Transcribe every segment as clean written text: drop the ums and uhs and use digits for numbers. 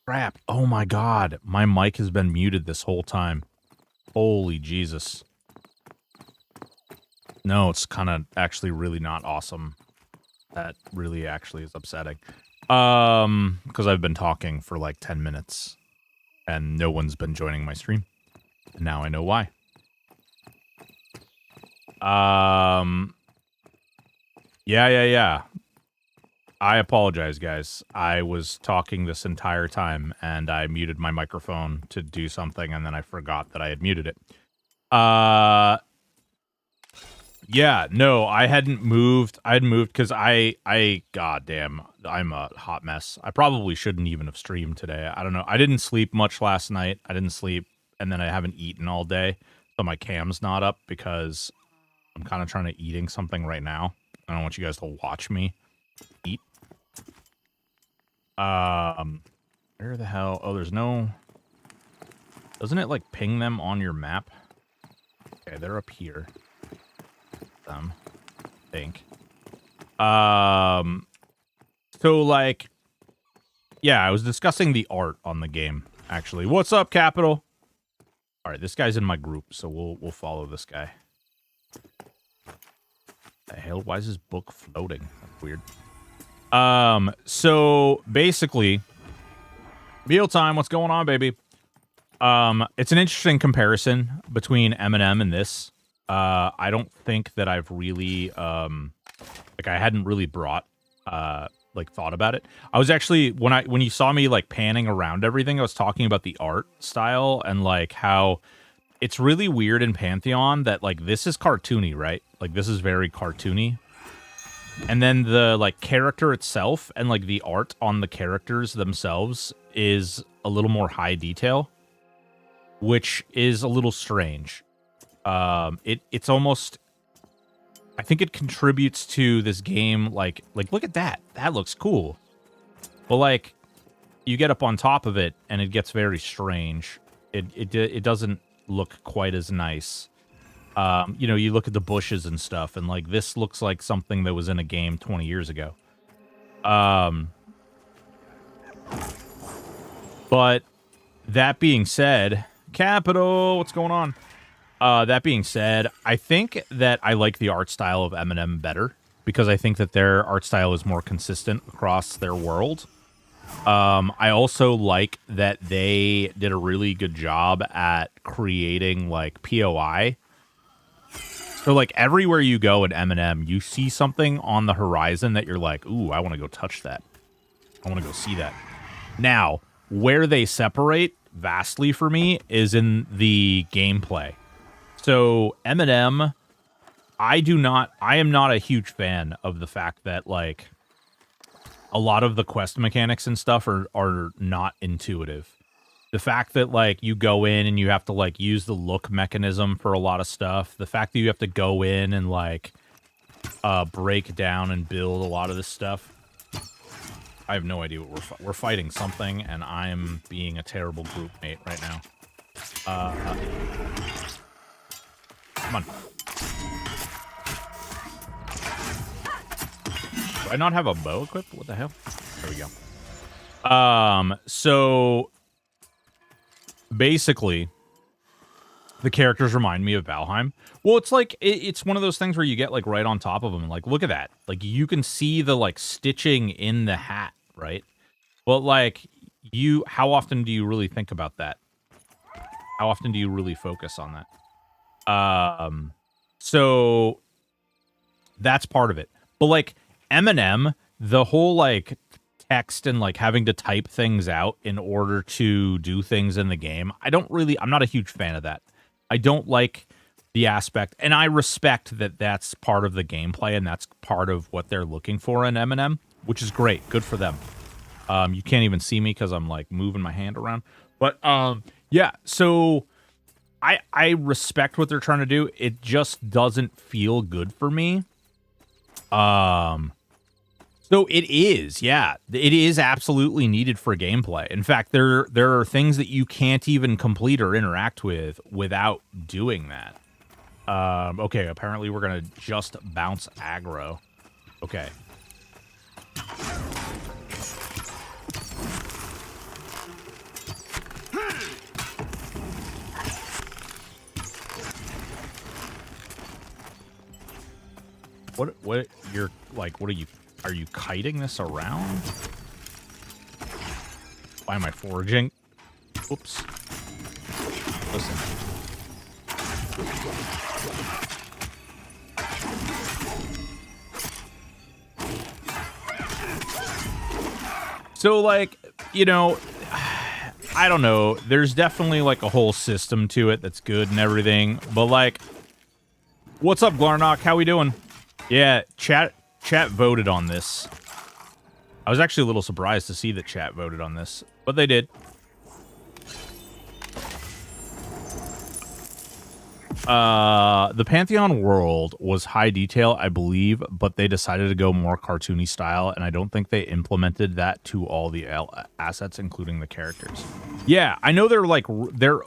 Crap. Oh my god. My mic has been muted this whole time. Holy Jesus. No, it's kind of actually really not awesome. That really actually is upsetting. Because I've been talking for like 10 minutes. And no one's been joining my stream. And now I know why. Yeah. I apologize, guys. I was talking this entire time, and I muted my microphone to do something, and then I forgot that I had muted it. Yeah, no, I hadn't moved. I had moved because goddamn, I'm a hot mess. I probably shouldn't even have streamed today. I don't know. I didn't sleep much last night. I didn't sleep, and then I haven't eaten all day, so my cam's not up because I'm kind of trying to eating something right now. I don't want you guys to watch me eat. Where the hell? Oh, there's no... Doesn't it, like, ping them on your map? Okay, they're up here. Them, I think. So, like... Yeah, I was discussing the art on the game, actually. What's up, Capital? Alright, this guy's in my group, so we'll follow this guy. The hell? Why is his book floating? That's weird. So basically, meal time. What's going on, baby? It's an interesting comparison between M and this. I don't think that I've really, like I hadn't really thought about it. I was actually, when you saw me like panning around everything, I was talking about the art style and like how it's really weird in Pantheon that like this is cartoony, right? Like this is very cartoony. And then the like character itself and like the art on the characters themselves is a little more high detail, which is a little strange. It's almost, I think it contributes to this game. Like look at that. That looks cool. But like you get up on top of it and it gets very strange. It doesn't look quite as nice. You know, you look at the bushes and stuff, and like this looks like something that was in a game 20 years ago. But that being said, Capital, what's going on? That being said, I think that I like the art style of M better because I think that their art style is more consistent across their world. I also like that they did a really good job at creating like POI. So like everywhere you go in M, you see something on the horizon that you're like, ooh, I want to go touch that. I want to go see that. Now, where they separate vastly for me is in the gameplay. So M, I am not a huge fan of the fact that like a lot of the quest mechanics and stuff are not intuitive. The fact that, like, you go in and you have to, like, use the look mechanism for a lot of stuff. The fact that you have to go in and, like, break down and build a lot of this stuff. I have no idea what we're fighting something, and I'm being a terrible group mate right now. Come on. Do I not have a bow equipped? What the hell? There we go. So... basically, the characters remind me of Valheim. Well, it's like, it's one of those things where you get, like, right on top of them. And, like, look at that. Like, you can see the, like, stitching in the hat, right? But, like, how often do you really think about that? How often do you really focus on that? So, that's part of it. But, like, M, the whole, like... text and like having to type things out in order to do things in the game. I'm not a huge fan of that. I don't like the aspect, and I respect that that's part of the gameplay and that's part of what they're looking for in M, which is great. Good for them. You can't even see me because I'm like moving my hand around. But yeah, so I respect what they're trying to do. It just doesn't feel good for me. So it is, yeah. It is absolutely needed for gameplay. In fact, there are things that you can't even complete or interact with without doing that. Okay, apparently we're going to just bounce aggro. Okay. What you're like? What are you? Are you kiting this around? Why am I foraging? Oops. Listen. So, like, you know, I don't know. There's definitely, like, a whole system to it that's good and everything. But, like, what's up, Glarnock? How we doing? Yeah, chat voted on this. I was actually a little surprised to see that chat voted on this, but they did. The Pantheon world was high detail, I believe, but they decided to go more cartoony style, and I don't think they implemented that to all the assets, including the characters. Yeah, I know they're like, and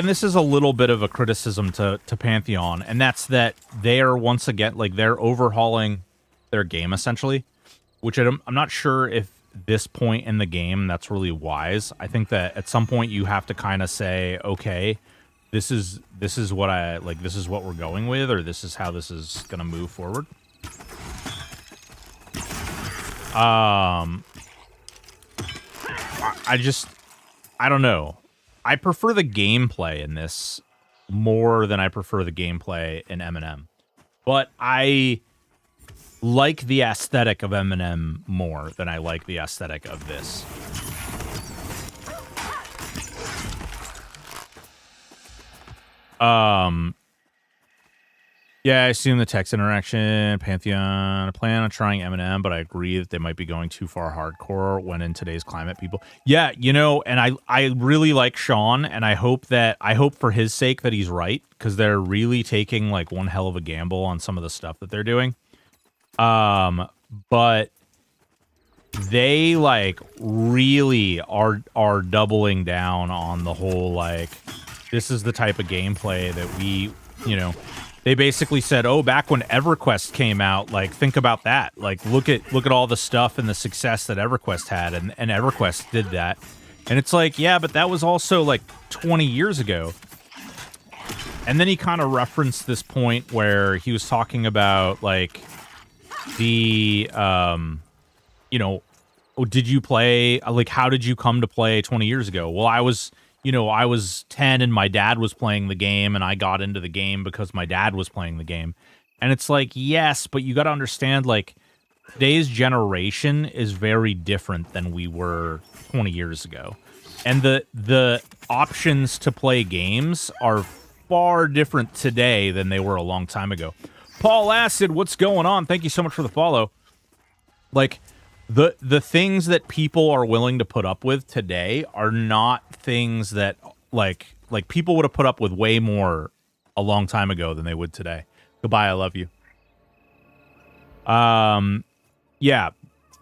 this is a little bit of a criticism to Pantheon, and that's that they are once again, like, they're overhauling their game, essentially, which I'm not sure if this point in the game that's really wise. I think that at some point you have to kind of say, okay, this is what I like, this is what we're going with, or this is how this is gonna move forward. I don't know. I prefer the gameplay in this more than I prefer the gameplay in M&M. But I like the aesthetic of M&M more than I like the aesthetic of this. Yeah, I assume the text interaction, Pantheon. I plan on trying M&M, but I agree that they might be going too far hardcore when in today's climate, people. Yeah, you know, and I really like Sean, and I hope for his sake that he's right, because they're really taking like one hell of a gamble on some of the stuff that they're doing. But they like really are doubling down on the whole, like, this is the type of gameplay that we, you know, they basically said, oh, back when EverQuest came out, like, think about that. Like, look at all the stuff and the success that EverQuest had, and EverQuest did that. And it's like, yeah, but that was also like 20 years ago. And then he kind of referenced this point where he was talking about, like, the, you know, oh, did you play, like, how did you come to play 20 years ago? Well, I was 10 and my dad was playing the game, and I got into the game because my dad was playing the game. And it's like, yes, but you got to understand, like, today's generation is very different than we were 20 years ago. And the options to play games are far different today than they were a long time ago. Paul Acid, what's going on? Thank you so much for the follow. Like, the things that people are willing to put up with today are not things that like people would have put up with way more a long time ago than they would today. Goodbye, I love you. Yeah,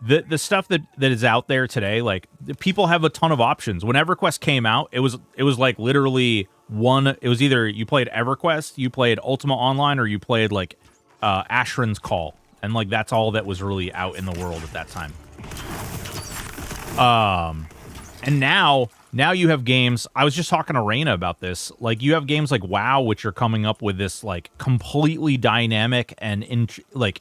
the stuff that is out there today, like, people have a ton of options. When EverQuest came out, it was like literally it was either you played EverQuest, you played Ultima Online, or you played like Ashran's Call. And, like, that's all that was really out in the world at that time. And now you have games. I was just talking to Raina about this. Like, you have games like WoW, which are coming up with this, like, completely dynamic and,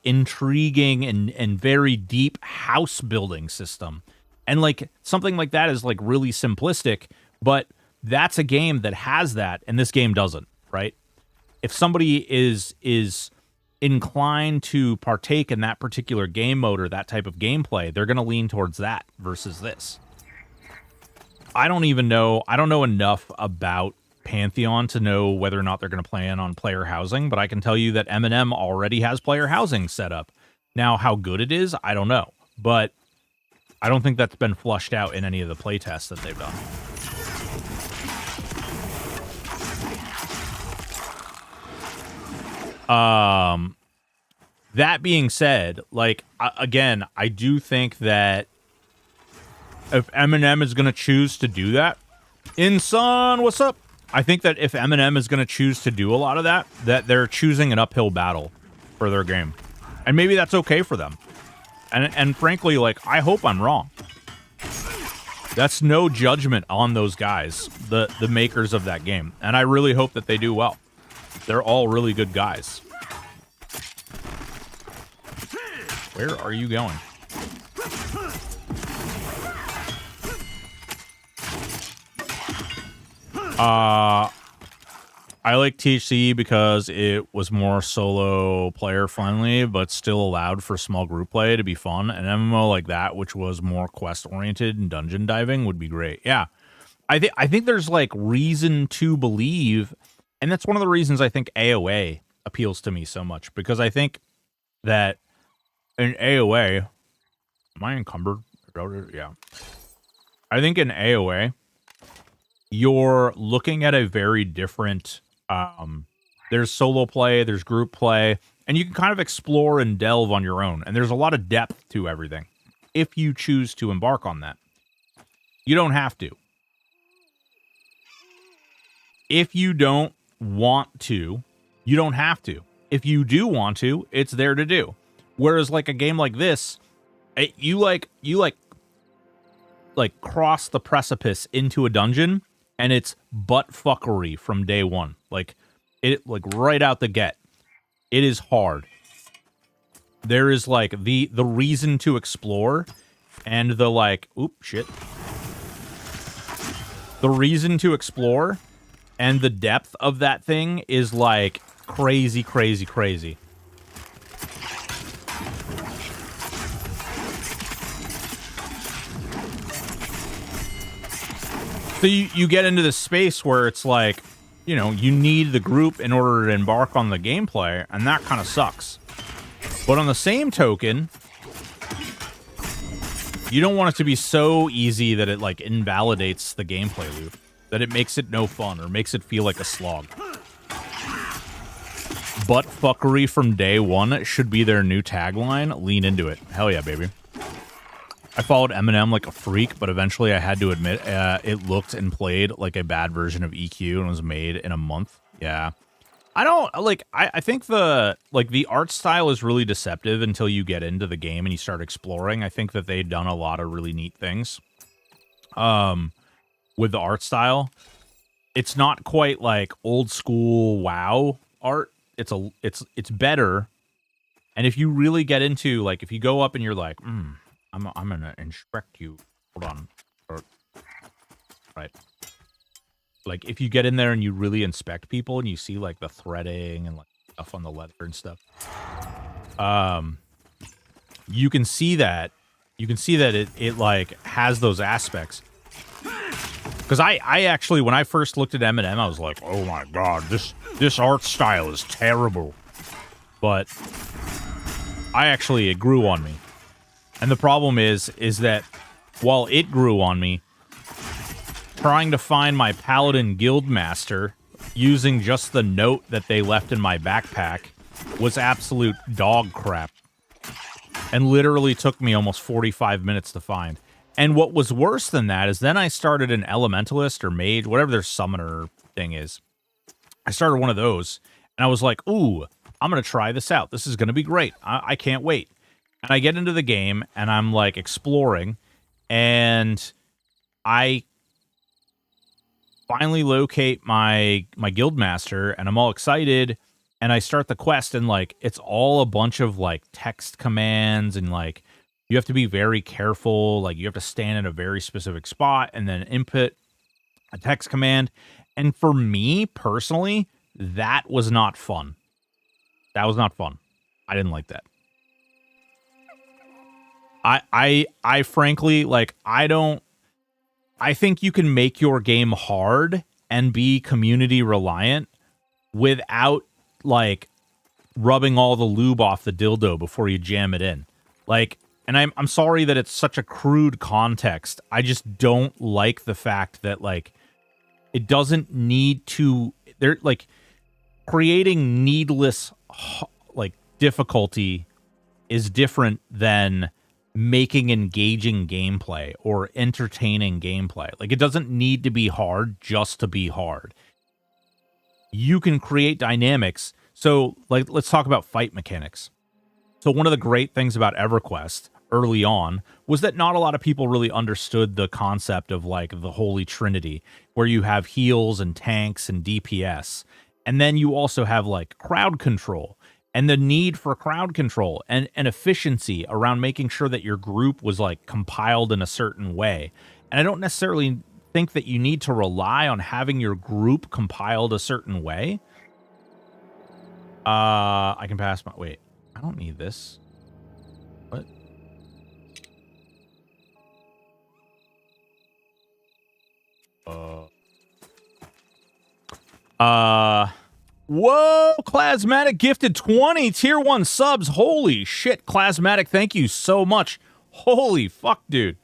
intriguing and very deep house building system. And, like, something like that is, like, really simplistic, but that's a game that has that, and this game doesn't, right? If somebody is inclined to partake in that particular game mode or that type of gameplay, they're going to lean towards that versus this. I don't know enough about Pantheon to know whether or not they're going to plan on player housing, but I can tell you that M&M already has player housing set up. Now, how good it is, I don't know, but I don't think that's been flushed out in any of the playtests that they've done. That being said, like, again, I do think that if M&M is going to choose to do that, Inson, what's up? I think that if M&M is going to choose to do a lot of that they're choosing an uphill battle for their game. And maybe that's okay for them. And frankly, like, I hope I'm wrong. That's no judgment on those guys, the makers of that game. And I really hope that they do well. They're all really good guys. Where are you going? I like THC because it was more solo player friendly, but still allowed for small group play to be fun. An MMO like that, which was more quest oriented and dungeon diving, would be great. Yeah, I think there's like reason to believe, and that's one of the reasons I think AOA appeals to me so much, because I think that in AOA, am I encumbered? Yeah, I think in AOA, you're looking at a very different. There's solo play, there's group play, and you can kind of explore and delve on your own. And there's a lot of depth to everything if you choose to embark on that. You don't have to. If you don't want to, you don't have to. If you do want to, it's there to do. Whereas like a game like this, you cross the precipice into a dungeon, and it's butt fuckery from day one. Like right out the get. It is hard. There is like the reason to explore, and the like, oop, shit. The reason to explore and the depth of that thing is like crazy, crazy, crazy. So you get into this space where it's like, you know, you need the group in order to embark on the gameplay, and that kind of sucks. But on the same token, you don't want it to be so easy that it like invalidates the gameplay loop, that it makes it no fun or makes it feel like a slog. Butt fuckery from day one should be their new tagline. Lean into it. Hell yeah, baby. I followed Eminem like a freak, but eventually I had to admit it looked and played like a bad version of EQ and was made in a month. Yeah. I don't, like, I think the art style is really deceptive until you get into the game and you start exploring. I think that they've done a lot of really neat things with the art style. It's not quite like old school WoW art. It's better. And if you really get into, like, if you go up and you're like, I'm gonna inspect you. Hold on. Right. Like, if you get in there and you really inspect people and you see, like, the threading and, like, stuff on the leather and stuff, you can see that. You can see that it like, has those aspects. Because I actually, when I first looked at Eminem, I was like, oh my god, this art style is terrible. But it grew on me. And the problem is that while it grew on me, trying to find my Paladin Guildmaster using just the note that they left in my backpack was absolute dog crap. And literally took me almost 45 minutes to find. And what was worse than that is then I started an Elementalist or Mage, whatever their summoner thing is. I started one of those, and I was like, ooh, I'm going to try this out. This is going to be great. I can't wait. And I get into the game, and I'm, like, exploring, and I finally locate my Guildmaster, and I'm all excited, and I start the quest, and, like, it's all a bunch of, like, text commands, and, like, you have to be very careful. Like, you have to stand in a very specific spot, and then input a text command. And for me, personally, that was not fun. That was not fun. I didn't like that. I frankly, like, I think you can make your game hard and be community reliant without, like, rubbing all the lube off the dildo before you jam it in. Like, and I'm sorry that it's such a crude context. I just don't like the fact that, like, it doesn't need to, they're, like, creating needless, like, difficulty is different than making engaging gameplay or entertaining gameplay. Like, it doesn't need to be hard just to be hard. You can create dynamics. So, like, let's talk about fight mechanics. So one of the great things about EverQuest early on was that not a lot of people really understood the concept of, like, the Holy Trinity, where you have heals and tanks and DPS. And then you also have, like, crowd control. and the need for crowd control and efficiency around making sure that your group was like compiled in a certain way. And I don't necessarily think that you need to rely on having your group compiled a certain way. I can pass my... Wait, I don't need this. What? Whoa, Clasmatic gifted 20 tier 1 subs. Holy shit, Clasmatic, thank you so much. Holy fuck, dude.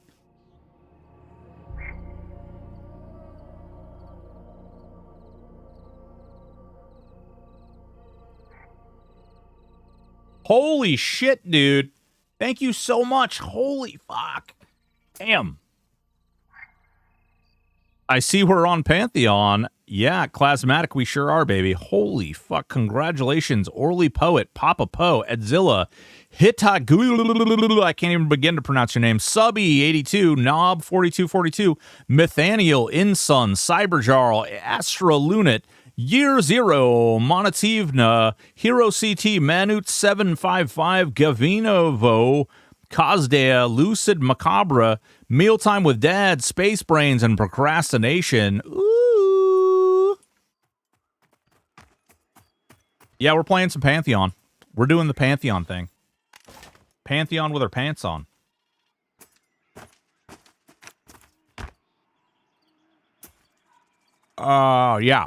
Holy shit, dude. Thank you so much. Holy fuck. Damn. I see we're on Pantheon. Yeah, Clasmatic, we sure are, baby. Holy fuck. Congratulations, Orly Poet, Papa Poe, Edzilla, Hitagu, I can't even begin to pronounce your name, Subby82, Knob4242, Methaniel, Insun, Cyberjarl, Astra Lunat, Year Zero, Monativna, Hero CT, Manute755, Gavinovo, Kazdea, Lucid Macabre, Mealtime with Dad, Space Brains, and Procrastination. Ooh. Yeah, we're playing some Pantheon. We're doing the Pantheon thing. Pantheon with our pants on. Yeah.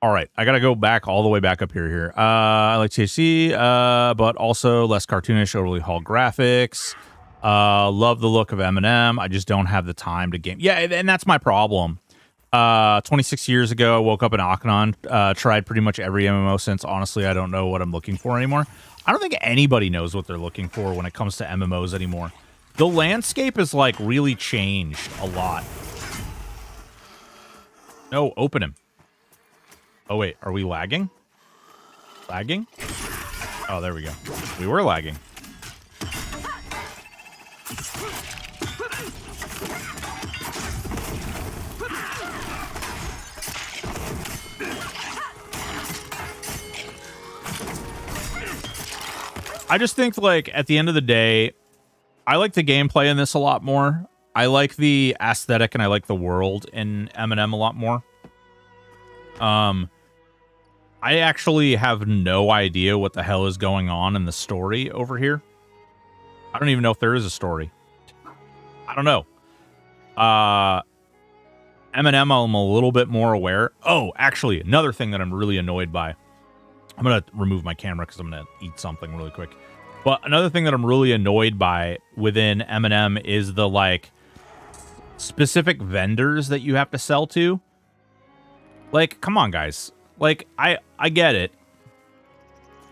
All right, I gotta go back all the way back up here. I like THC, but also less cartoonish, overly haul graphics. Love the look of M&M. I just don't have the time to game. Yeah, and that's my problem. 26 years ago, I woke up in Akhenon, tried pretty much every MMO since. Honestly, I don't know what I'm looking for anymore. I don't think anybody knows what they're looking for when it comes to MMOs anymore. The landscape is, like, really changed a lot. No, open him. Oh, wait, are we lagging? Lagging? Oh, there we go. We were lagging. I just think, like, at the end of the day, I like the gameplay in this a lot more. I like the aesthetic and I like the world in M&M a lot more. I actually have no idea what the hell is going on in the story over here. I don't even know if there is a story. I don't know. M&M, I'm a little bit more aware. Oh, actually, another thing that I'm really annoyed by. I'm going to remove my camera because I'm going to eat something really quick. But another thing that I'm really annoyed by within M&M is the, like, specific vendors that you have to sell to. Like, come on, guys. Like, I get it.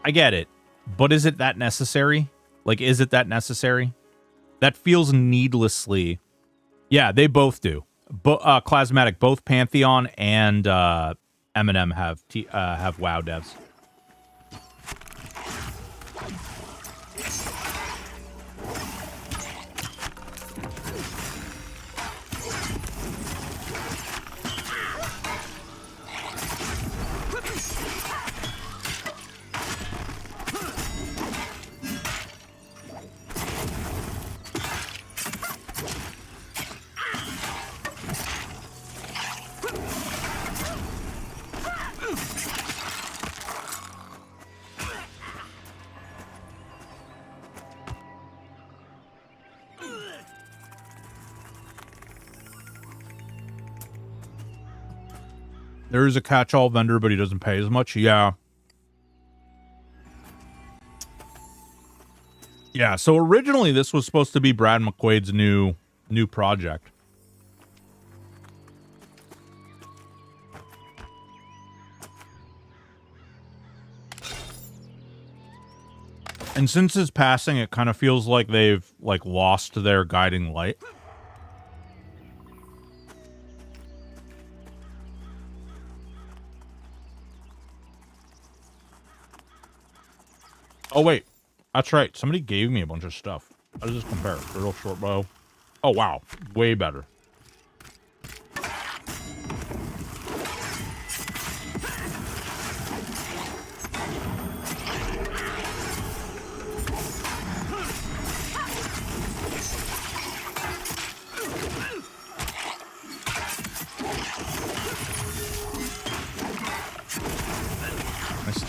I get it. But is it that necessary? Like, is it that necessary? That feels needlessly... Yeah, they both do. Clasmatic, both Pantheon and M&M have WoW devs. There is a catch-all vendor, but he doesn't pay as much. Yeah. Yeah, so originally this was supposed to be Brad McQuaid's new project. And since his passing, it kind of feels like they've, like, lost their guiding light. Oh, wait. That's right. Somebody gave me a bunch of stuff. How does this compare? The real short bow. Oh, wow. Way better.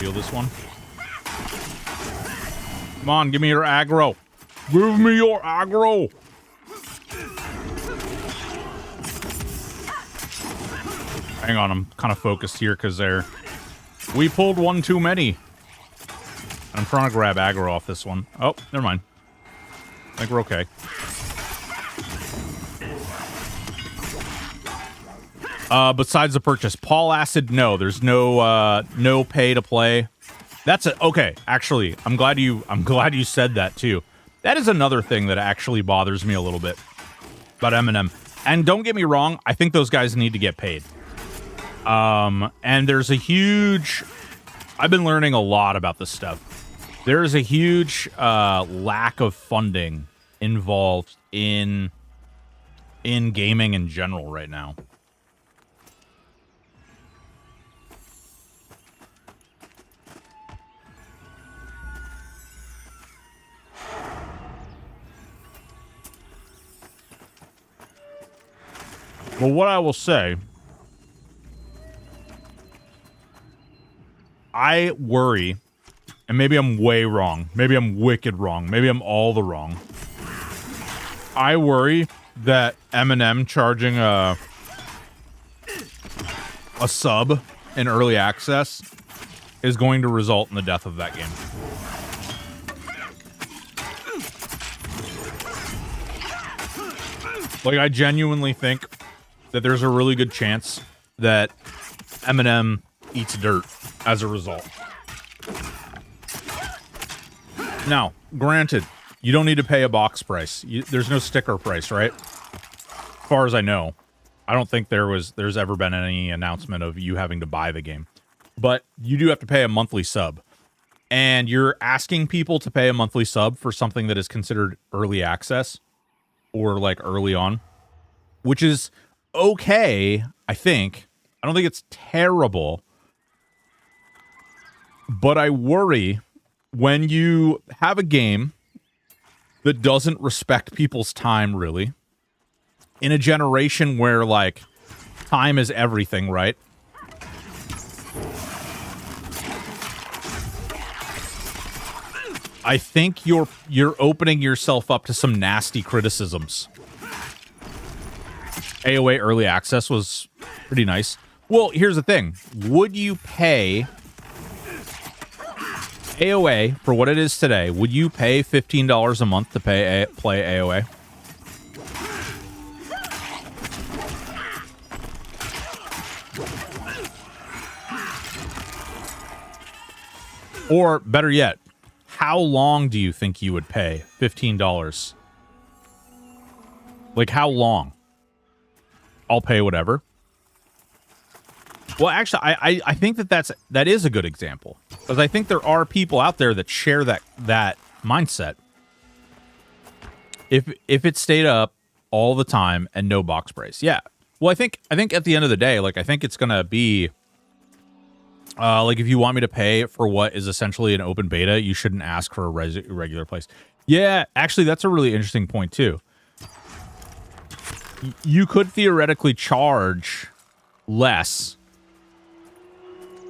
steal this one. Come on, give me your aggro. Give me your aggro. Hang on, I'm kind of focused here because we pulled one too many. I'm trying to grab aggro off this one. Oh, never mind. I think we're okay. Besides the purchase, Paul Acid, no. There's no pay to play. That's it. Okay, actually, I'm glad you said that too. That is another thing that actually bothers me a little bit about M&M. And don't get me wrong, I think those guys need to get paid. And there's a huge... I've been learning a lot about this stuff. There's a huge lack of funding involved in gaming in general right now. But what I will say, I worry, and maybe I'm way wrong, maybe I'm wicked wrong, maybe I'm all the wrong. I worry that M&M charging a sub in early access is going to result in the death of that game. Like, I genuinely think that there's a really good chance that M&M eats dirt as a result. Now, granted, you don't need to pay a box price. There's no sticker price, right? As far as I know. I don't think there's ever been any announcement of you having to buy the game. But you do have to pay a monthly sub. And you're asking people to pay a monthly sub for something that is considered early access or like early on, which is okay, I think. I don't think it's terrible. But I worry when you have a game that doesn't respect people's time, really, in a generation where, like, time is everything, right? I think you're opening yourself up to some nasty criticisms. AOA early access was pretty nice. Well, here's the thing. Would you pay AOA for what it is today? Would you pay $15 a month to play AOA? Or, better yet, how long do you think you would pay $15? Like, how long? I'll pay whatever. Well, actually, I think that is a good example. Because I think there are people out there that share that mindset. If it stayed up all the time and no box price. Yeah. Well, I think at the end of the day, like, I think it's gonna be like, if you want me to pay for what is essentially an open beta, you shouldn't ask for a regular place. Yeah, actually, that's a really interesting point too. You could theoretically charge less.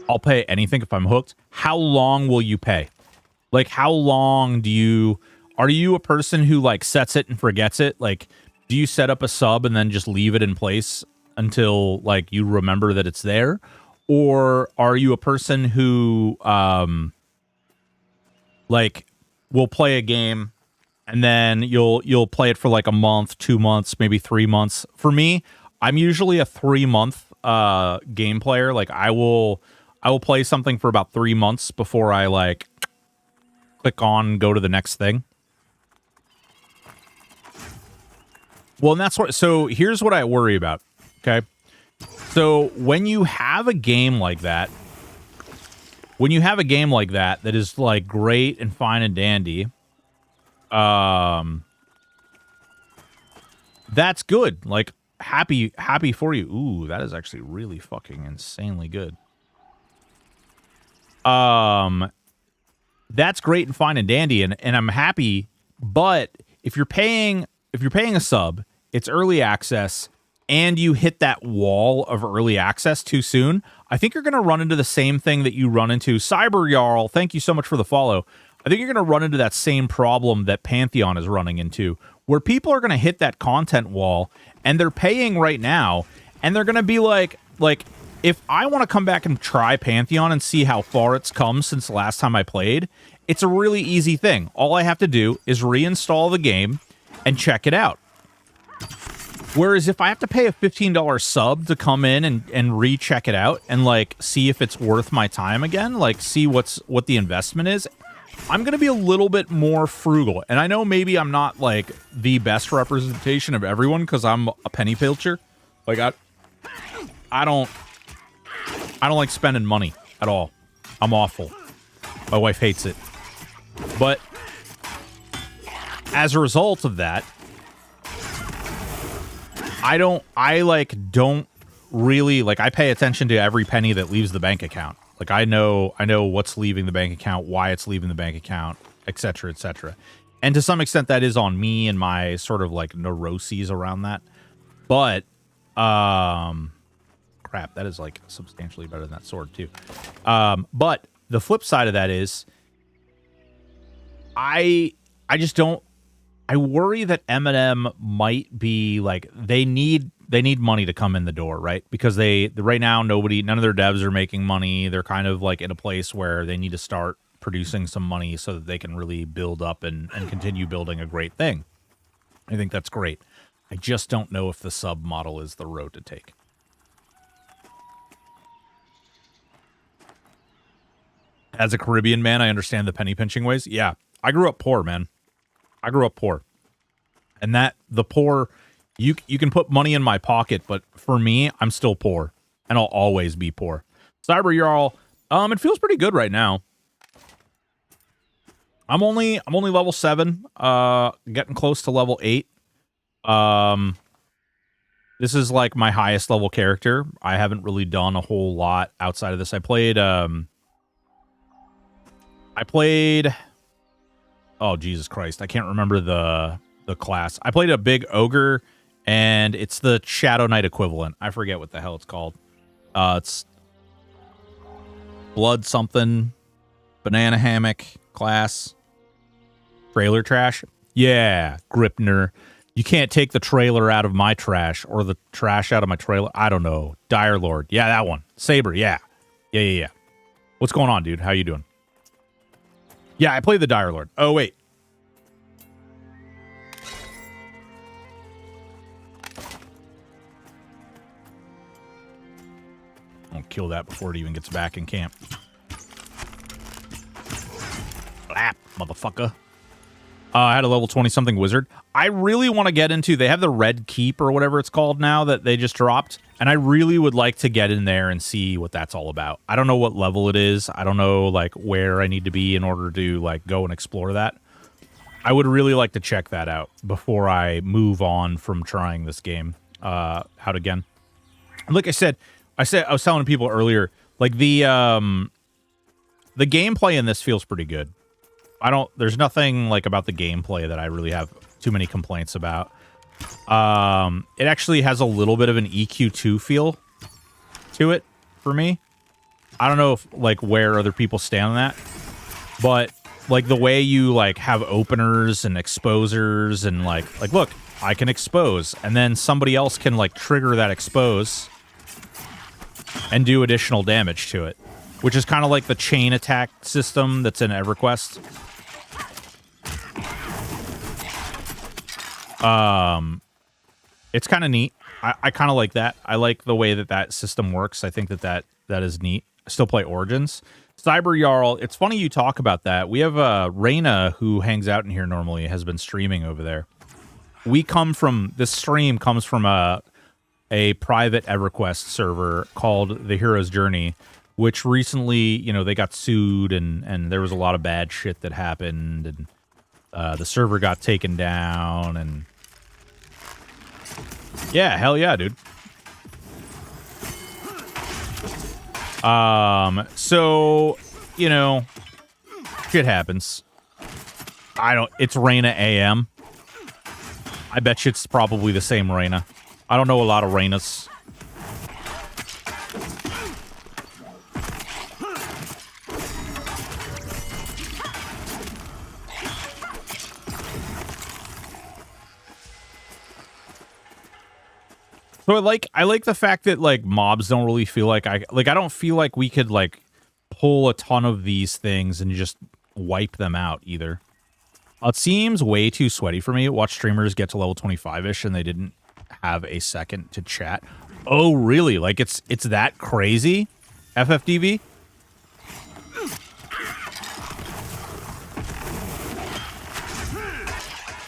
I'll pay anything if I'm hooked. How long will you pay? Like, how long are you a person who, like, sets it and forgets it? Like, do you set up a sub and then just leave it in place until, like, you remember that it's there? Or are you a person who, like, will play a game and then you'll play it for like a month, 2 months, maybe 3 months? For me, I'm usually a 3-month game player. Like, I will play something for about 3 months before I, like, click on, go to the next thing. Well, and that's what, so here's what I worry about. Okay. So when you have a game like that, that is, like, great and fine and dandy, that's good. Like, happy for you. Ooh, that is actually really fucking insanely good. That's great and fine and dandy, and I'm happy. But if you're paying a sub, it's early access, and you hit that wall of early access too soon, I think you're going to run into the same thing that you run into. Cyber Jarl, thank you so much for the follow. I think you're going to run into that same problem that Pantheon is running into, where people are going to hit that content wall, and they're paying right now, and they're going to be like, if I want to come back and try Pantheon and see how far it's come since the last time I played, it's a really easy thing. All I have to do is reinstall the game and check it out. Whereas if I have to pay a $15 sub to come in and recheck it out and, like, see if it's worth my time again, like, see what the investment is, I'm going to be a little bit more frugal. And I know maybe I'm not, like, the best representation of everyone because I'm a penny pilcher. Like, I don't like spending money at all. I'm awful. My wife hates it. But as a result of that, I don't really, like, I pay attention to every penny that leaves the bank account. Like, I know what's leaving the bank account, why it's leaving the bank account, etc., etc. And to some extent, that is on me and my sort of, like, neuroses around that. But, crap, that is, like, substantially better than that sword, too. But the flip side of that is, I just don't, I worry that M&M might be, like, they need money to come in the door, right? Because right now, none of their devs are making money. They're kind of, like, in a place where they need to start producing some money so that they can really build up and continue building a great thing. I think that's great. I just don't know if the sub model is the road to take. As a Caribbean man, I understand the penny pinching ways. Yeah, I grew up poor, man. I grew up poor. And the poor, you can put money in my pocket, but for me, I'm still poor. And I'll always be poor. Cyber Jarl, it feels pretty good right now. I'm only level 7, getting close to level 8. This is like my highest level character. I haven't really done a whole lot outside of this. I played oh, Jesus Christ. I can't remember the class. I played a big ogre, and it's the Shadow Knight equivalent. I forget what the hell it's called. It's Blood something, Banana Hammock class, Trailer Trash. Yeah, Gripner. You can't take the trailer out of my trash, or the trash out of my trailer. I don't know. Dire Lord. Yeah, that one. Saber, yeah. Yeah. What's going on, dude? How you doing? Yeah, I played the Dire Lord. Oh, wait. I'll kill that before it even gets back in camp. Blap, motherfucker. I had a level 20-something wizard. I really want to get into... They have the Red Keep or whatever it's called now that they just dropped. And I really would like to get in there and see what that's all about. I don't know what level it is. I don't know, like, where I need to be in order to, like, go and explore that. I would really like to check that out before I move on from trying this game out again. Like I was telling people earlier, like, the gameplay in this feels pretty good. There's nothing, like, about the gameplay that I really have too many complaints about. It actually has a little bit of an EQ2 feel to it for me. I don't know if, like, where other people stand on that, but, like, the way you, like, have openers and exposers and, like, look, I can expose, and then somebody else can, like, trigger that expose and do additional damage to it, which is kind of like the chain attack system that's in EverQuest. It's kind of neat. I kind of like that. I like the way that system works. I think that is neat. I still play Origins. Cyber Jarl, it's funny you talk about that. We have Reyna, who hangs out in here normally, has been streaming over there. This stream comes from a private EverQuest server called The Hero's Journey, which recently, they got sued and there was a lot of bad shit that happened, and the server got taken down, and yeah, hell yeah, dude. So, shit happens. It's Reyna AM. I bet you it's probably the same Reyna. I don't know a lot of Reynas. So I like the fact that like mobs don't really feel like I don't feel like we could like pull a ton of these things and just wipe them out either. It seems way too sweaty for me. Watch streamers get to level 25-ish and they didn't have a second to chat. Oh, really? Like it's that crazy? FFDV?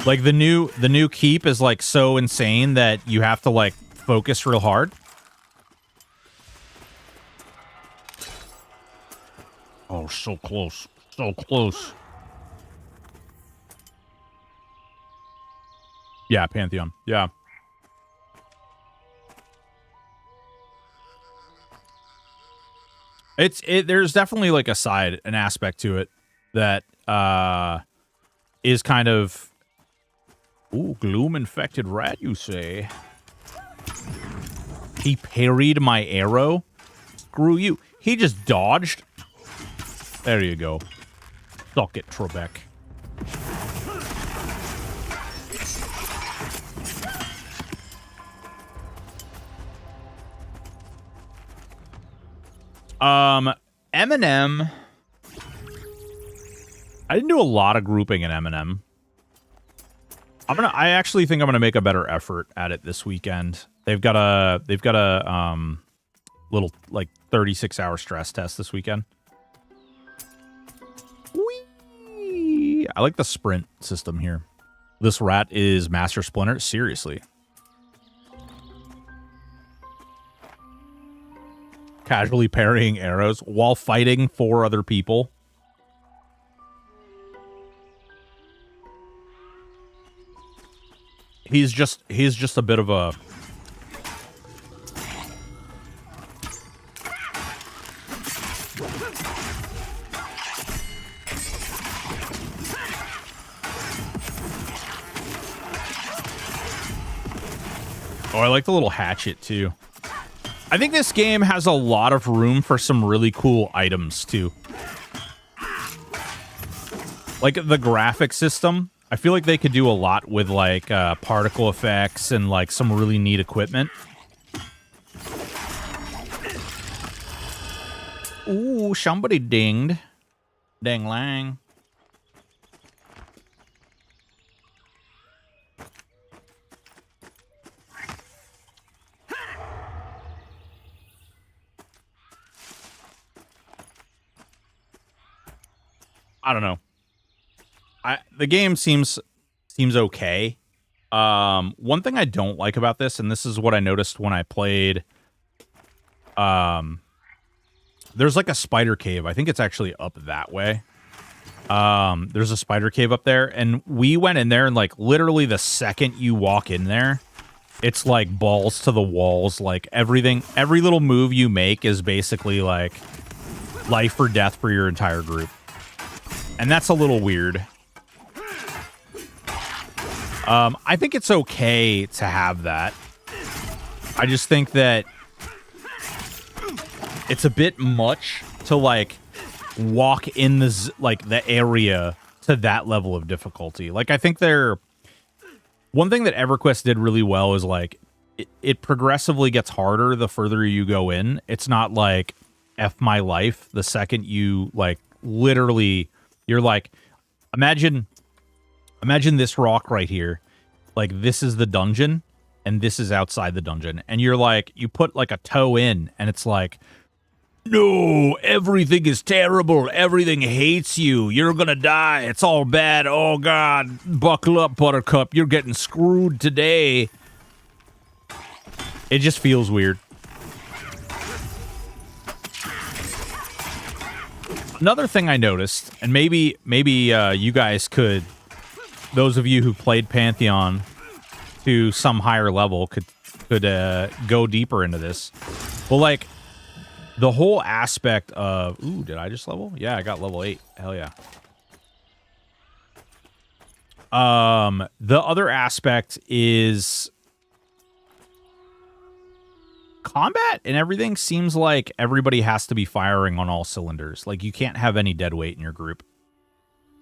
Like the new keep is like so insane that you have to like focus real hard. Oh, so close. So close. Yeah, Pantheon. Yeah. There's definitely like an aspect to it that is kind of ooh, gloom infected rat, you say. He parried my arrow. Screw you. He just dodged. There you go. Suck it, Trebek. M&M. I didn't do a lot of grouping in M&M. I actually think I'm gonna make a better effort at it this weekend. They've got a little like 36-hour stress test this weekend. Whee! I like the sprint system here. This rat is Master Splinter. Seriously. Casually parrying arrows while fighting 4 other people. He's just a bit of a oh, I like the little hatchet too. I think this game has a lot of room for some really cool items too. Like the graphic system, I feel like they could do a lot with like particle effects and like some really neat equipment. Ooh, somebody dinged. Dang lang. I don't know. The game seems okay. One thing I don't like about this, and this is what I noticed when I played, there's like a spider cave. I think it's actually up that way. There's a spider cave up there, and we went in there, and like literally the second you walk in there, it's like balls to the walls. Like everything, every little move you make is basically like life or death for your entire group. And that's a little weird. I think it's okay to have that. I just think that it's a bit much to like walk in the area to that level of difficulty. Like I think one thing that EverQuest did really well is like it progressively gets harder the further you go in. It's not like F my life the second you like literally you're like imagine this rock right here. Like this is the dungeon and this is outside the dungeon. And you're like you put like a toe in and it's like no, everything is terrible. Everything hates you. You're gonna die. It's all bad. Oh, God. Buckle up, Buttercup. You're getting screwed today. It just feels weird. Another thing I noticed, and maybe you guys could, those of you who played Pantheon to some higher level could go deeper into this. Well, like, the whole aspect of... Ooh, did I just level? Yeah, I got level 8. Hell yeah. The other aspect is... combat and everything seems like everybody has to be firing on all cylinders. Like, you can't have any dead weight in your group.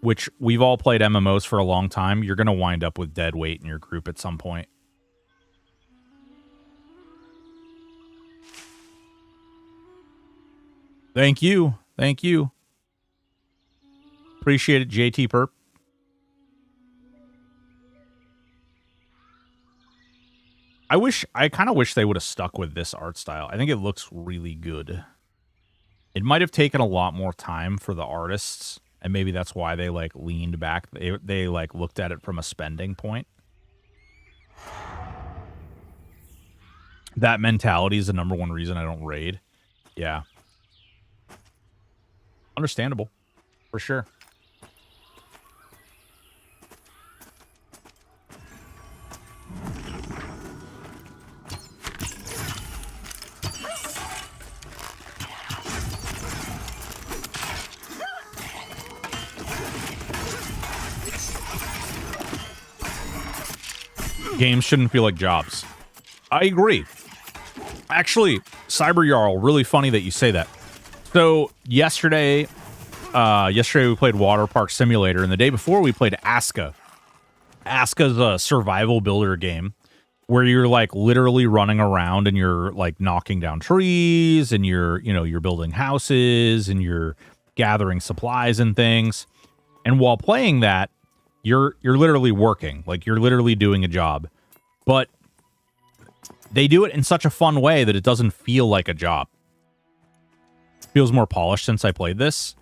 Which, we've all played MMOs for a long time. You're going to wind up with dead weight in your group at some point. Thank you. Thank you. Appreciate it, JT Perp. I kind of wish they would have stuck with this art style. I think it looks really good. It might have taken a lot more time for the artists, and maybe that's why they like leaned back. They like looked at it from a spending point. That mentality is the number one reason I don't raid. Yeah. Understandable. For sure. Games shouldn't feel like jobs. I agree. Actually, Cyber Jarl, really funny that you say that. So yesterday we played Water Park Simulator, and the day before we played Aska. Aska's a survival builder game where you're like literally running around and you're like knocking down trees and you're building houses and you're gathering supplies and things. And while playing that, you're literally working, like you're literally doing a job. But they do it in such a fun way that it doesn't feel like a job. It feels more polished since I played this.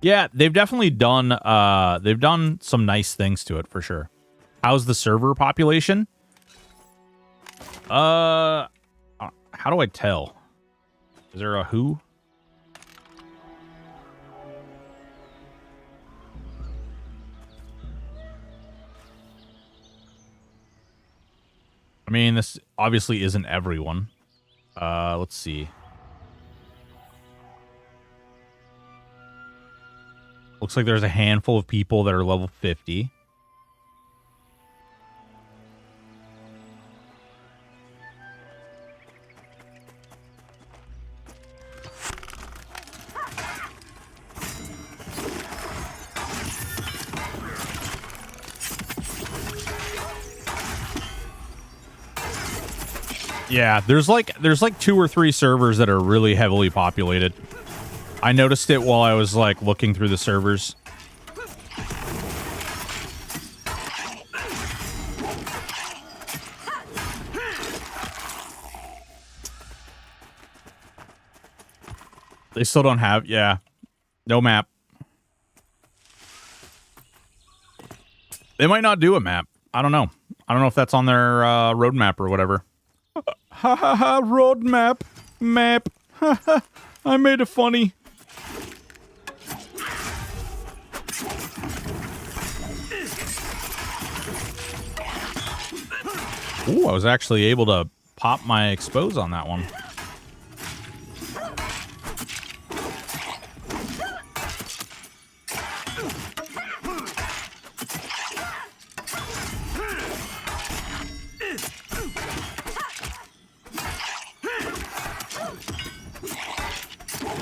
Yeah, they've definitely done some nice things to it for sure. How's the server population? How do I tell? Is there a who? I mean, this obviously isn't everyone. Let's see. Looks like there's a handful of people that are level 50. Yeah, there's like 2 or 3 servers that are really heavily populated. I noticed it while I was like looking through the servers. They still don't have, yeah, no map. They might not do a map. I don't know. I don't know if that's on their roadmap or whatever. Ha ha ha, roadmap. Map. Ha ha. I made it funny. Ooh, I was actually able to pop my expose on that one.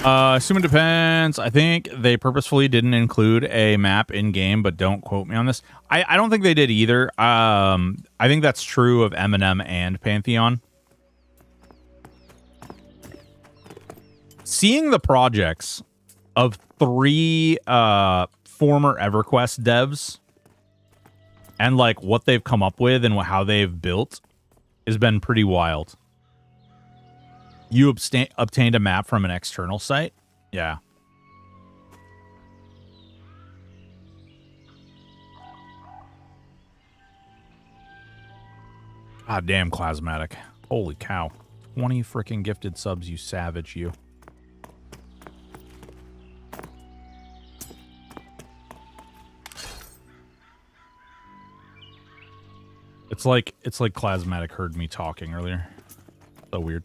Assume it depends. I think they purposefully didn't include a map in game, but don't quote me on this. I don't think they did either. I think that's true of M&M and Pantheon. Seeing the projects of 3 former EverQuest devs and like what they've come up with and how they've built has been pretty wild. You obtained a map from an external site? Yeah. God damn, Clasmatic. Holy cow. 20 freaking gifted subs, you savage, you. It's like Clasmatic heard me talking earlier. So weird.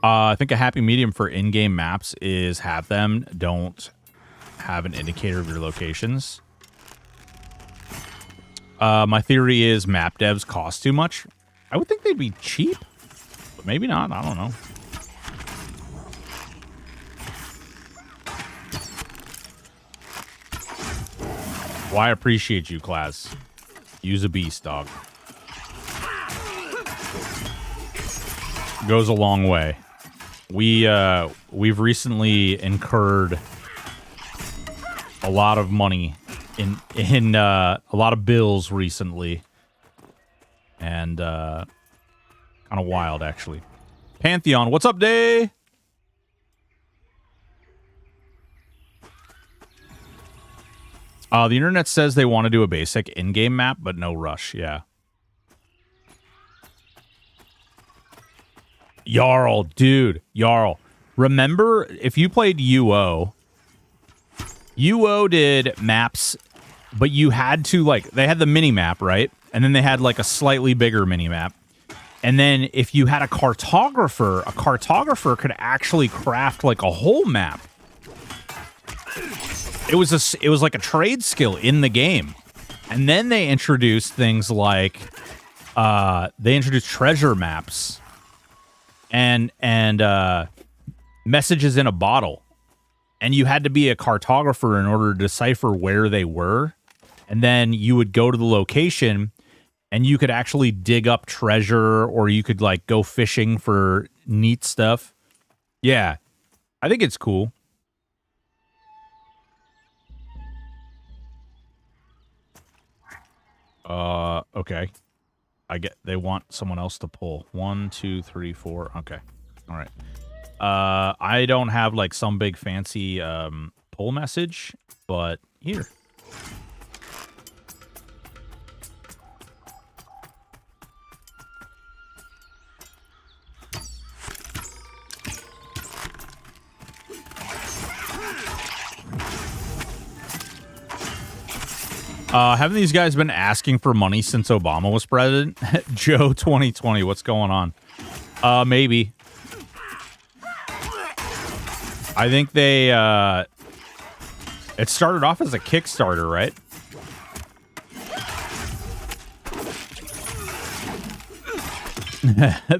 I think a happy medium for in-game maps is have them don't have an indicator of your locations. My theory is map devs cost too much. I would think they'd be cheap, but maybe not. I don't know. Well, I appreciate you, Class. Use a beast, dog. Goes a long way. we've recently incurred a lot of money in a lot of bills recently, and kind of wild actually. Pantheon, what's up, Day? The internet says they want to do a basic in-game map, but no rush. Yeah. Jarl, dude, Jarl. Remember, if you played UO did maps, but you had to, like, they had the mini-map, right? And then they had, like, a slightly bigger mini-map. And then if you had a cartographer could actually craft, like, a whole map. It was like a trade skill in the game. And then they introduced things like, they introduced treasure maps. And messages in a bottle, and you had to be a cartographer in order to decipher where they were, and then you would go to the location, and you could actually dig up treasure, or you could like go fishing for neat stuff. Yeah, I think it's cool. Okay. They want someone else to pull. 1, 2, 3, 4. Okay. All right. I don't have like some big fancy pull message, but here. Haven't these guys been asking for money since Obama was president? Joe 2020, what's going on? Maybe. I think they, it started off as a Kickstarter, right?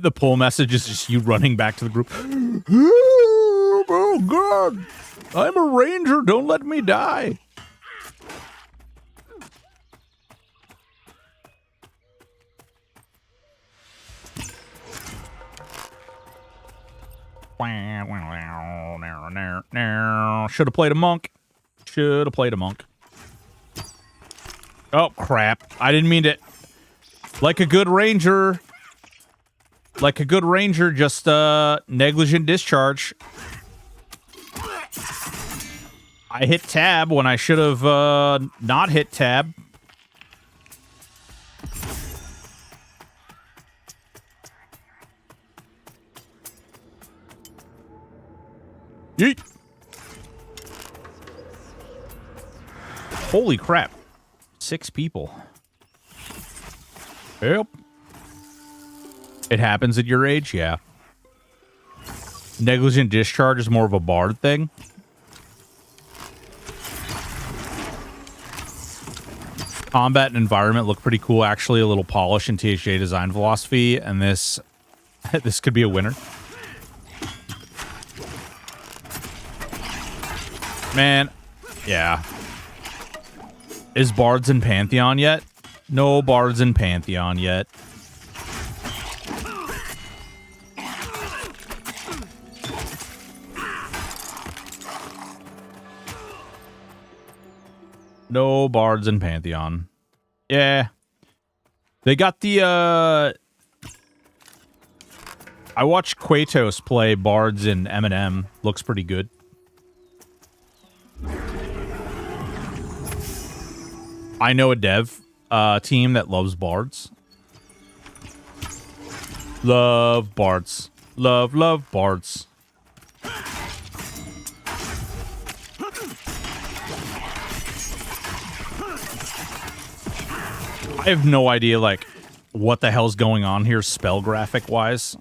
The pull message is just you running back to the group. Oh, God. I'm a ranger. Don't let me die. Should have played a monk. Should have played a monk. Oh, crap. I didn't mean to... Like a good ranger. Like a good ranger, just negligent discharge. I hit tab when I should have not hit tab. Yeet. Holy crap. 6 people. Yep. It happens at your age, yeah. Negligent discharge is more of a bard thing. Combat and environment look pretty cool. Actually, a little polish in THJ design philosophy, and this could be a winner. Man, yeah. Is Bards in Pantheon yet? No Bards in Pantheon yet. No Bards in Pantheon. Yeah. They got the, I watched Kratos play Bards in M&M. Looks pretty good. I know a dev team that loves bards. Love bards. Love bards. I have no idea, like, what the hell's going on here spell graphic wise.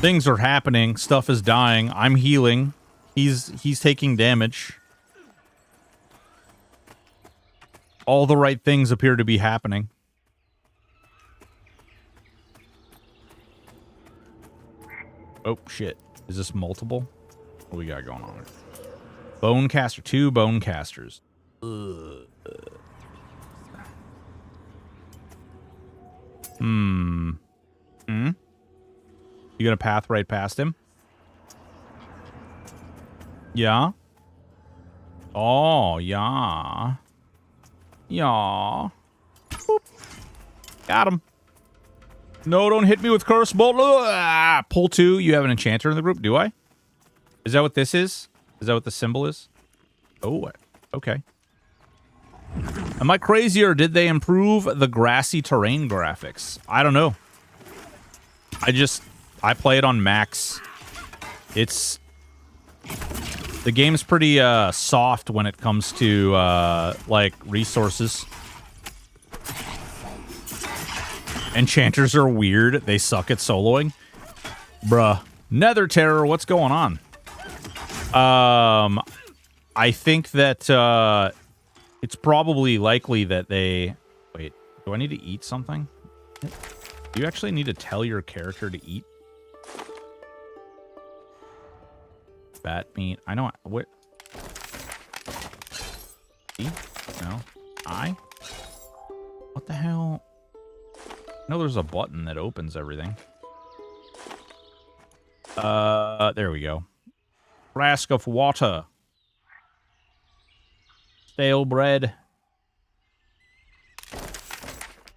Things are happening. Stuff is dying. I'm healing. He's taking damage. All the right things appear to be happening. Oh, shit. Is this multiple? What do we got going on here? Bonecaster. 2 bonecasters. Ugh. Hmm. Hmm? You gonna path right past him? Yeah? Oh, yeah. Yeah. Boop. Got him. No, don't hit me with curse bolt. Ah, pull 2. You have an enchanter in the group, do I? Is that what this is? Is that what the symbol is? Oh, okay. Am I crazy or did they improve the grassy terrain graphics? I don't know. I play it on max. The game's pretty soft when it comes to like resources. Enchanters are weird. They suck at soloing. Bruh. Nether Terror, what's going on? I think that it's probably likely that they... Wait, do I need to eat something? Do you actually need to tell your character to eat? Bat meat. I know. What? E? No. I? What the hell? I know there's a button that opens everything. There we go. Flask of water. Stale bread.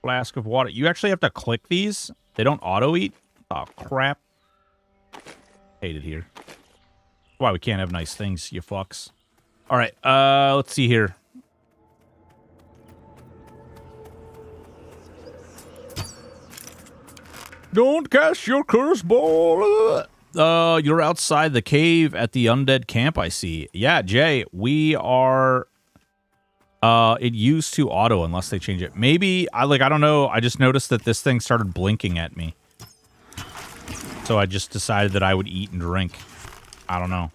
Flask of water. You actually have to click these? They don't auto-eat? Oh, crap. Hate it here. Why we can't have nice things, you fucks. Alright, let's see here. Don't cast your curse ball! You're outside the cave at the undead camp, I see. Yeah, Jay, we are... it used to auto unless they change it. Maybe, I don't know, I just noticed that this thing started blinking at me. So I just decided that I would eat and drink. I don't know.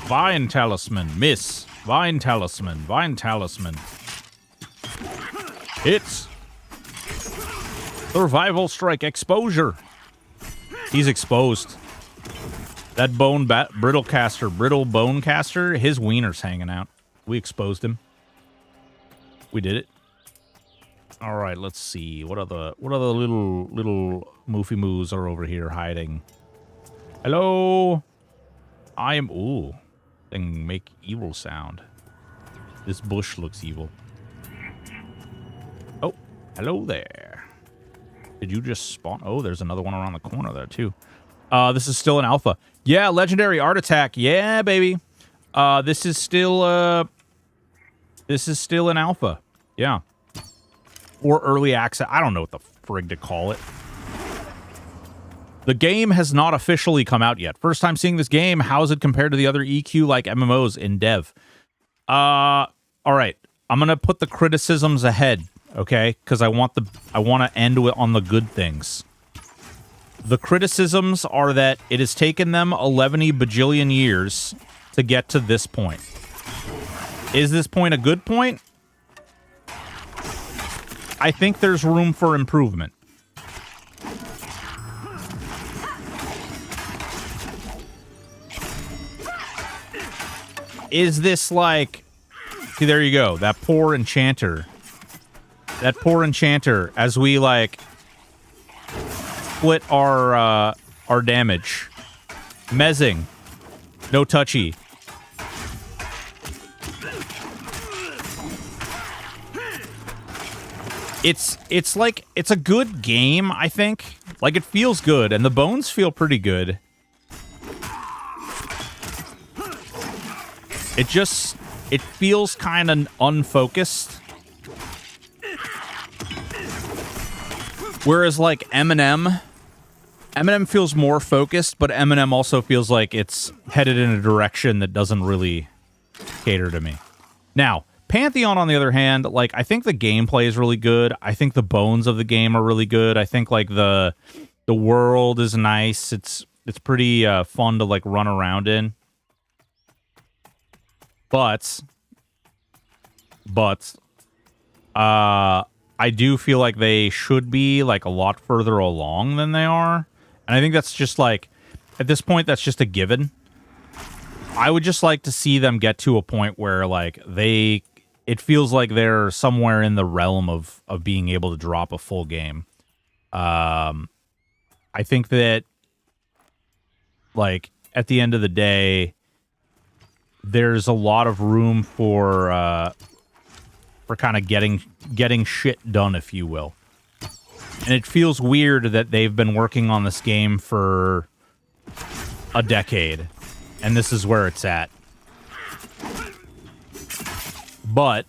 Vine Talisman, miss. Vine Talisman, Vine Talisman. Hits. Survival strike, exposure. He's exposed. That brittle bone caster, his wiener's hanging out. We exposed him. We did it. All right, let's see. What other little moofy moos are over here hiding? Hello. I am. Ooh, thing make evil sound. This bush looks evil. Oh, hello there. Did you just spawn? Oh, there's another one around the corner there too. This is still an alpha. Yeah, legendary art attack. Yeah, baby. This is still an alpha. Yeah. Or early access. I don't know what the frig to call it. The game has not officially come out yet. First time seeing this game. How's it compared to the other EQ-like MMOs in dev? All right. I'm gonna put the criticisms ahead, okay? Because I want to end on the good things. The criticisms are that it has taken them 11 bajillion years to get to this point. Is this point a good point? I think there's room for improvement. Is this like... See, there you go. That poor enchanter. That poor enchanter, as we, like... split our damage. Mezzing. No touchy. It's like, it's a good game, I think. Like, it feels good, and the bones feel pretty good. It feels kind of unfocused. Whereas, like, Eminem feels more focused, but Eminem also feels like it's headed in a direction that doesn't really cater to me. Now, Pantheon, on the other hand, like, I think the gameplay is really good. I think the bones of the game are really good. I think, like, the world is nice. It's pretty fun to, like, run around in. But I do feel like they should be like a lot further along than they are. And I think that's just like, at this point, that's just a given. I would just like to see them get to a point where like it feels like they're somewhere in the realm of being able to drop a full game. I think that like at the end of the day, there's a lot of room for kind of getting shit done, if you will. And it feels weird that they've been working on this game for a decade, and this is where it's at. But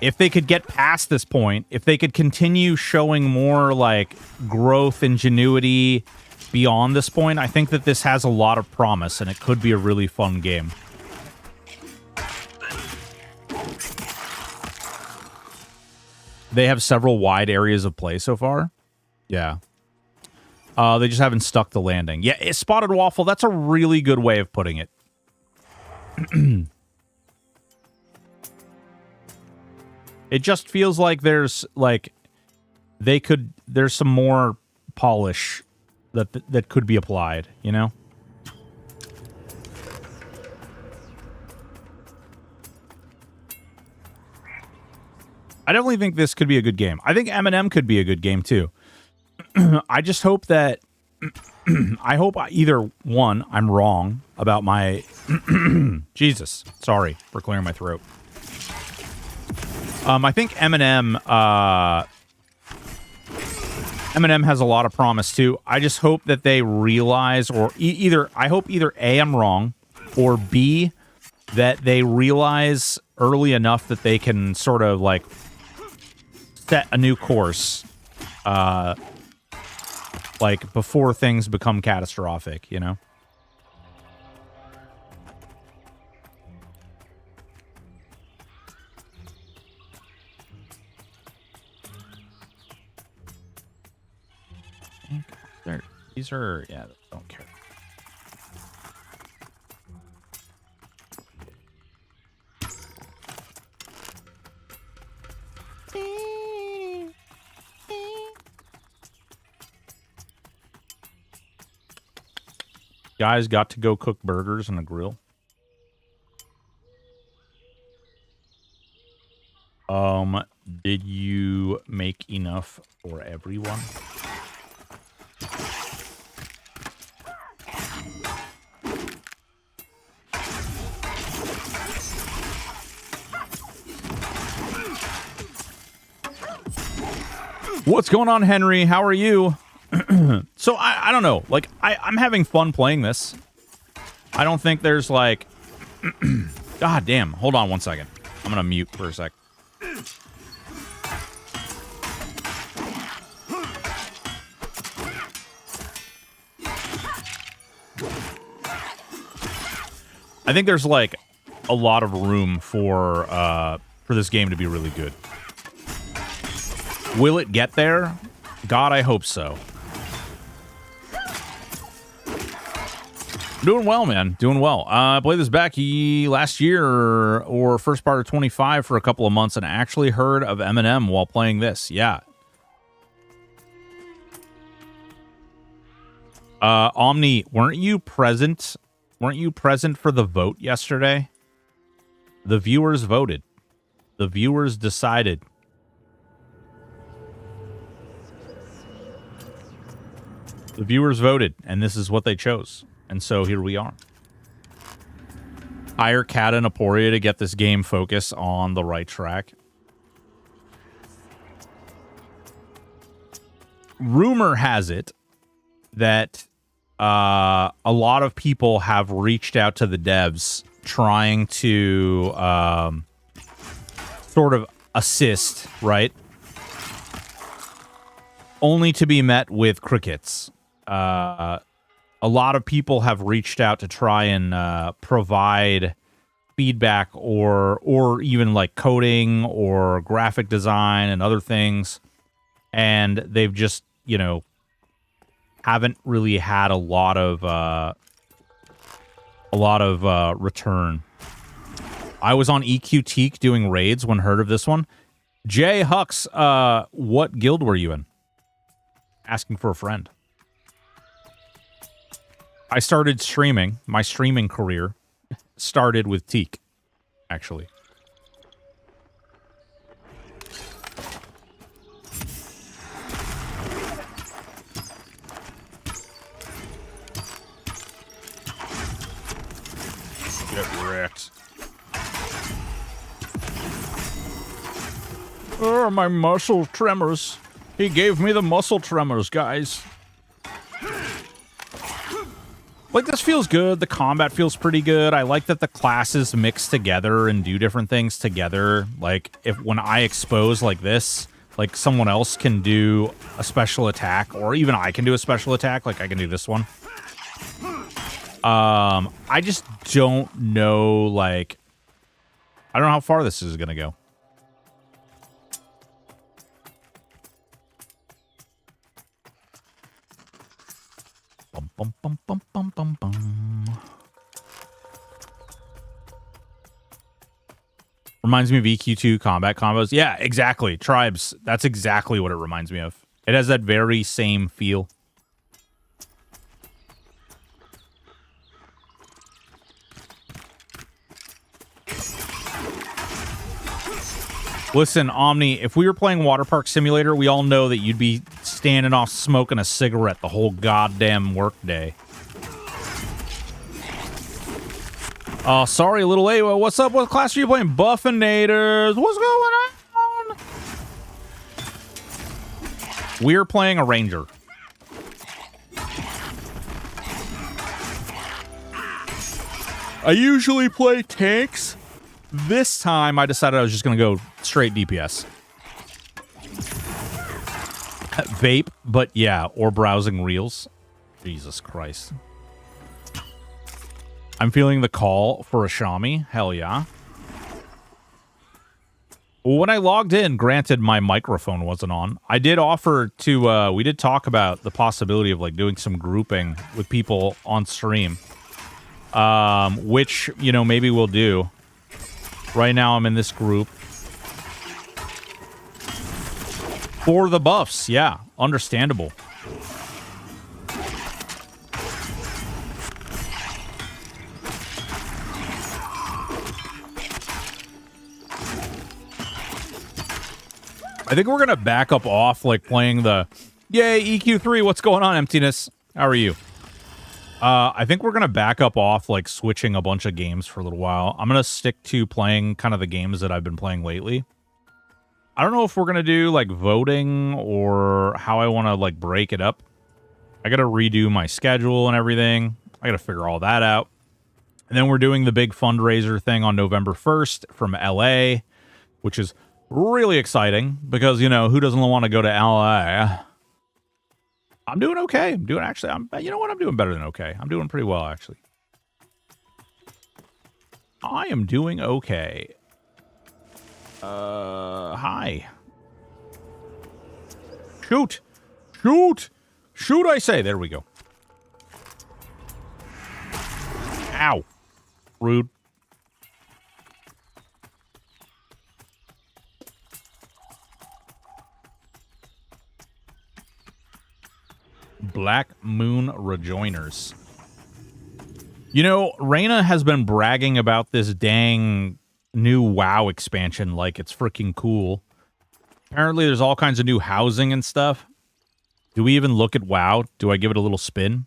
if they could get past this point, if they could continue showing more like growth, ingenuity beyond this point, I think that this has a lot of promise, and it could be a really fun game. They have several wide areas of play so far. Yeah. They just haven't stuck the landing. Yeah, Spotted Waffle, that's a really good way of putting it. It just feels like there's some more polish that could be applied, you know? I definitely think this could be a good game. I think M&M could be a good game too. I just hope that I hope either one, I'm wrong about my Jesus. Sorry for clearing my throat. I think M&M has a lot of promise too. I just hope that they realize, or I hope either A, I'm wrong, or B, that they realize early enough that they can sort of like set a new course, like before things become catastrophic, you know? These are, yeah, don't care. Guys got to go cook burgers on a grill. Did you make enough for everyone? What's going on, Henry? How are you? So, I don't know. Like, I'm having fun playing this. I don't think there's, like... God damn. Hold on one second. I'm gonna mute for a sec. I think there's, like, a lot of room for this game to be really good. Will it get there? God, I hope so. Doing well, man. Doing well. I played this back last year or first part of 25 for a couple of months and actually heard of M&M while playing this. Yeah. Omni, weren't you present? Weren't you present for the vote yesterday? The viewers voted. The viewers decided. The viewers voted, and this is what they chose. And so here we are. Hire Kata and Aporia to get this game focus on the right track. Rumor has it that a lot of people have reached out to the devs trying to sort of assist, right? Only to be met with crickets. A lot of people have reached out to try and provide feedback or even like coding or graphic design and other things, and they've just, you know, haven't really had a lot of return. I was on EQ Teak doing raids when heard of this one. Jay Hux, what guild were you in? Asking for a friend. I started streaming. My streaming career started with Teak, actually. Get wrecked. Oh, my muscle tremors. He gave me the muscle tremors, guys. Like, this feels good. The combat feels pretty good. I like that the classes mix together and do different things together. Like, when I expose like this, like, someone else can do a special attack, or even I can do a special attack. Like, I can do this one. I just don't know, like... I don't know how far this is gonna go. Bum, bum, bum, bum, bum, bum, bum. Reminds me of EQ2 combat combos. Yeah, exactly. Tribes. That's exactly what it reminds me of. It has that very same feel. Listen, Omni, if we were playing Water Park Simulator, we all know that you'd be standing off smoking a cigarette the whole goddamn workday. Oh, sorry, little Awa. What's up? What class are you playing? Buffinators. What's going on? We're playing a ranger. I usually play tanks. This time, I decided I was just going to go straight DPS. Vape, but yeah, or browsing reels. Jesus Christ. I'm feeling the call for a Shami. Hell yeah. Well, when I logged in, granted, my microphone wasn't on. I did offer to, we did talk about the possibility of, like, doing some grouping with people on stream. Which, you know, maybe we'll do. Right now, I'm in this group. For the buffs, yeah. Understandable. I think we're going to back up off, like, playing the... Yay, EQ3, what's going on, Emptiness? How are you? I think we're going to back up off, like, switching a bunch of games for a little while. I'm going to stick to playing kind of the games that I've been playing lately. I don't know if we're going to do, like, voting or how I want to, like, break it up. I got to redo my schedule and everything. I got to figure all that out. And then we're doing the big fundraiser thing on November 1st from LA, which is really exciting because, you know, who doesn't want to go to LA? I'm doing okay. I'm doing actually, you know what? I'm doing better than okay. I'm doing pretty well, actually. I am doing okay. Hi. Shoot. Shoot. Shoot, I say. There we go. Ow. Rude. Black Moon Rejoiners. You know, Reyna has been bragging about this dang new WoW expansion like it's freaking cool. Apparently there's all kinds of new housing and stuff. Do we even look at WoW? Do I give it a little spin?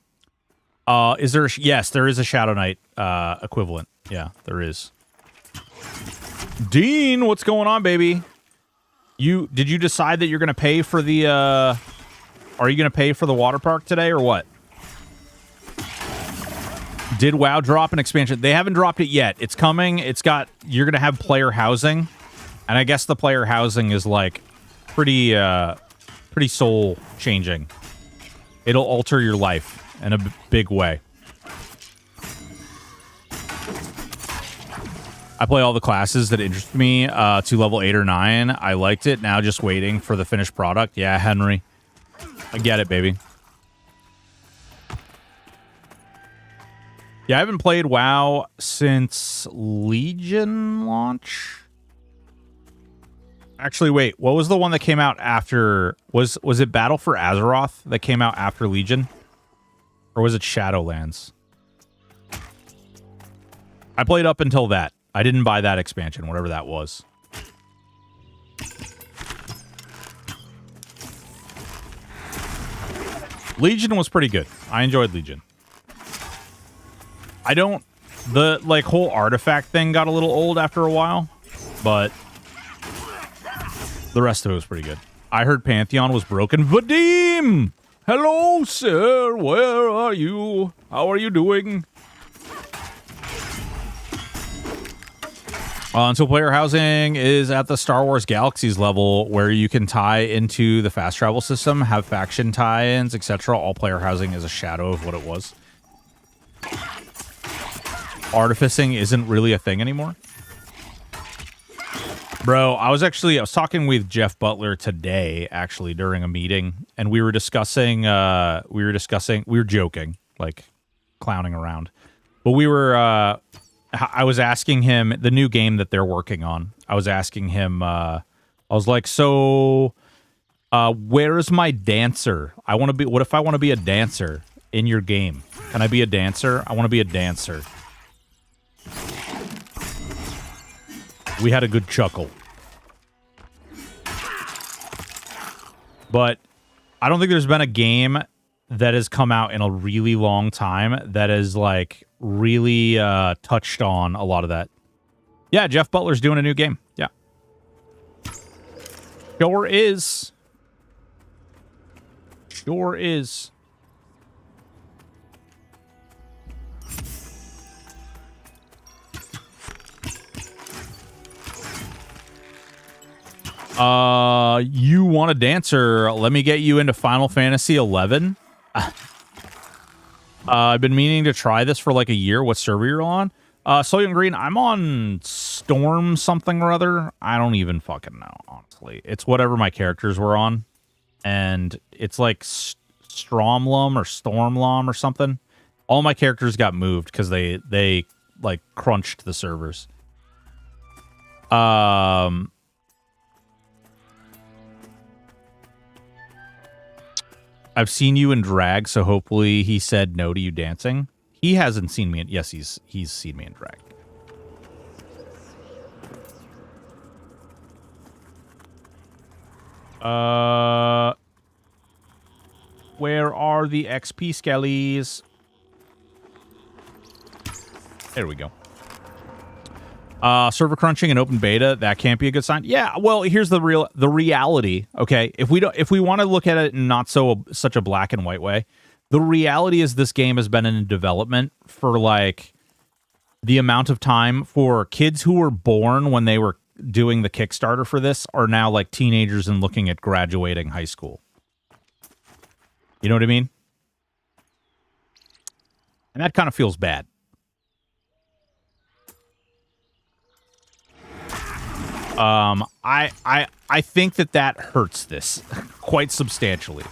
Is there... Yes, there is a Shadow Knight equivalent. Yeah, there is. Dean, what's going on, baby? Did you decide that you're going to pay for the... Are you going to pay for the water park today or what? Did WoW drop an expansion? They haven't dropped it yet. It's coming. It's got... You're going to have player housing. And I guess the player housing is, like, pretty soul-changing. It'll alter your life in a big way. I play all the classes that interest me to level 8 or 9. I liked it. Now just waiting for the finished product. Yeah, Henry. I get it, baby. Yeah, I haven't played WoW since Legion launch. Actually, wait. What was the one that came out after? Was it Battle for Azeroth that came out after Legion? Or was it Shadowlands? I played up until that. I didn't buy that expansion, whatever that was. Legion was pretty good. I enjoyed Legion. The, like, whole artifact thing got a little old after a while, but the rest of it was pretty good. I heard Pantheon was broken. Vadim! Hello, sir. Where are you? How are you doing? Until player housing is at the Star Wars Galaxies level where you can tie into the fast travel system, have faction tie-ins, etc. All player housing is a shadow of what it was. Artificing isn't really a thing anymore. Bro, I was talking with Jeff Butler today, actually, during a meeting, and we were discussing, we were joking, like, clowning around. But I was asking him, the new game that they're working on, I was asking him, I was like, so, where is my dancer? What if I want to be a dancer in your game? Can I be a dancer? I want to be a dancer. We had a good chuckle. But I don't think there's been a game that has come out in a really long time that has, like, really touched on a lot of that. Yeah, Jeff Butler's doing a new game. Yeah. Sure is. Sure is. You want a dancer? Let me get you into Final Fantasy 11. I've been meaning to try this for like a year. What server you're on? Soylent Green, I'm on Storm something or other. I don't even fucking know, honestly. It's whatever my characters were on. And it's like Stromlum or Stormlum or something. All my characters got moved because they like crunched the servers. I've seen you in drag, so hopefully he said no to you dancing. He hasn't seen me in... Yes, he's seen me in drag. Where are the XP skellies? There we go. Server crunching and open beta, that can't be a good sign. Yeah, well, here's the reality. Okay, if we want to look at it in not such a black and white way, the reality is this game has been in development for like the amount of time for kids who were born when they were doing the Kickstarter for this are now like teenagers and looking at graduating high school. You know what I mean? And that kind of feels bad. I think that hurts this quite substantially.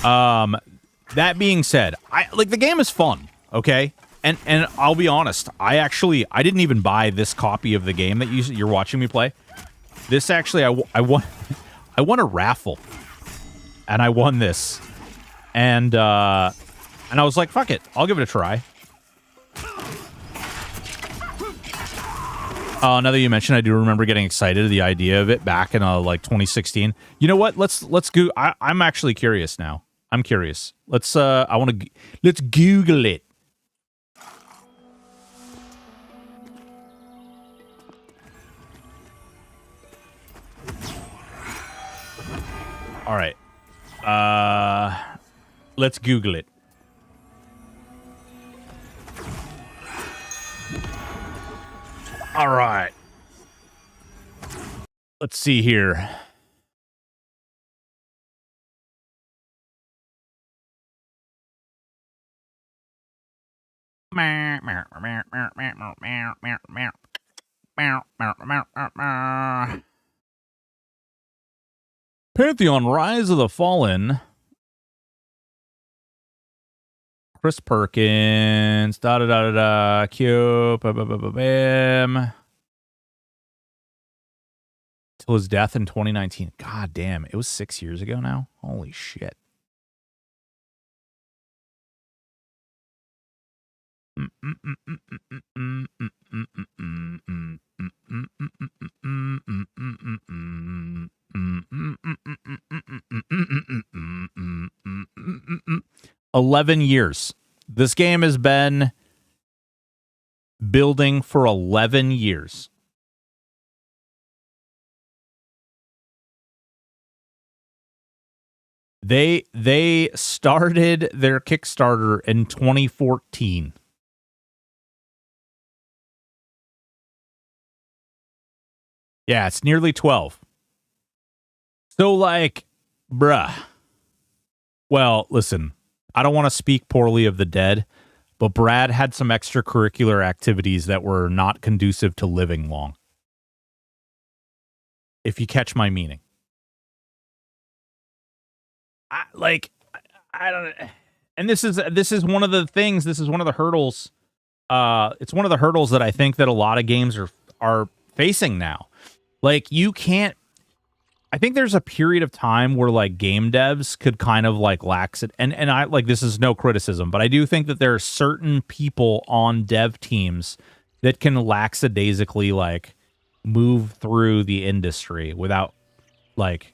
That being said, the game is fun, okay? And I'll be honest, I didn't even buy this copy of the game that you're watching me play. This actually, I won a raffle, and I won this, and I was like, fuck it, I'll give it a try. Now that you mentioned, I do remember getting excited at the idea of it back in like 2016. You know what? Let's go. I'm actually curious now. I'm curious. Let's Google it. All right. Let's Google it. All right. Let's see here. Pantheon, Rise of the Fallen. Chris Perkins. Da da da da da. Cube. Bam. till his death in 2019. God damn, it was 6 years ago now? Holy shit. $11 years. This game has been building for 11 years. They started their Kickstarter in 2014. Yeah, it's nearly 12. So, like, bruh. Well, listen, I don't want to speak poorly of the dead, but Brad had some extracurricular activities that were not conducive to living long. If you catch my meaning. I don't. And this is one of the things. This is one of the hurdles. It's one of the hurdles that I think that a lot of games are facing now. Like, you can't. I think there's a period of time where like game devs could kind of like lax it, and I like, this is no criticism, but I do think that there are certain people on dev teams that can lackadaisically like move through the industry without like.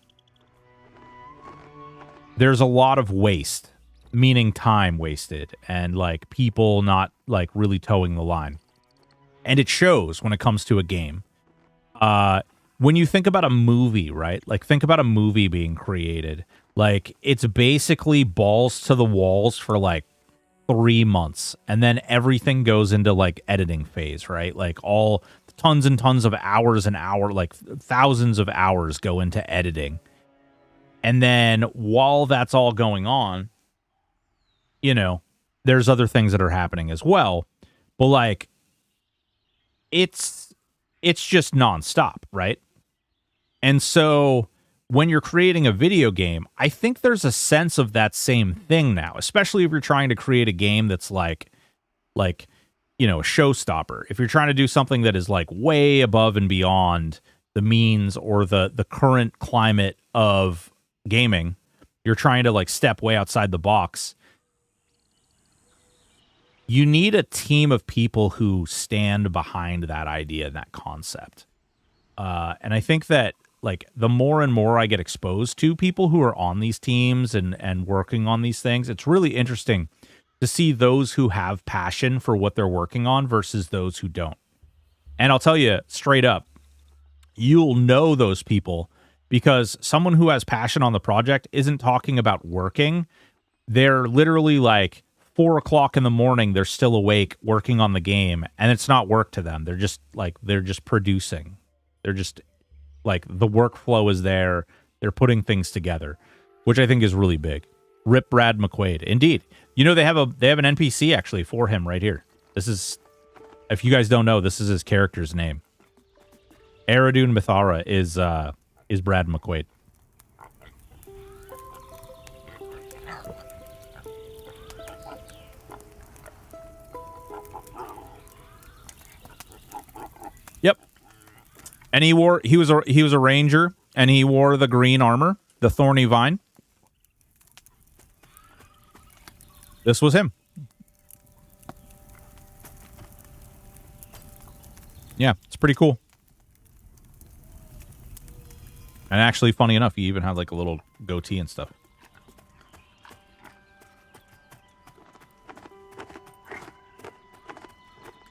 There's a lot of waste, meaning time wasted, and like people not like really towing the line, and it shows when it comes to a game. When you think about a movie, right? Like, think about a movie being created. Like, it's basically balls to the walls for like 3 months, and then everything goes into like editing phase, right? Like, all tons and tons of hours and like thousands of hours go into editing. And then while that's all going on, you know, there's other things that are happening as well. But like, it's just nonstop, right? And so when you're creating a video game, I think there's a sense of that same thing now, especially if you're trying to create a game that's like, you know, a showstopper. If you're trying to do something that is like way above and beyond the means or the current climate of gaming, you're trying to like step way outside the box. You need a team of people who stand behind that idea and that concept. And I think that like the more and more I get exposed to people who are on these teams and working on these things, it's really interesting to see those who have passion for what they're working on versus those who don't. And I'll tell you straight up, you'll know those people because someone who has passion on the project isn't talking about working. They're literally like 4 o'clock in the morning, they're still awake working on the game, and it's not work to them. They're just producing. They're just like, the workflow is there. They're putting things together, which I think is really big. Rip Brad McQuaid. Indeed. You know, they have an NPC actually for him right here. This is, if you guys don't know, this is his character's name. Aradun Mithara is Brad McQuaid. Yep. And he was a ranger, and he wore the green armor, the thorny vine. This was him. Yeah, it's pretty cool. And actually, funny enough, he even had like a little goatee and stuff.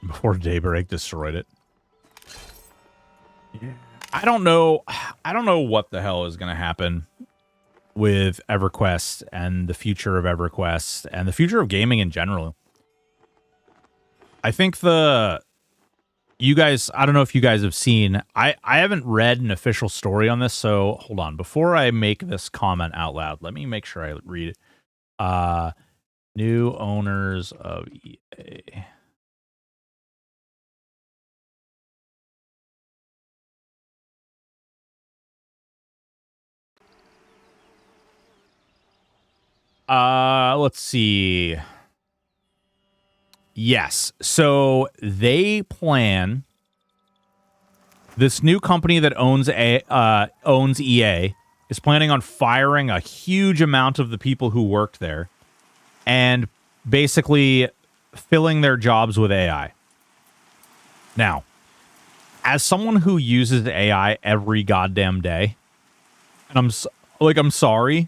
Before Daybreak destroyed it. Yeah. I don't know what the hell is going to happen with EverQuest and the future of EverQuest and the future of gaming in general. I think you guys, I don't know if you guys have seen, I haven't read an official story on this, so hold on. Before I make this comment out loud, let me make sure I read it. New owners of EA. Let's see. Yes. So they plan This new company that owns EA is planning on firing a huge amount of the people who worked there and basically filling their jobs with AI. Now, as someone who uses AI every goddamn day, and I'm sorry,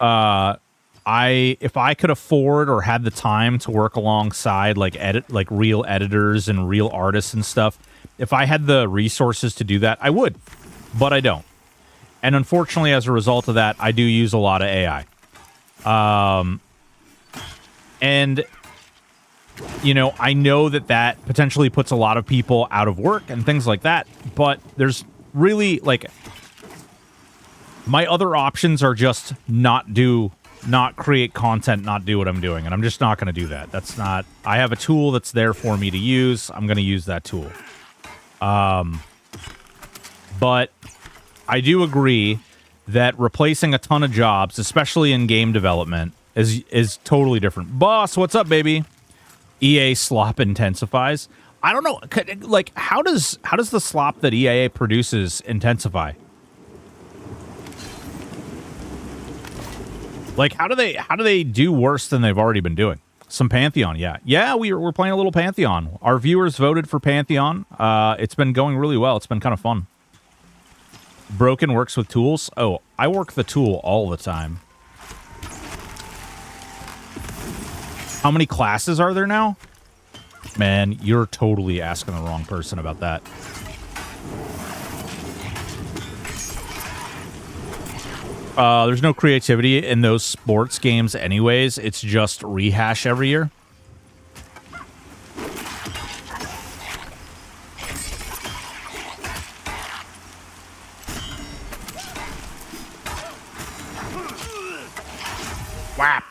if I could afford or had the time to work alongside like real editors and real artists and stuff, if I had the resources to do that, I would, but I don't. And unfortunately, as a result of that, I do use a lot of AI. And you know, I know that potentially puts a lot of people out of work and things like that, but there's really, like, my other options are just not create content, not do what I'm doing, and I'm just not going to do that. That's not... I have a tool that's there for me to use. I'm going to use that tool. But I do agree that replacing a ton of jobs, especially in game development, is totally different. Boss, what's up, baby? EA slop intensifies. I don't know, like, how does the slop that EA produces intensify? Like, how do they do worse than they've already been doing? Some Pantheon, yeah. We're playing a little Pantheon. Our viewers voted for Pantheon. It's been going really well. It's been kind of fun. Broken works with tools. Oh, I work the tool all the time. How many classes are there now? Man, you're totally asking the wrong person about that. There's no creativity in those sports games anyways. It's just rehash every year. Whap!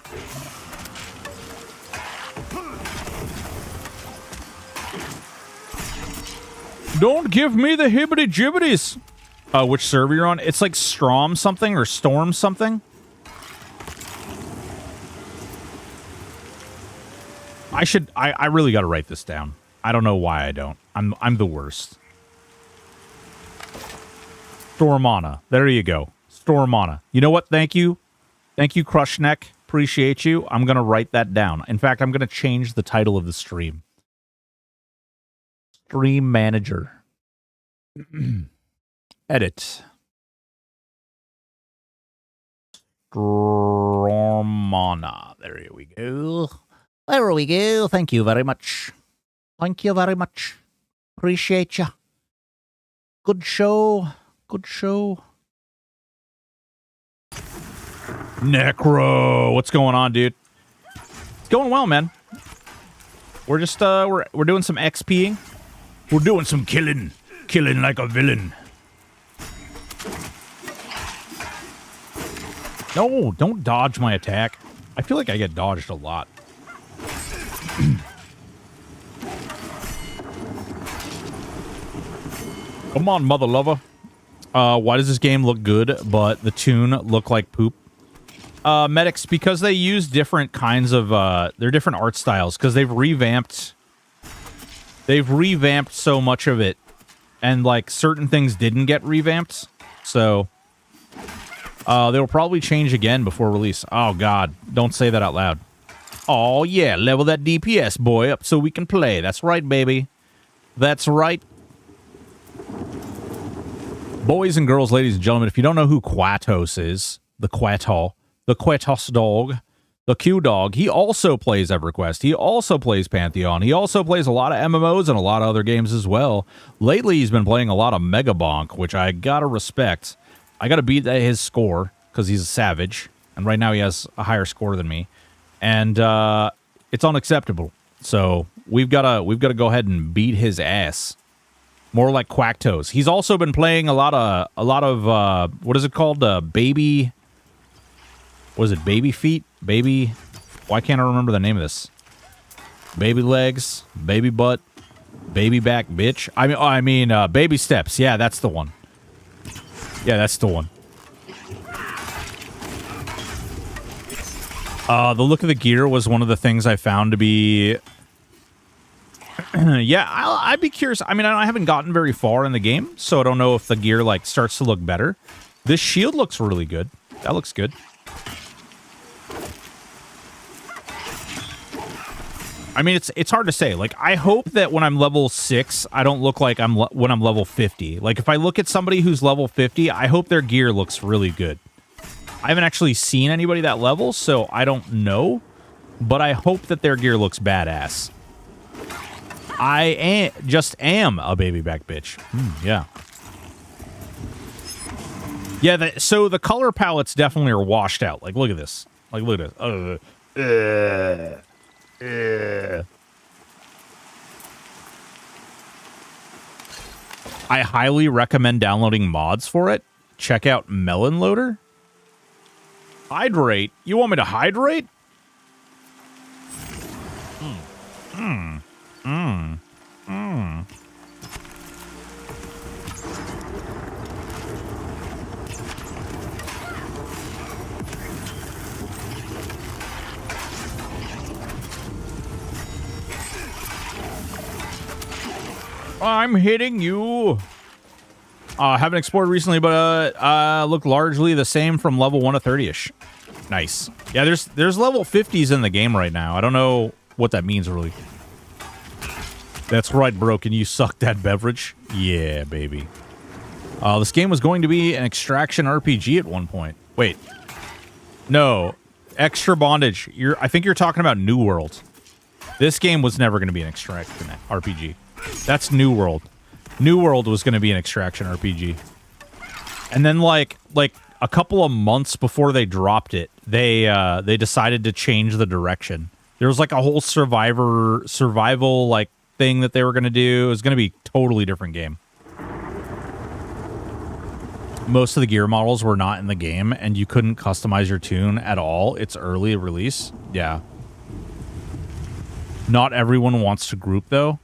Don't give me the hibbity-jibbities! Which server you're on? It's like Strom something or Storm something. I really gotta write this down. I don't know why I don't. I'm the worst. Stormana. There you go. Stormana. You know what? Thank you. Thank you, Crushneck. Appreciate you. I'm gonna write that down. In fact, I'm gonna change the title of the stream. Stream Manager. Edit. Stormana. There we go. There we go. Thank you very much. Thank you very much. Appreciate you. Good show. Good show. Necro. What's going on, dude? It's going well, man. We're just, we're doing some XPing. We're doing some killing. Killing like a villain. No, don't dodge my attack. I feel like I get dodged a lot. Come on, mother lover. Why does this game look good, but the tune look like poop? Medics, because they use different kinds of, they're different art styles, because they've revamped so much of it, and, like, certain things didn't get revamped, so... they'll probably change again before release. Oh, God. Don't say that out loud. Oh, yeah. Level that DPS, boy, up so we can play. That's right, baby. That's right. Boys and girls, ladies and gentlemen, if you don't know who Quatos is, the Quatos dog, the Q dog, he also plays EverQuest. He also plays Pantheon. He also plays a lot of MMOs and a lot of other games as well. Lately, he's been playing a lot of Megabonk, which I gotta respect. I gotta beat his score because he's a savage, and right now he has a higher score than me, and it's unacceptable. So we've gotta go ahead and beat his ass. More like Quacktoes. He's also been playing a lot of what is it called? Baby. Was it baby feet? Baby. Why can't I remember the name of this? Baby legs, baby butt, baby back, bitch. I mean, baby steps. Yeah, that's the one. Yeah, that's the one. The look of the gear was one of the things I found to be Yeah, I'd be curious. I mean, I haven't gotten very far in the game, so I don't know if the gear like starts to look better. This shield looks really good. That looks good. I mean, it's hard to say. Like, I hope that when I'm level 6, I don't look like when I'm level 50. Like, if I look at somebody who's level 50, I hope their gear looks really good. I haven't actually seen anybody that level, so I don't know. But I hope that their gear looks badass. I just am a baby back bitch. Yeah. Yeah, so the color palettes definitely are washed out. Like, look at this. Like, look at this. I highly recommend downloading mods for it. Check out Melon Loader. Hydrate? You want me to hydrate? I'm hitting you. Haven't explored recently, but look largely the same from level 1 to 30ish. Nice. Yeah, there's level 50s in the game right now. I don't know what that means really. That's right, bro. Can you suck that beverage? Yeah, baby. This game was going to be an extraction RPG at one point. Wait. No. Extra Bondage. I think you're talking about New World. This game was never going to be an extraction RPG. That's New World. New World was going to be an extraction RPG. And then like a couple of months before they dropped it, they decided to change the direction. There was like a whole survival like thing that they were going to do. It was going to be a totally different game. Most of the gear models were not in the game, and you couldn't customize your tune at all. It's early release. Yeah. Not everyone wants to group, though.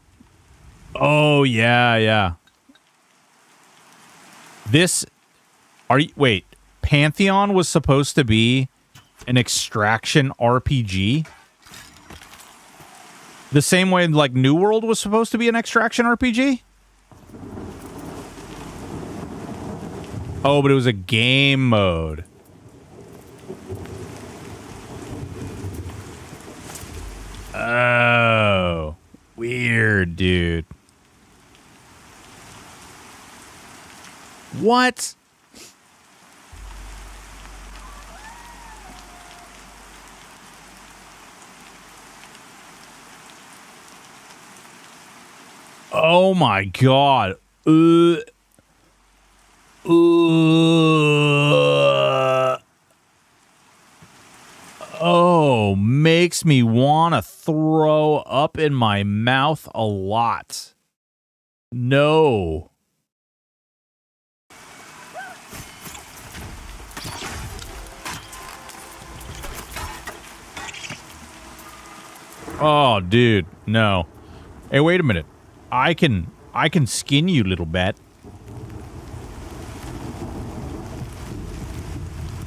Oh, yeah, yeah. Wait, Pantheon was supposed to be an extraction RPG? The same way, like, New World was supposed to be an extraction RPG? Oh, but it was a game mode. Oh. Weird, dude. What? Oh my god. Oh, makes me want to throw up in my mouth a lot. No. Oh, dude, no. Hey, wait a minute. I can skin you, little bat.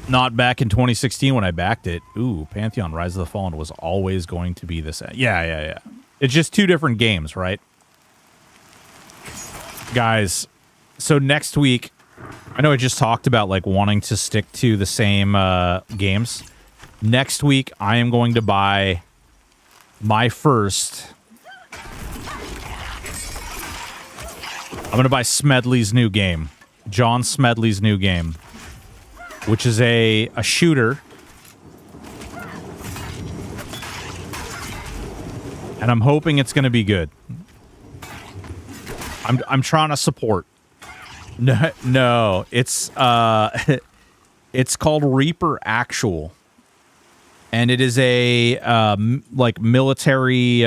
Not back in 2016 when I backed it. Ooh, Pantheon Rise of the Fallen was always going to be this. Yeah. It's just two different games, right? Guys, so next week, I know I just talked about like wanting to stick to the same games. Next week, I am going to buy my first... I'm going to buy Smedley's new game. John Smedley's new game. Which is a shooter. And I'm hoping it's going to be good. I'm trying to support. No, it's it's called Reaper Actual. And it is a like military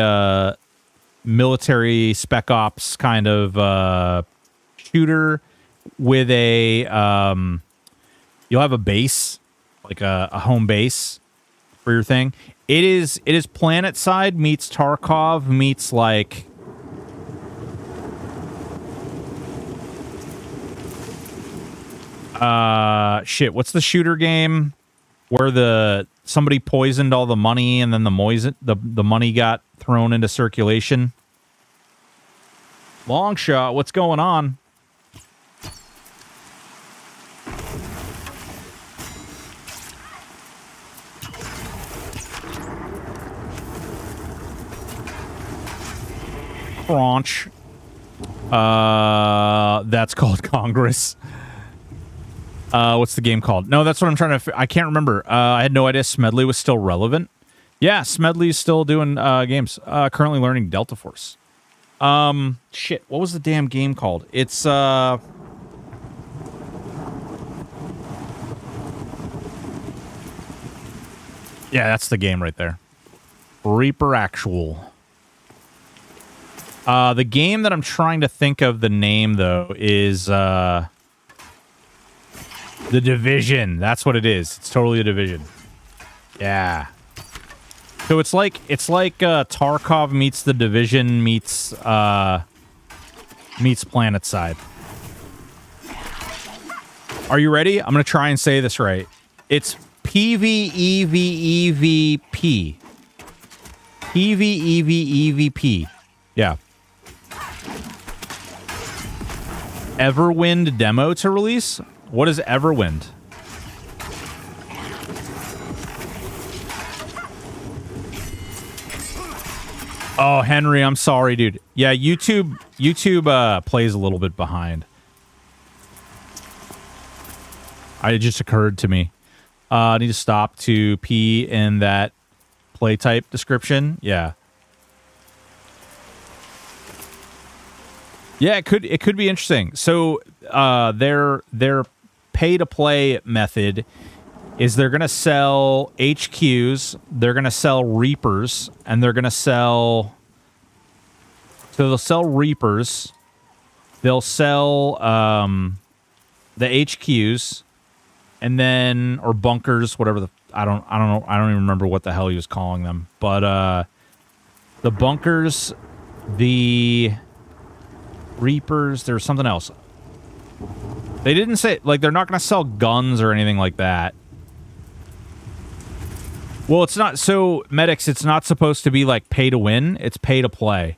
spec ops kind of shooter with a you'll have a base, like a home base for your thing. It is Planet Side meets Tarkov meets like shit, what's the shooter game where somebody poisoned all the money and then the money got thrown into circulation? Long shot, what's going on? Crunch. That's called Congress. What's the game called? No, that's what I'm trying to... I can't remember. I had no idea Smedley was still relevant. Yeah, Smedley's still doing games. Currently learning Delta Force. Shit, what was the damn game called? It's, Yeah, that's the game right there. Reaper Actual. The game that I'm trying to think of the name, though, is, The Division. That's what it is. It's totally a Division. Yeah. So it's like Tarkov meets The Division meets PlanetSide. Are you ready? I'm gonna try and say this right. It's PvEvEvP. PvEvEvP. Yeah. Everwind demo to release? What is Everwind? Oh, Henry, I'm sorry, dude. Yeah, YouTube plays a little bit behind. It just occurred to me. I need to stop to pee in that play type description. Yeah. Yeah, it could be interesting. So, their pay to play method is they're going to sell HQs, they're going to sell Reapers, and they're going to sell... So they'll sell Reapers, they'll sell the HQs, and then... Or bunkers, whatever the... I don't know. I don't even remember what the hell he was calling them. But the bunkers, the Reapers, there's something else. They didn't say... Like, they're not going to sell guns or anything like that. Well, it's not... So, Medics, it's not supposed to be, like, pay to win. It's pay to play.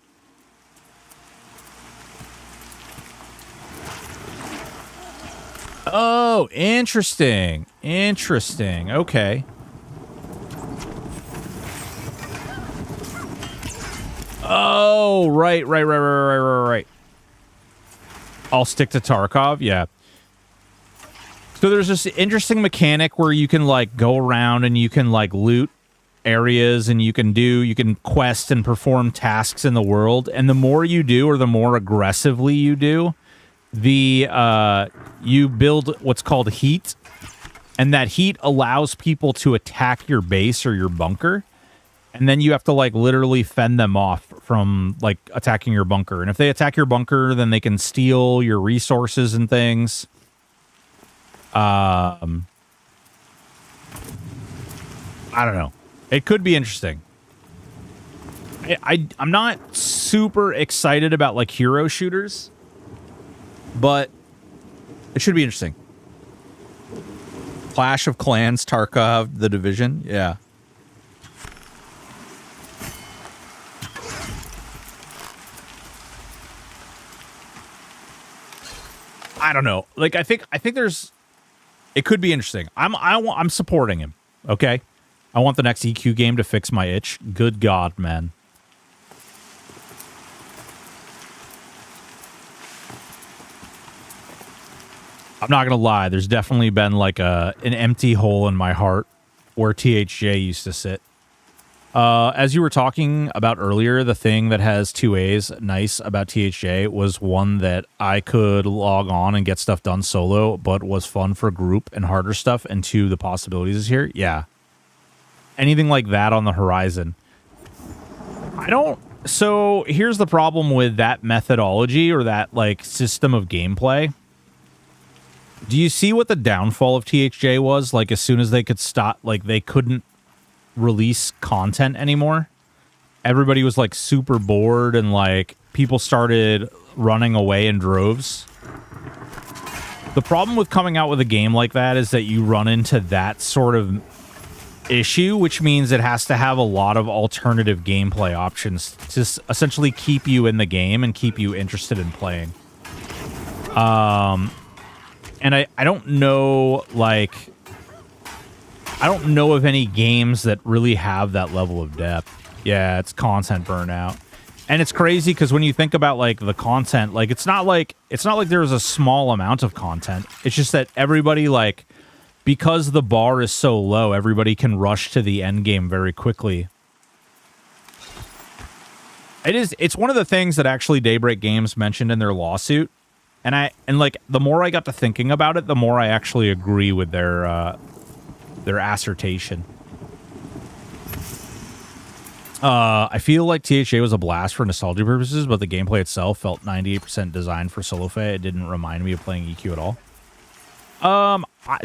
Oh, interesting. Interesting. Okay. Oh, right. I'll stick to Tarkov, yeah. So there's this interesting mechanic where you can, like, go around and you can, like, loot areas and you can quest and perform tasks in the world. And the more you do, or the more aggressively you do, you build what's called heat. And that heat allows people to attack your base or your bunker. And then you have to, like, literally fend them off from, like, attacking your bunker. And if they attack your bunker, then they can steal your resources and things. I don't know. It could be interesting. I'm not super excited about, like, hero shooters, but it should be interesting. Clash of Clans, Tarkov, The Division, yeah. I don't know. Like, I think there's... It could be interesting. I'm supporting him. Okay, I want the next EQ game to fix my itch. Good God, man. I'm not gonna lie. There's definitely been like an empty hole in my heart where THJ used to sit. As you were talking about earlier, the thing that has 2As nice about THJ was, one, that I could log on and get stuff done solo, but was fun for group and harder stuff, and 2, the possibilities is here. Yeah. Anything like that on the horizon. So here's the problem with that methodology, or that, like, system of gameplay. Do you see what the downfall of THJ was? Like, as soon as they could stop, like, they couldn't release content anymore, everybody was, like, super bored, and, like, people started running away in droves. The problem with coming out with a game like that is that you run into that sort of issue, which means it has to have a lot of alternative gameplay options to essentially keep you in the game and keep you interested in playing. And I don't know, like, I don't know of any games that really have that level of depth. Yeah, it's content burnout. And it's crazy because when you think about, like, the content, like, it's not like there's a small amount of content. It's just that everybody, like, because the bar is so low, everybody can rush to the end game very quickly. It's one of the things that actually Daybreak Games mentioned in their lawsuit. And like, the more I got to thinking about it, the more I actually agree with their assertion. I feel like THA was a blast for nostalgia purposes, but the gameplay itself felt 98% designed for solo play. It didn't remind me of playing EQ at all.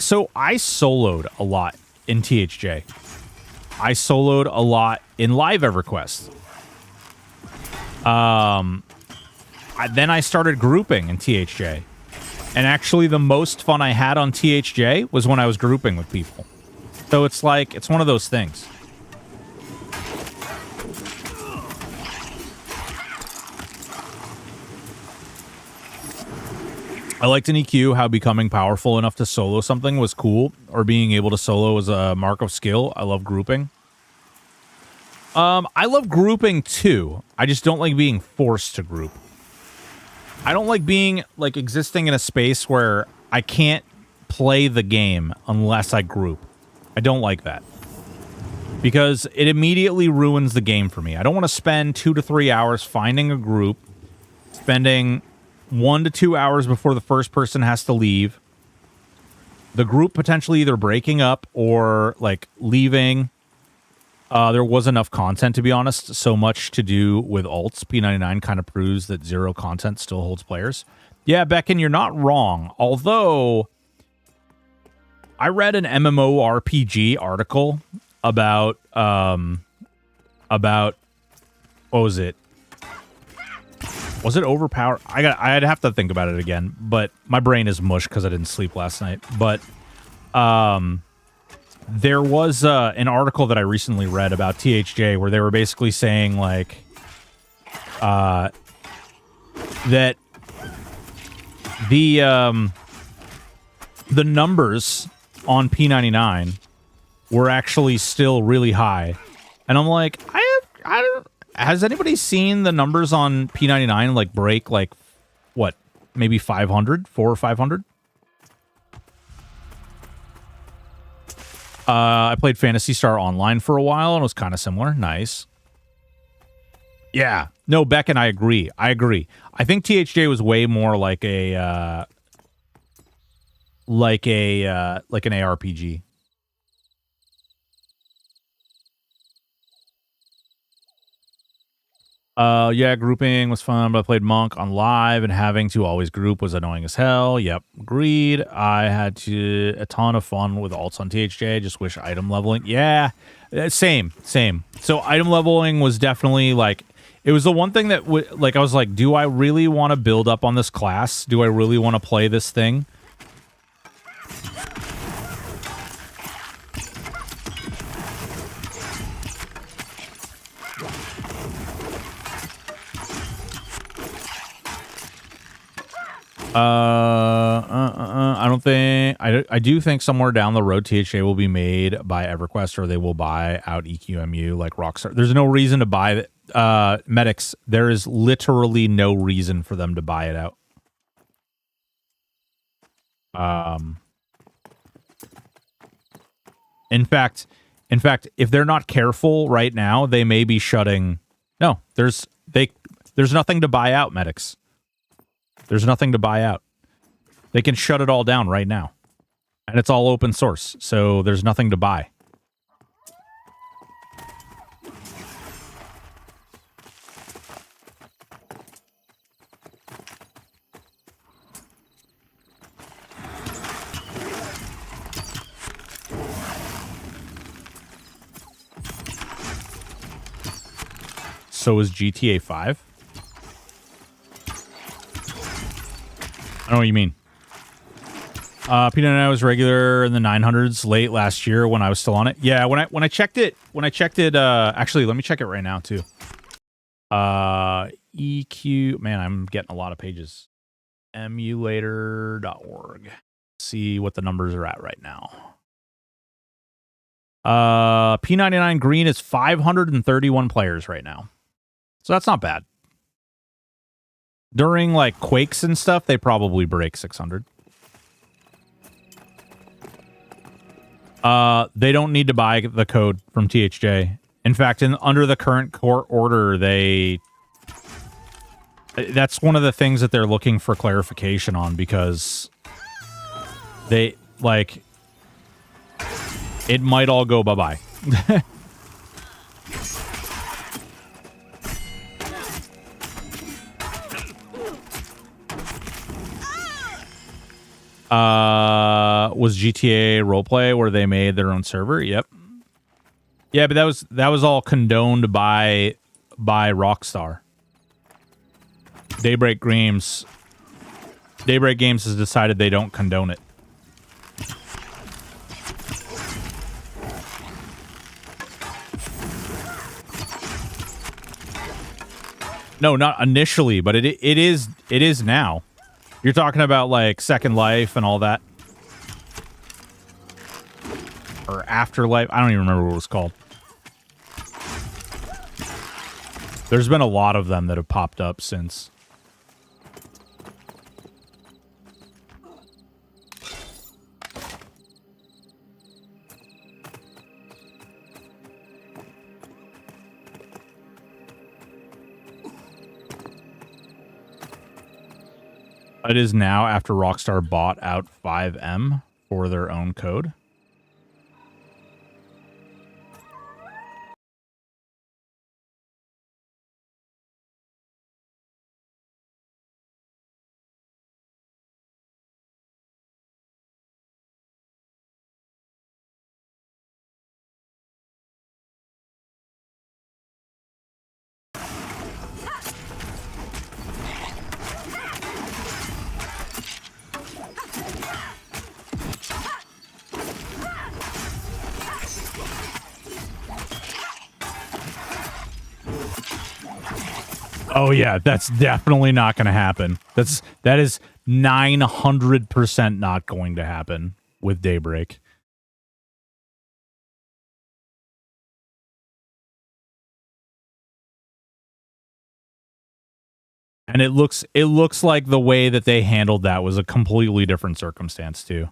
So I soloed a lot in THJ. I soloed a lot in live EverQuest. Then I started grouping in THJ. And actually the most fun I had on THJ was when I was grouping with people. So it's like, it's one of those things. I liked in EQ how becoming powerful enough to solo something was cool, or being able to solo was a mark of skill. I love grouping. I love grouping too. I just don't like being forced to group. I don't like being, like, existing in a space where I can't play the game unless I group. I don't like that. Because it immediately ruins the game for me. I don't want to spend 2 to 3 hours finding a group, spending 1 to 2 hours before the first person has to leave, the group potentially either breaking up or, like, leaving. There was enough content, to be honest. So much to do with alts. P99 kind of proves that zero content still holds players. Yeah, Becken, you're not wrong. Although, I read an MMORPG article about, what was it? Was it Overpower? I'd have to think about it again, but my brain is mush because I didn't sleep last night. But there was an article that I recently read about THJ where they were basically saying, like, that the numbers on P99 were actually still really high, and I'm like, has anybody seen the numbers on P99 like break, like, what, maybe 500, 400 or 500? I played Phantasy Star Online for a while, and it was kind of similar. Nice. Yeah. No, Beck and I agree. I think THJ was way more like a like an ARPG. Yeah, grouping was fun, but I played Monk on live, and having to always group was annoying as hell. Yep, agreed. I had a ton of fun with alts on THJ. Just wish item leveling. Yeah, same. So item leveling was definitely, like, it was the one thing that, like, I was like, do I really want to build up on this class? Do I really want to play this thing? I don't think I do think somewhere down the road THA will be made by EverQuest, or they will buy out EQMU like Rockstar. There's no reason to buy Medics. There is literally no reason for them to buy it out. In fact, if they're not careful right now, they may be shutting. No, there's nothing to buy out, Medics. There's nothing to buy out. They can shut it all down right now. And it's all open source, so there's nothing to buy. So is GTA 5? I don't know what you mean. P99 was regular in the 900s late last year when I was still on it. Yeah, when I checked it, actually, let me check it right now too. EQ, man, I'm getting a lot of pages. Emulator.org. See what the numbers are at right now. P99 Green is 531 players right now. So that's not bad. During like quakes and stuff, they probably break 600. They don't need to buy the code from THJ. In fact, under the current court order, that's one of the things that they're looking for clarification on, because they, like, it might all go bye-bye. Was GTA roleplay where they made their own server? Yep. Yeah, but that was all condoned by Rockstar. Daybreak Games has decided they don't condone it. No, not initially, but it is now. You're talking about like Second Life and all that. Or Afterlife. I don't even remember what it was called. There's been a lot of them that have popped up since. It is now after Rockstar bought out 5M for their own code. Oh yeah, that's definitely not going to happen. That is 900% not going to happen with Daybreak. And it looks like the way that they handled that was a completely different circumstance too.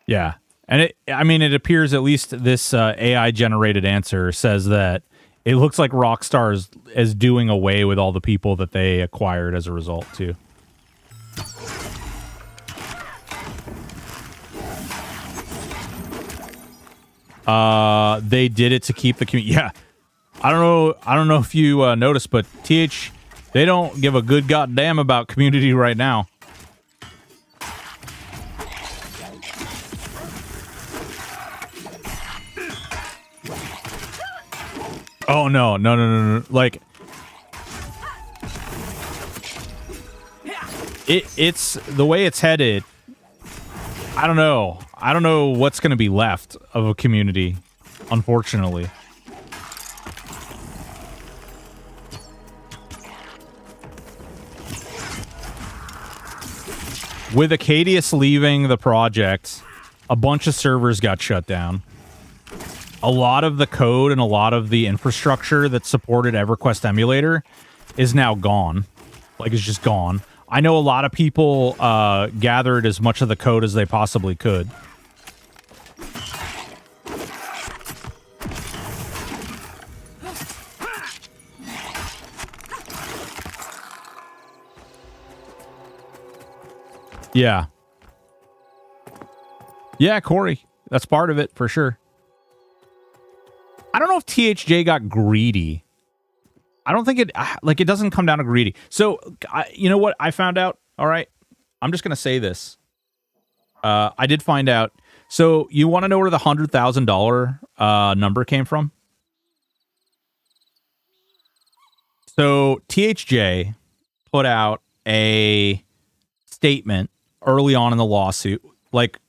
Yeah. And it appears, at least this AI-generated answer says that it looks like Rockstar is doing away with all the people that they acquired as a result, too. They did it to keep the community. Yeah. I don't know if you noticed, but they don't give a good goddamn about community right now. Oh no. Like it's the way it's headed. I don't know what's going to be left of a community, unfortunately. With Acadius leaving the project, a bunch of servers got shut down. A lot of the code and a lot of the infrastructure that supported EverQuest emulator is now gone. Like, it's just gone. I know a lot of people gathered as much of the code as they possibly could. Yeah. Yeah, Corey. That's part of it, for sure. I don't know if THJ got greedy. I don't think it doesn't come down to greedy. So, you know what I found out? All right. I'm just going to say this. I did find out. So you want to know where the $100,000 number came from? So THJ put out a statement early on in the lawsuit, like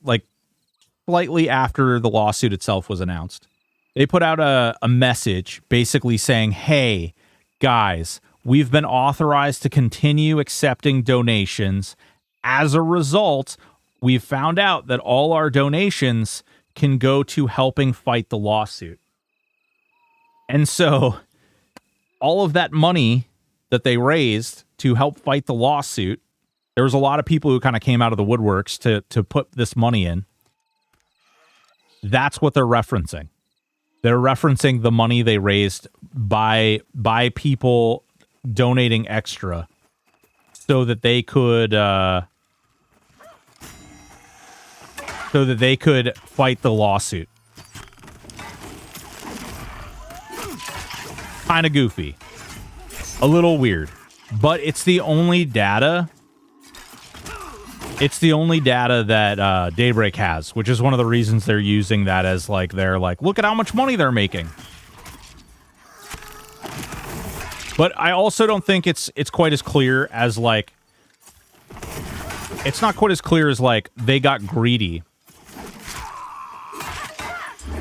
slightly after the lawsuit itself was announced. They put out a message basically saying, hey, guys, we've been authorized to continue accepting donations. As a result, we've found out that all our donations can go to helping fight the lawsuit. And so all of that money that they raised to help fight the lawsuit, there was a lot of people who kind of came out of the woodworks to put this money in. That's what they're referencing. They're referencing the money they raised by people donating extra so that they could fight the lawsuit. Kind of goofy. A little weird. But it's the only data. It's the only data that Daybreak has, which is one of the reasons they're using that as like they're like, look at how much money they're making. But I also don't think it's quite as clear as like, it's not quite as clear as like they got greedy.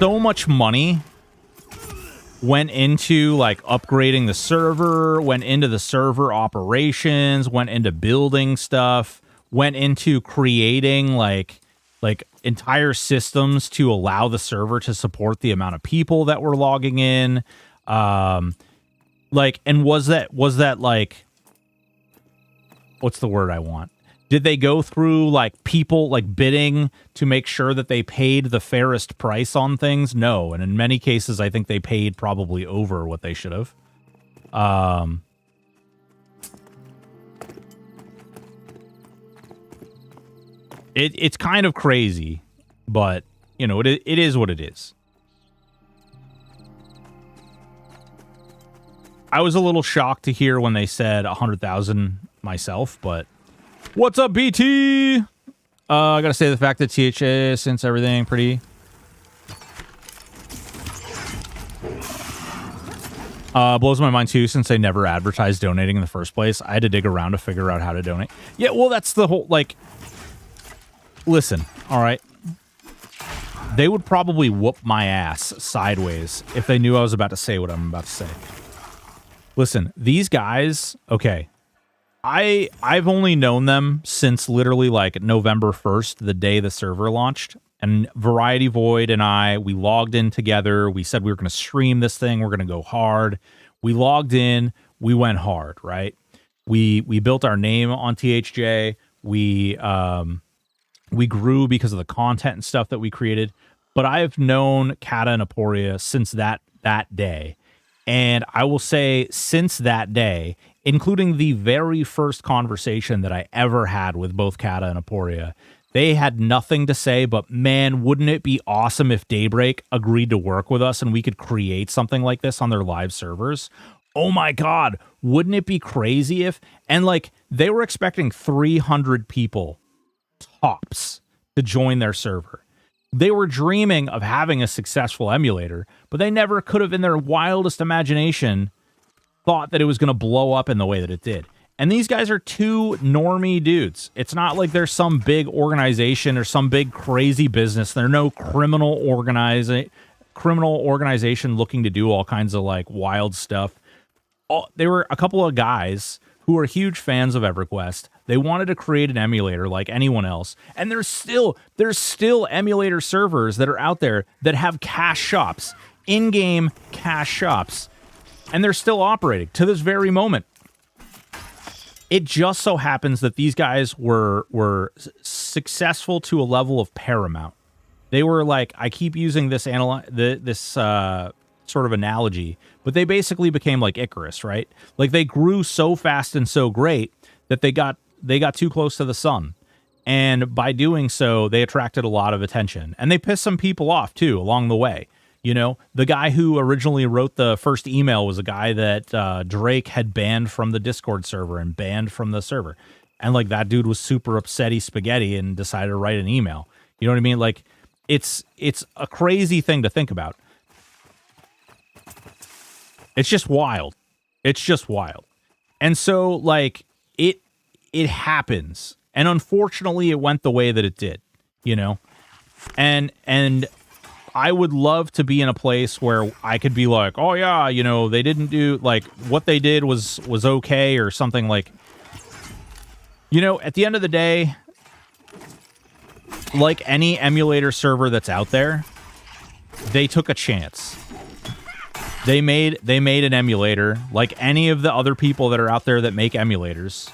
So much money went into like upgrading the server, went into the server operations, went into building stuff, went into creating like entire systems to allow the server to support the amount of people that were logging in. Like, and was that like, what's the word I want? Did they go through like people like bidding to make sure that they paid the fairest price on things? No. And in many cases, I think they paid probably over what they should have. It's kind of crazy, but you know, it is what it is. I was a little shocked to hear when they said 100,000 myself, but what's up, BT? I gotta say the fact that THA since everything pretty. Blows my mind too, since they never advertised donating in the first place. I had to dig around to figure out how to donate. Yeah, well, that's the whole, like, listen, all right. They would probably whoop my ass sideways if they knew I was about to say what I'm about to say. Listen, these guys, okay, I've only known them since literally like November 1st, the day the server launched. And Variety Void and we logged in together. We said we were going to stream this thing. We're going to go hard. We logged in. We went hard, right? We built our name on THJ. We grew because of the content and stuff that we created. But I've known Kata and Aporia since that day. And I will say since that day, including the very first conversation that I ever had with both Kata and Aporia, they had nothing to say but, man, wouldn't it be awesome if Daybreak agreed to work with us and we could create something like this on their live servers? Oh my God, wouldn't it be crazy if... And like, they were expecting 300 people tops to join their server. They were dreaming of having a successful emulator, but they never could have, in their wildest imagination, thought that it was going to blow up in the way that it did. And these guys are two normie dudes. It's not like they're some big organization or some big crazy business. They're no criminal organization looking to do all kinds of like wild stuff. They were a couple of guys who are huge fans of EverQuest. They wanted to create an emulator like anyone else. And there's still emulator servers that are out there that have cash shops, in-game cash shops, and they're still operating to this very moment. It just so happens that these guys were successful to a level of Paramount. They were like, I keep using this sort of analogy, but they basically became like Icarus, right? Like they grew so fast and so great that they got too close to the sun. And by doing so, they attracted a lot of attention. And they pissed some people off too along the way. You know, the guy who originally wrote the first email was a guy that Drake had banned from the Discord server and banned from the server. And like that dude was super upsetty spaghetti and decided to write an email. You know what I mean? Like it's a crazy thing to think about. It's just wild. It's just wild. And so, like, it happens. And unfortunately, it went the way that it did, you know? And I would love to be in a place where I could be like, oh, yeah, you know, they didn't do, like, what they did was okay or something. Like, you know, at the end of the day, like any emulator server that's out there, they took a chance. They made an emulator like any of the other people that are out there that make emulators.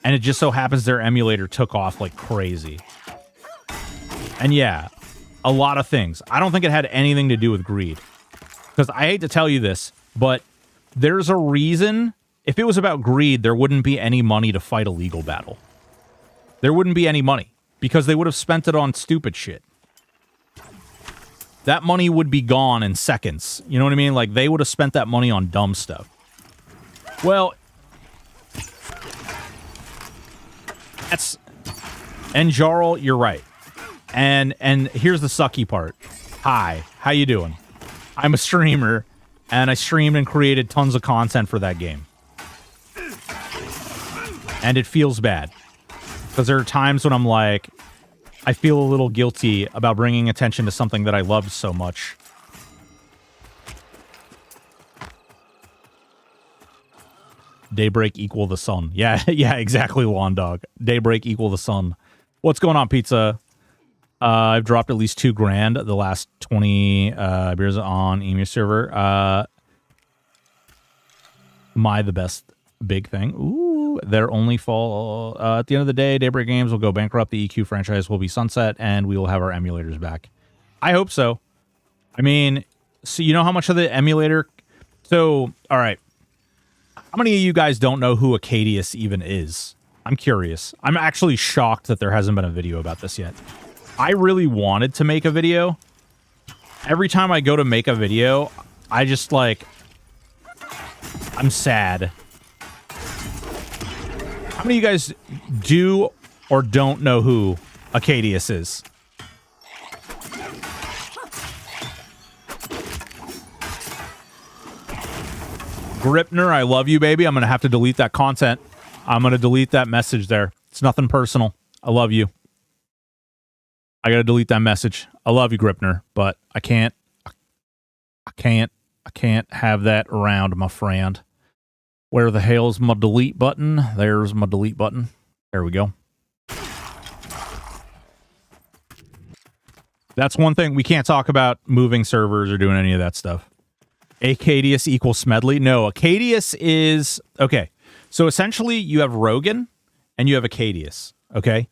And it just so happens their emulator took off like crazy. And yeah, a lot of things. I don't think it had anything to do with greed. Because I hate to tell you this, but there's a reason. If it was about greed, there wouldn't be any money to fight a legal battle. There wouldn't be any money. Because they would have spent it on stupid shit. That money would be gone in seconds. You know what I mean? Like, they would have spent that money on dumb stuff. Well, that's... And Jarl, you're right. And here's the sucky part. Hi, how you doing? I'm a streamer, and I streamed and created tons of content for that game. And it feels bad. Because there are times when I'm like, I feel a little guilty about bringing attention to something that I loved so much. Daybreak equal the sun. Yeah, yeah, exactly, Lawn Dog. Daybreak equal the sun. What's going on, Pizza? I've dropped at least $2,000 the last 20 beers on Emu server. The best big thing. Ooh, their only fall. At the end of the day, Daybreak Games will go bankrupt. The EQ franchise will be sunset, and we will have our emulators back. I hope so. I mean, so you know how much of the emulator... So, all right. How many of you guys don't know who Acadius even is? I'm curious. I'm actually shocked that there hasn't been a video about this yet. I really wanted to make a video. Every time I go to make a video, I just, like... I'm sad. How many of you guys do or don't know who Acadius is? Gripner, I love you, baby. I'm going to have to delete that content. I'm going to delete that message there. It's nothing personal. I love you. I got to delete that message. I love you, Gripner, but I can't have that around, my friend. Where the hell's my delete button? There's my delete button. There we go. That's one thing. We can't talk about moving servers or doing any of that stuff. Acadius equals Smedley? No, Acadius is... Okay, so essentially you have Rogan and you have Acadius, okay?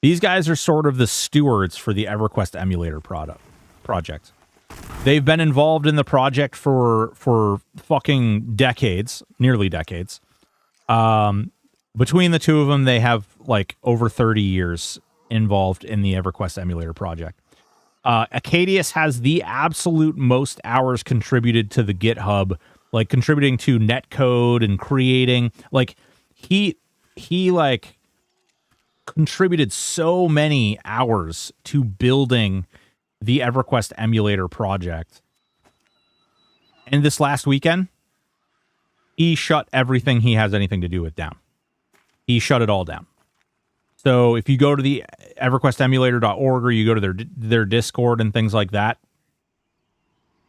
These guys are sort of the stewards for the EverQuest emulator project. They've been involved in the project for fucking decades, nearly decades. Between the two of them, they have like over 30 years involved in the EverQuest emulator project. Acadius has the absolute most hours contributed to the GitHub, like contributing to netcode and creating, like he like contributed so many hours to building the EverQuest emulator project. And this last weekend, he shut everything he has anything to do with down. He shut it all down. So if you go to the EverQuestEmulator.org or you go to their Discord and things like that,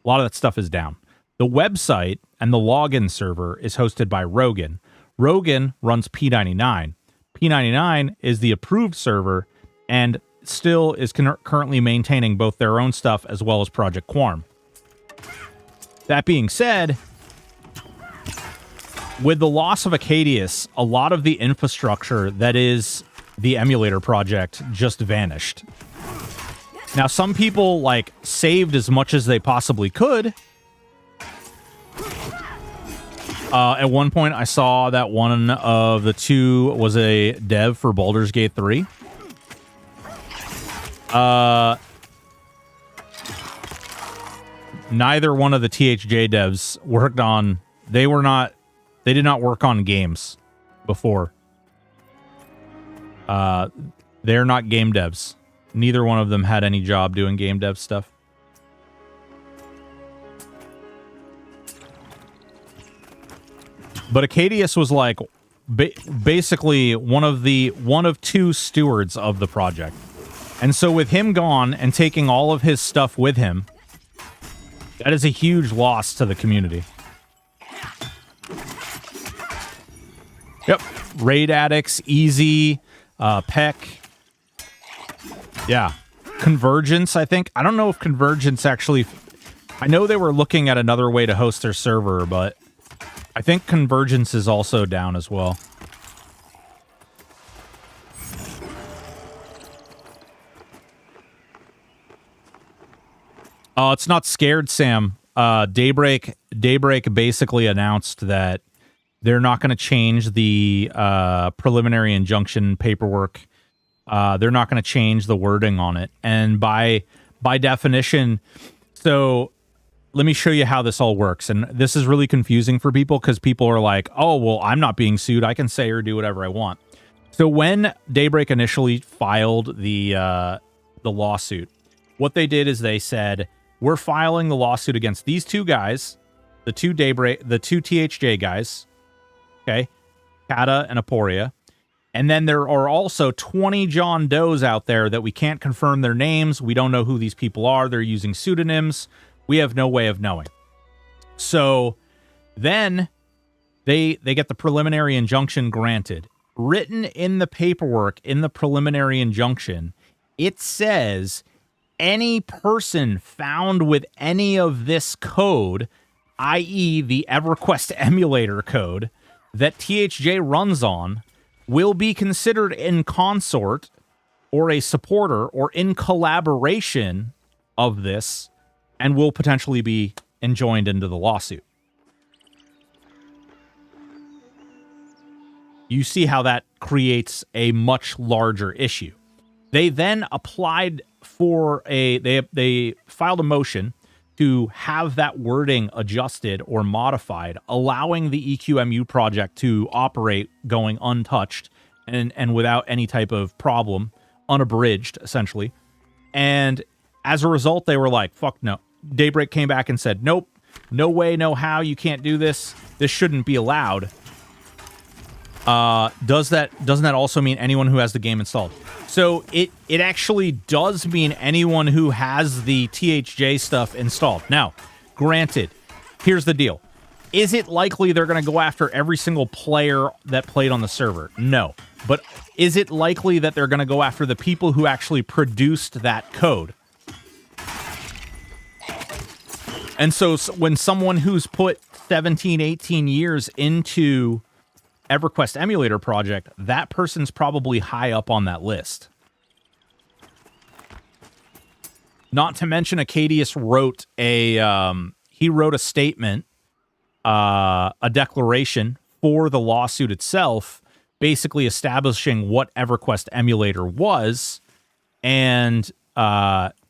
a lot of that stuff is down. The website and the login server is hosted by Rogan. Rogan runs P99. P99 is the approved server and still is currently maintaining both their own stuff as well as Project Quorum. That being said, with the loss of Acadius, a lot of the infrastructure that is the emulator project just vanished. Now, some people, like, saved as much as they possibly could. At one point, I saw that one of the two was a dev for Baldur's Gate 3. Neither one of the THJ devs worked on... They did not work on games before. They're not game devs. Neither one of them had any job doing game dev stuff. But Acadius was like basically one of two stewards of the project. And so with him gone and taking all of his stuff with him, that is a huge loss to the community. Yep. Raid Addicts, Easy, Peck. Yeah. Convergence, I think. I don't know if Convergence actually... I know they were looking at another way to host their server, but I think Convergence is also down as well. It's not scared, Sam. Daybreak basically announced that they're not going to change the preliminary injunction paperwork. They're not going to change the wording on it. And by definition, so let me show you how this all works. And this is really confusing for people because people are like, oh, well, I'm not being sued. I can say or do whatever I want. So when Daybreak initially filed the lawsuit, what they did is they said, we're filing the lawsuit against these two guys, the two THJ guys, okay, Kata and Aporia. And then there are also 20 John Does out there that we can't confirm their names. We don't know who these people are. They're using pseudonyms. We have no way of knowing. So then they get the preliminary injunction granted. Written in the paperwork in the preliminary injunction, it says any person found with any of this code, i.e. the EverQuest emulator code that THJ runs on, will be considered in consort or a supporter or in collaboration of this and will potentially be enjoined into the lawsuit. You see how that creates a much larger issue. They then applied for they filed a motion to have that wording adjusted or modified, allowing the EQMU project to operate going untouched and without any type of problem, unabridged, essentially. And as a result, they were like, fuck no. Daybreak came back and said, nope, no way, no how, you can't do this. This shouldn't be allowed. Doesn't that also mean anyone who has the game installed? So it actually does mean anyone who has the THJ stuff installed. Now, granted, here's the deal. Is it likely they're going to go after every single player that played on the server? No. But is it likely that they're going to go after the people who actually produced that code? And so when someone who's put 17, 18 years into EverQuest emulator project, that person's probably high up on that list. Not to mention, Acadius wrote a statement, a declaration for the lawsuit itself, basically establishing what EverQuest emulator was, and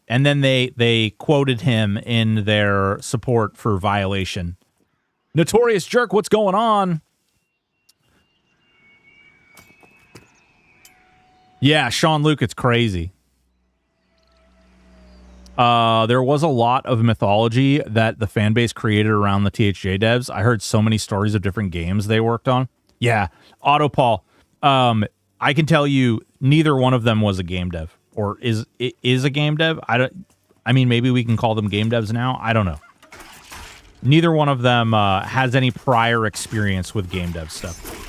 then they quoted him in their support for violation. Notorious Jerk, what's going on? Yeah, Sean Luke, it's crazy. There was a lot of mythology that the fan base created around the THJ devs. I heard so many stories of different games they worked on. Yeah, Autopaul. I can tell you neither one of them was a game dev or is a game dev. I mean, maybe we can call them game devs now. I don't know. Neither one of them has any prior experience with game dev stuff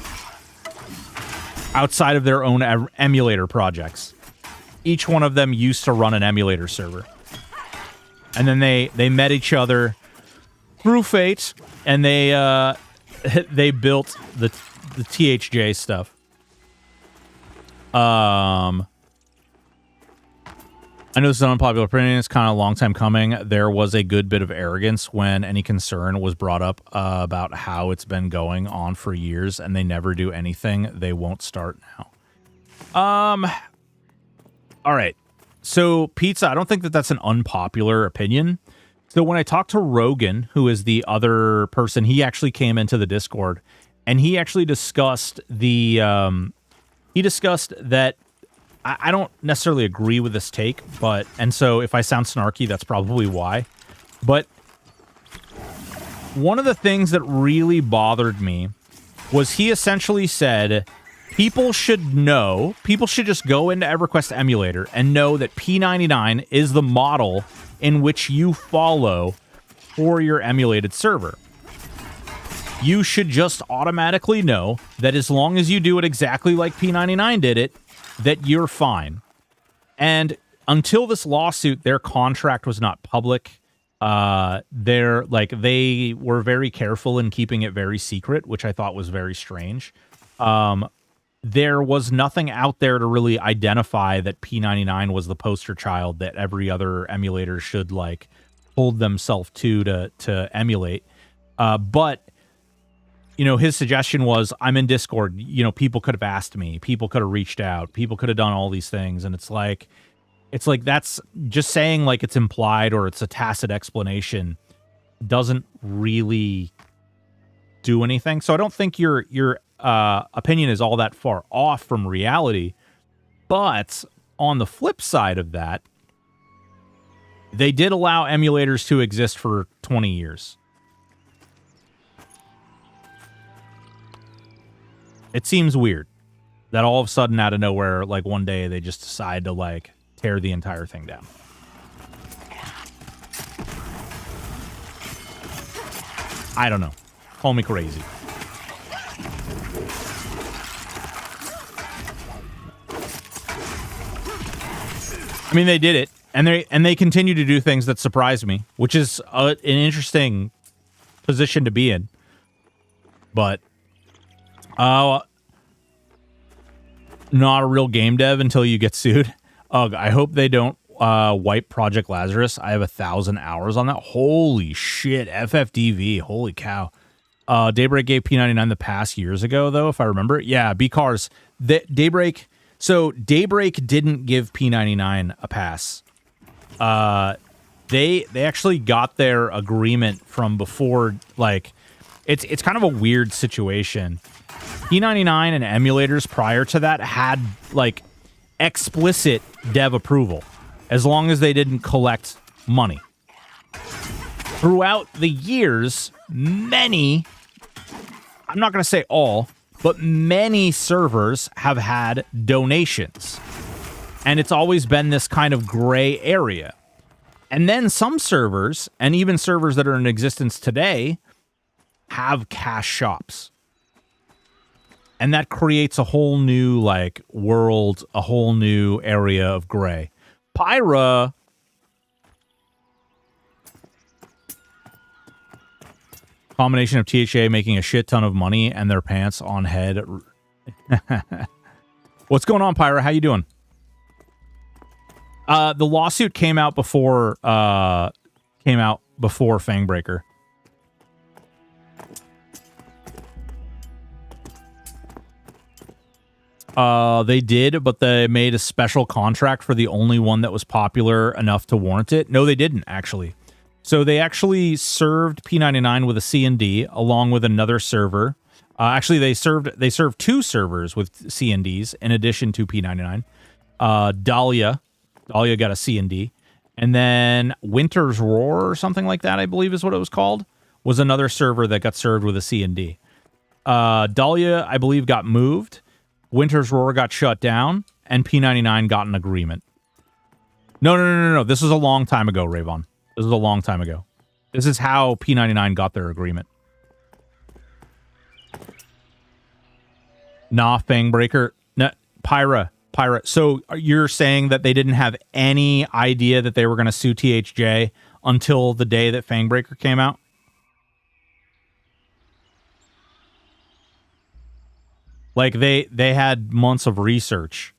outside of their own emulator projects. Each one of them used to run an emulator server. And then they met each other through fate, and they built the THJ stuff. I know this is an unpopular opinion. It's kind of a long time coming. There was a good bit of arrogance when any concern was brought up about how it's been going on for years, and they never do anything. They won't start now. All right. So, Pizza, I don't think that that's an unpopular opinion. So when I talked to Rogan, who is the other person, he actually came into the Discord, and he actually discussed that I don't necessarily agree with this take, but, and so if I sound snarky, that's probably why. But one of the things that really bothered me was he essentially said people should know, people should just go into EverQuest emulator and know that P99 is the model in which you follow for your emulated server. You should just automatically know that as long as you do it exactly like P99 did it, that you're fine. And until this lawsuit, their contract was not public. They were very careful in keeping it very secret, which I thought was very strange. There was nothing out there to really identify that P99 was the poster child that every other emulator should like hold themselves to emulate. But you know, his suggestion was, I'm in Discord, you know, people could have asked me, people could have reached out, people could have done all these things. And it's like that's just saying like it's implied or it's a tacit explanation doesn't really do anything. So I don't think your opinion is all that far off from reality. But on the flip side of that, they did allow emulators to exist for 20 years. It seems weird that all of a sudden out of nowhere, like one day they just decide to like tear the entire thing down. I don't know. Call me crazy. I mean, they did it, and they continue to do things that surprise me, which is an interesting position to be in. But not a real game dev until you get sued. Ugh, I hope they don't wipe Project Lazarus. I have 1,000 hours on that. Holy shit, FFDV. Holy cow. Daybreak gave P99 the pass years ago, though, if I remember. Yeah, B-Cars. Daybreak. So Daybreak didn't give P99 a pass. They actually got their agreement from before. Like, it's kind of a weird situation. P99 and emulators prior to that had like explicit dev approval as long as they didn't collect money. Throughout the years, many, I'm not going to say all, but many servers have had donations. And it's always been this kind of gray area. And then some servers, and even servers that are in existence today, have cash shops. And that creates a whole new, like, world, a whole new area of gray. Pyra... Combination of THA making a shit ton of money and their pants on head. What's going on, Pyra? How you doing? The lawsuit came out before Fangbreaker. They did, but they made a special contract for the only one that was popular enough to warrant it. No, they didn't, actually. So they actually served P99 with a C&D along with another server. Actually, they served two servers with C&Ds in addition to P99. Dahlia got a C&D. And then Winter's Roar or something like that, I believe is what it was called, was another server that got served with a C&D. Dahlia, I believe, got moved. Winter's Roar got shut down, and P99 got an agreement. No. This was a long time ago, Rayvon. This was a long time ago. This is how P99 got their agreement. Nah, Fangbreaker. Nah, Pyra. So you're saying that they didn't have any idea that they were going to sue THJ until the day that Fangbreaker came out? Like, they had months of research.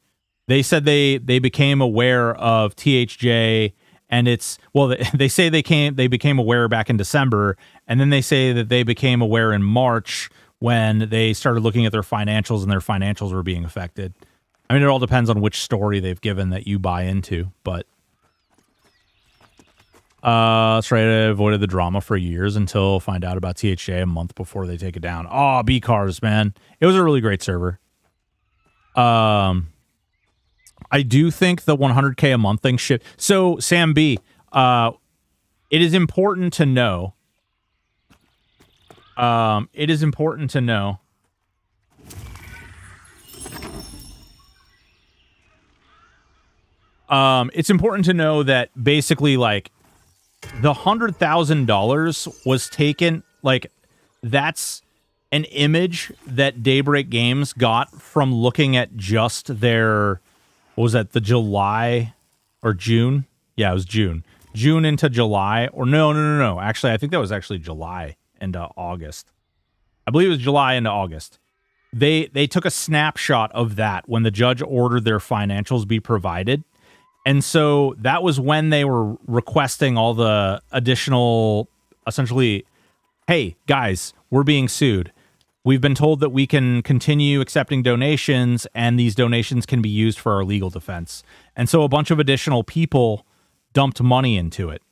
They said they became aware of THJ, and it's, well, they say they became aware back in December, and then they say that they became aware in March when they started looking at their financials, and their financials were being affected. I mean, it all depends on which story they've given that you buy into, but that's right. I avoided the drama for years until find out about THJ a month before they take it down. Oh, B-Cars, man. It was a really great server. I do think the 100K a month thing should. So Sam B, it is important to know. It is important to know. It's important to know that basically, like, the $100,000 was taken, like, that's an image that Daybreak Games got from looking at just their, what was that, the July or June? Yeah, it was June. June into July, or no. Actually, I think that was actually July into August. I believe it was July into August. They took a snapshot of that when the judge ordered their financials be provided. And so that was when they were requesting all the additional, essentially, hey, guys, we're being sued. We've been told that we can continue accepting donations, and these donations can be used for our legal defense. And so a bunch of additional people dumped money into it.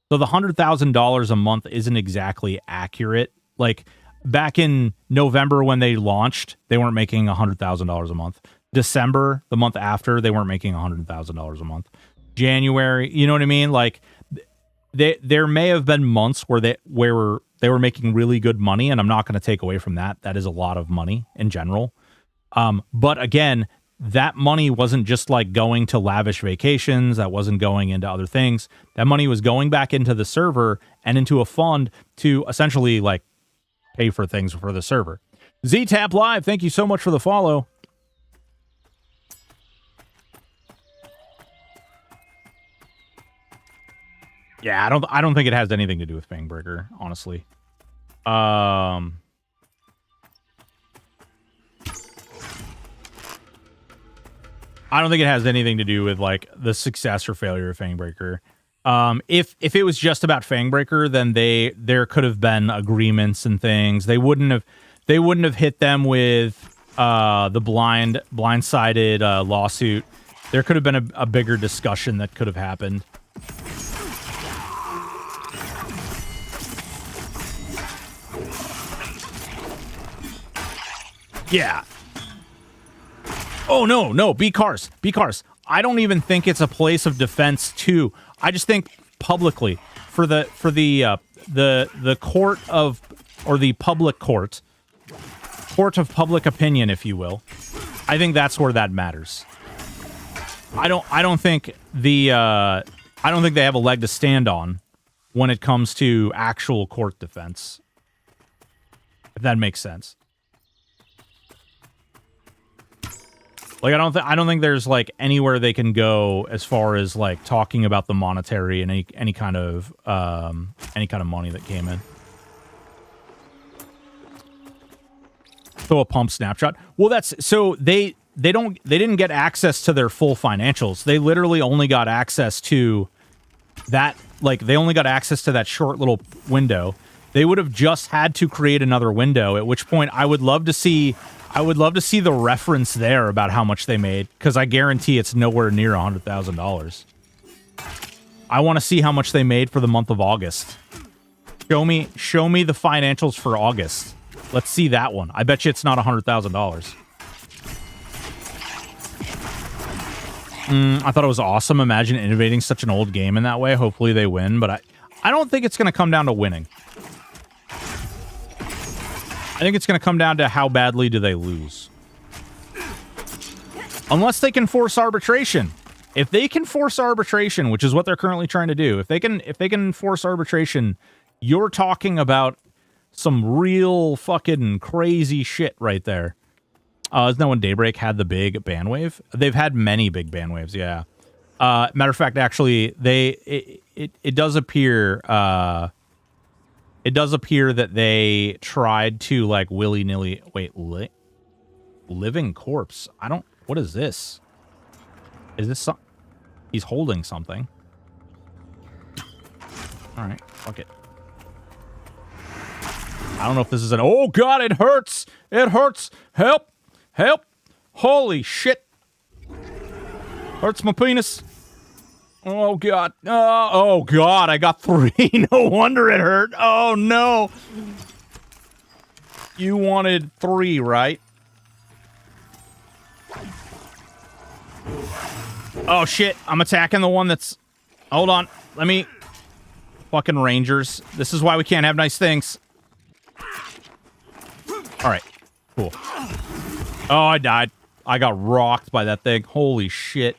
So the $100,000 a month isn't exactly accurate. Like, back in November when they launched, they weren't making $100,000 a month. December, the month after, they weren't making $100,000 a month. January, you know what I mean? Like, there may have been months where they were making really good money, and I'm not going to take away from that. That is a lot of money in general. But again, that money wasn't just like going to lavish vacations. That wasn't going into other things. That money was going back into the server and into a fund to essentially like pay for things for the server. ZTap Live, thank you so much for the follow. Yeah, I don't think it has anything to do with Fangbreaker, honestly. I don't think it has anything to do with like the success or failure of Fangbreaker. If it was just about Fangbreaker, then there could have been agreements and things. They wouldn't have hit them with the blindsided lawsuit. There could have been a bigger discussion that could have happened. Yeah. Oh, no. Be cars. I don't even think it's a place of defense, too. I just think publicly for the court of, or the public court of public opinion, if you will. I think that's where that matters. I don't think they have a leg to stand on when it comes to actual court defense. If that makes sense. Like, I don't think there's like anywhere they can go as far as like talking about the monetary and any kind of money that came in. So a pump snapshot. Well, that's so they didn't get access to their full financials. They literally only got access to that. Like, they only got access to that short little window. They would have just had to create another window. At which point, I would love to see the reference there about how much they made, because I guarantee it's nowhere near $100,000. I want to see how much they made for the month of August. Show me the financials for August. Let's see that one. I bet you it's not $100,000. I thought it was awesome. Imagine innovating such an old game in that way. Hopefully they win, but I don't think it's going to come down to winning. I think it's going to come down to how badly do they lose. Unless they can force arbitration. If they can force arbitration, which is what they're currently trying to do, if they can force arbitration, you're talking about some real fucking crazy shit right there. Isn't that when Daybreak had the big ban wave? They've had many big ban waves, yeah. Matter of fact, actually, it does appear that they tried to like willy-nilly. Wait, living corpse. What is this? Is this some? He's holding something. All right, fuck it. I don't know if this is oh god, it hurts. It hurts. Help. Holy shit. Hurts my penis. Oh god. Oh god, I got 3. No wonder it hurt. Oh no. You wanted 3, right? Oh, shit. I'm attacking the one that's... Hold on. Let me... Fucking rangers. This is why we can't have nice things. Alright. Cool. Oh, I died. I got rocked by that thing. Holy shit.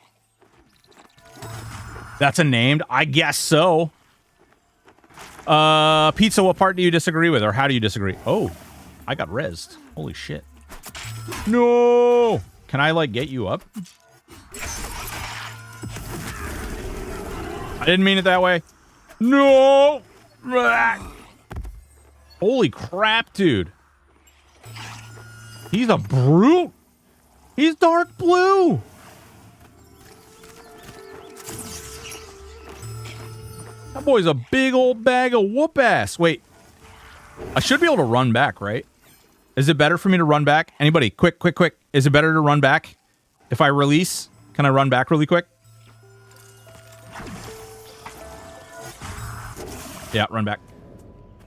That's a named? I guess so. Pizza, what part do you disagree with? Or how do you disagree? Oh, I got rezzed. Holy shit. No! Can I, like, get you up? I didn't mean it that way. No! Holy crap, dude. He's a brute. He's dark blue. That boy's a big old bag of whoop ass. Wait. I should be able to run back, right? Is it better for me to run back? Anybody, quick. Is it better to run back? If I release, can I run back really quick? Yeah, run back.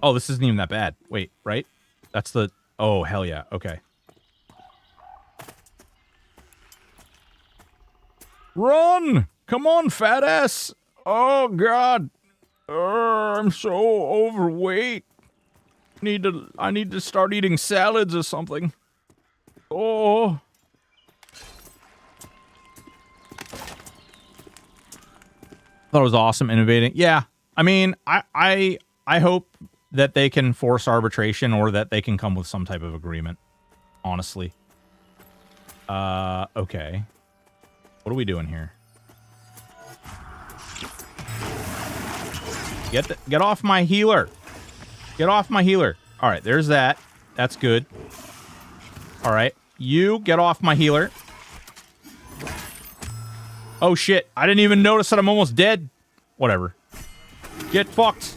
Oh, this isn't even that bad. Wait, right? That's the... Oh, hell yeah. Okay. Run! Come on, fat ass! Oh, God. I'm so overweight. I need to start eating salads or something. Oh. Thought it was awesome, innovating. Yeah. I mean, I hope that they can force arbitration or that they can come with some type of agreement. Honestly. Okay. What are we doing here? Get off my healer. Get off my healer. All right, there's that. That's good. All right, you get off my healer. Oh shit! I didn't even notice that I'm almost dead. Whatever. Get fucked.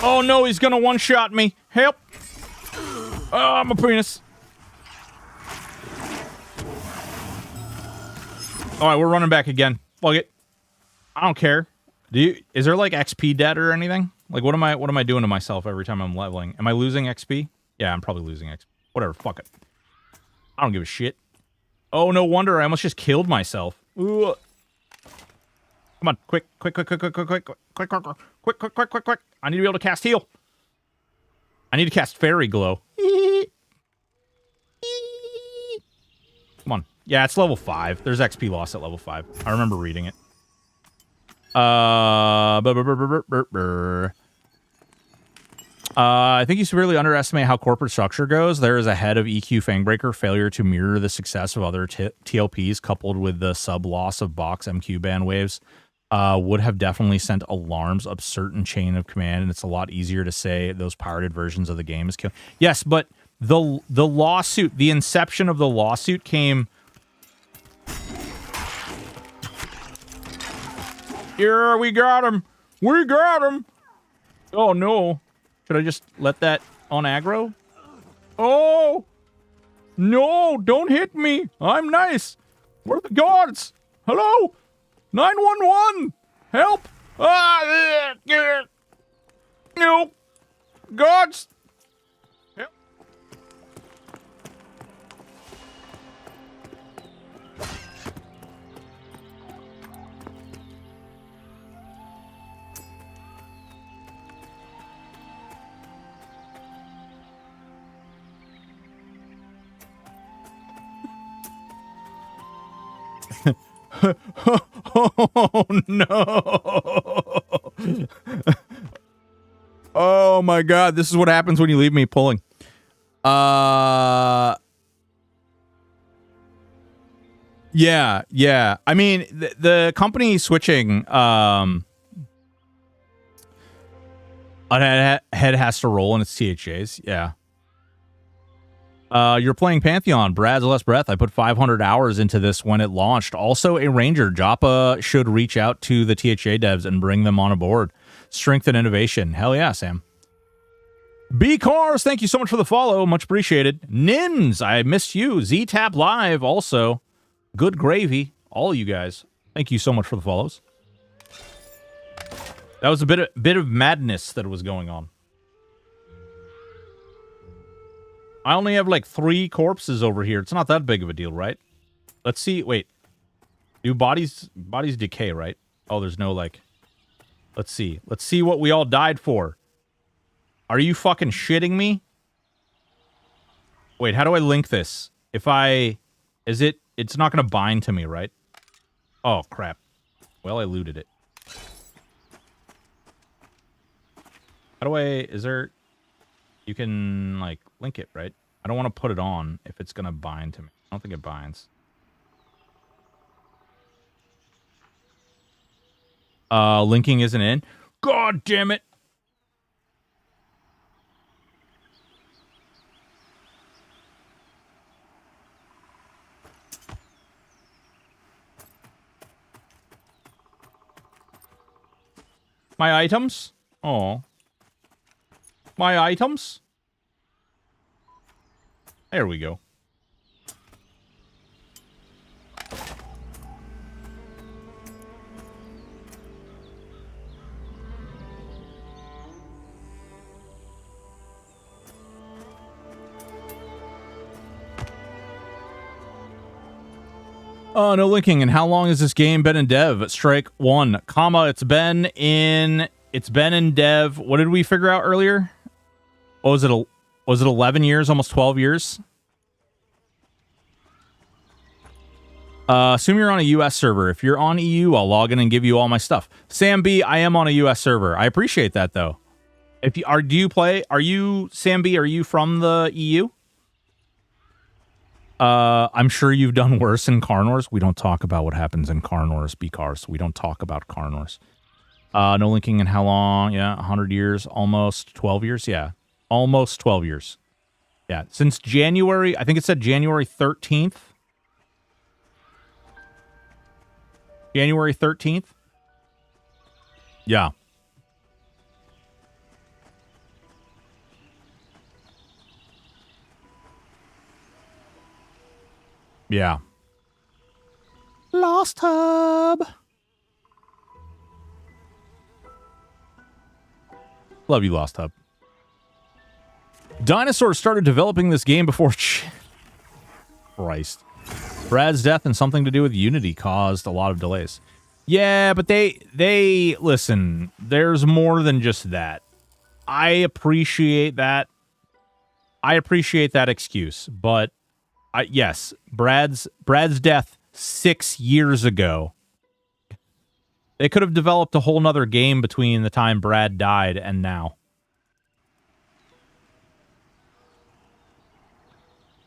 Oh no, he's gonna one-shot me. Help! Oh, my penis. Alright, we're running back again. Fuck it. I don't care. Is there like XP debt or anything? Like what am I doing to myself every time I'm leveling? Am I losing XP? Yeah, I'm probably losing XP. Whatever, fuck it. I don't give a shit. Oh, no wonder I almost just killed myself. Ooh. Come on, quick. I need to be able to cast heal. I need to cast fairy glow. Come on. Yeah, it's level 5. There's XP loss at level 5. I remember reading it. I think you severely underestimate how corporate structure goes. There is a head of EQ Fangbreaker failure to mirror the success of other TLPs coupled with the sub-loss of box MQ band waves. Would have definitely sent alarms up certain chain of command, and it's a lot easier to say those pirated versions of the game is killing. Yes, but the lawsuit, the inception of the lawsuit came... Here, we got him! We got him! Oh, no. Should I just let that on aggro? Oh! No, don't hit me! I'm nice! Where are the guards? Hello? 911! Help! Ah! No! Guards! Help! Oh, no. Oh, my God. This is what happens when you leave me pulling. Yeah. I mean, the company switching, head has to roll in its THAs. Yeah. You're playing Pantheon. Brad's Less Breath. I put 500 hours into this when it launched. Also a Ranger. Joppa should reach out to the THA devs and bring them on aboard. Strength and innovation. Hell yeah, Sam. B-Cars, thank you so much for the follow. Much appreciated. Nins, I missed you. Z-Tap Live, also. Good gravy. All you guys. Thank you so much for the follows. That was a bit of madness that was going on. I only have like 3 corpses over here. It's not that big of a deal, right? Let's see. Wait. Do bodies decay, right? Oh, there's no like... Let's see. Let's see what we all died for. Are you fucking shitting me? Wait, how do I link this? If I... Is it... It's not going to bind to me, right? Oh, crap. Well, I looted it. How do I... Is there... You can, like, link it, right? I don't want to put it on if it's going to bind to me. I don't think it binds. Linking isn't in. God damn it! My items? Oh. My items? There we go. No linking. And how long has this game been in dev? Strike 1, comma, it's been in dev. What did we figure out earlier? What was it? Was it 11 years, almost 12 years? Assume you're on a US server. If you're on EU, I'll log in and give you all my stuff. Sam B, I am on a US server. I appreciate that though. If you are, do you play? Are you Sam B? Are you from the EU? I'm sure you've done worse in Carnors. We don't talk about what happens in Carnors, B-Cars. We don't talk about Carnors. No linking in how long? Yeah, 100 years, almost 12 years. Yeah, almost 12 years. Yeah, since January, I think it said January 13th. January 13th? Yeah. Yeah. Lost Hub. Love you, Lost Hub. Dinosaurs started developing this game before... Christ. Brad's death and something to do with Unity caused a lot of delays. Yeah, but they listen, there's more than just that. I appreciate that. I appreciate that excuse, but yes, Brad's death 6 years ago. They could have developed a whole nother game between the time Brad died and now.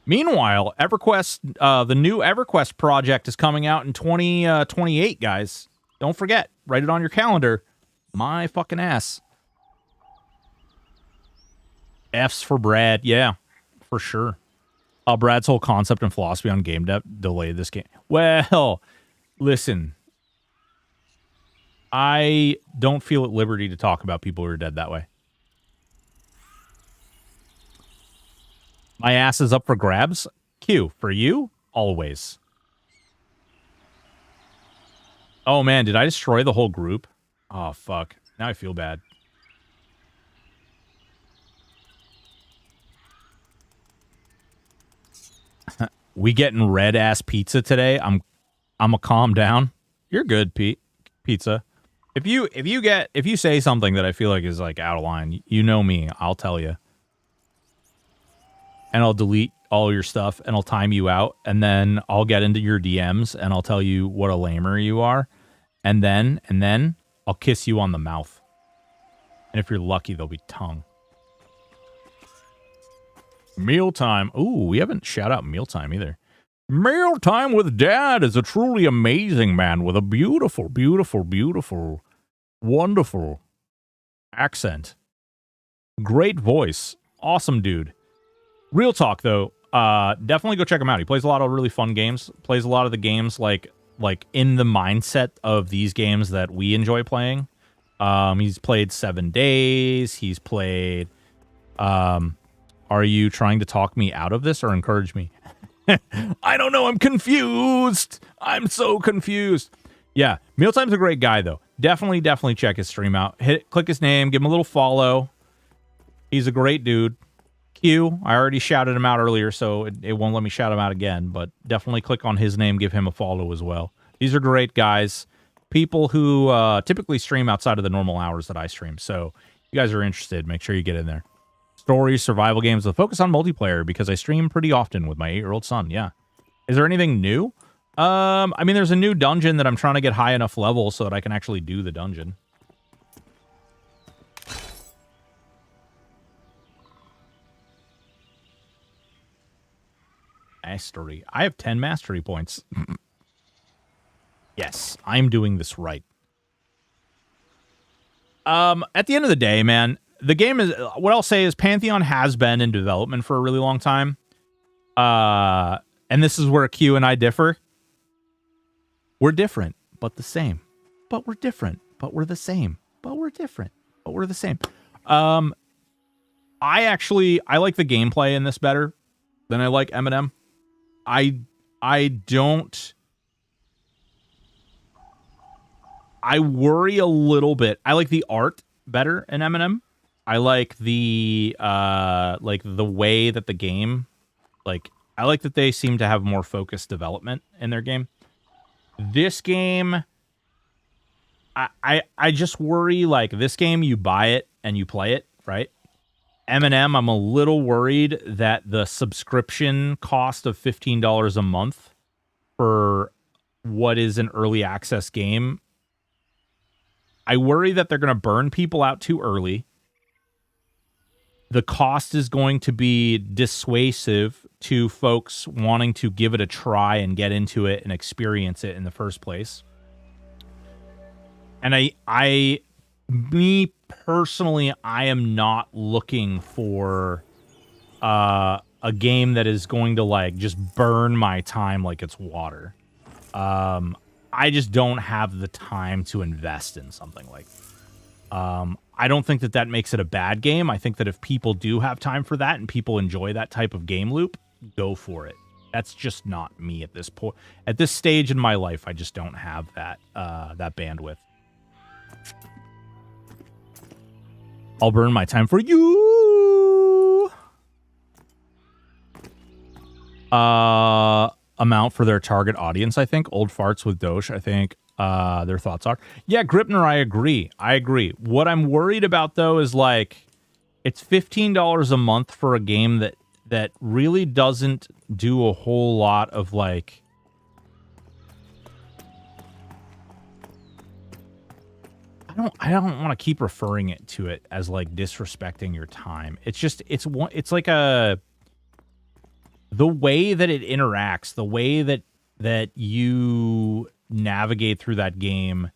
Meanwhile, EverQuest, the new EverQuest project is coming out in 2028, guys. Don't forget, write it on your calendar. My fucking ass. F's for Brad, yeah, for sure. Brad's whole concept and philosophy on game dev delayed this game. Well, listen. I don't feel at liberty to talk about people who are dead that way. My ass is up for grabs. Q, for you, always. Oh, man, did I destroy the whole group? Oh, fuck. Now I feel bad. We getting red-ass pizza today? I'm a calm down. You're good, Pete. Pizza. If you say something that I feel like is like out of line, you know me. I'll tell you. And I'll delete all your stuff, and I'll time you out, and then I'll get into your DMs, and I'll tell you what a lamer you are, and then I'll kiss you on the mouth. And if you're lucky, there'll be tongue. Mealtime. Ooh, we haven't shout out Mealtime either. Mealtime with Dad is a truly amazing man with a beautiful, beautiful, beautiful, wonderful accent. Great voice. Awesome dude. Real talk, though, definitely go check him out. He plays a lot of really fun games. Plays a lot of the games like in the mindset of these games that we enjoy playing. He's played 7 Days. He's played... Are you trying to talk me out of this or encourage me? I don't know. I'm confused. I'm so confused. Yeah, Mealtime's a great guy, though. definitely check his stream out. Click his name, give him a little follow. He's a great dude. Q, I already shouted him out earlier, so it won't let me shout him out again, but definitely click on his name, give him a follow as well. These are great guys. People who typically stream outside of the normal hours that I stream. So if you guys are interested, make sure you get in there. Stories, survival games with focus on multiplayer because I stream pretty often with my 8-year-old son. Yeah. Is there anything new? I mean, there's a new dungeon that I'm trying to get high enough level so that I can actually do the dungeon. Mastery. I have 10 mastery points. Yes, I'm doing this right. At the end of the day, man, the game is... What I'll say is Pantheon has been in development for a really long time. And this is where Q and I differ. We're different, but the same. But we're different, but we're the same. But we're different, but we're the same. I like the gameplay in this better than I like M&M. I worry a little bit. I like the art better in M&M. I like the way that the game, I like that they seem to have more focused development in their game. This game, I just worry, this game, you buy it and you play it, right? M&M, I'm a little worried that the subscription cost of $15 a month for what is an early access game, I worry that they're going to burn people out too early. The cost is going to be dissuasive to folks wanting to give it a try and get into it and experience it in the first place. And me personally, I am not looking for a game that is going to just burn my time like it's water. I just don't have the time to invest in something like that. I don't think that makes it a bad game. I think that if people do have time for that and people enjoy that type of game loop, go for it. That's just not me at this point. At this stage in my life, I just don't have that bandwidth. I'll burn my time for you. Amount for their target audience, I think. Old farts with Doge, I think their thoughts are. Yeah, Gripner, I agree. What I'm worried about, though, is it's $15 a month for a game that really doesn't do a whole lot of I don't want to keep referring it to it as disrespecting your time. It's like the way that it interacts, the way that you navigate through that game,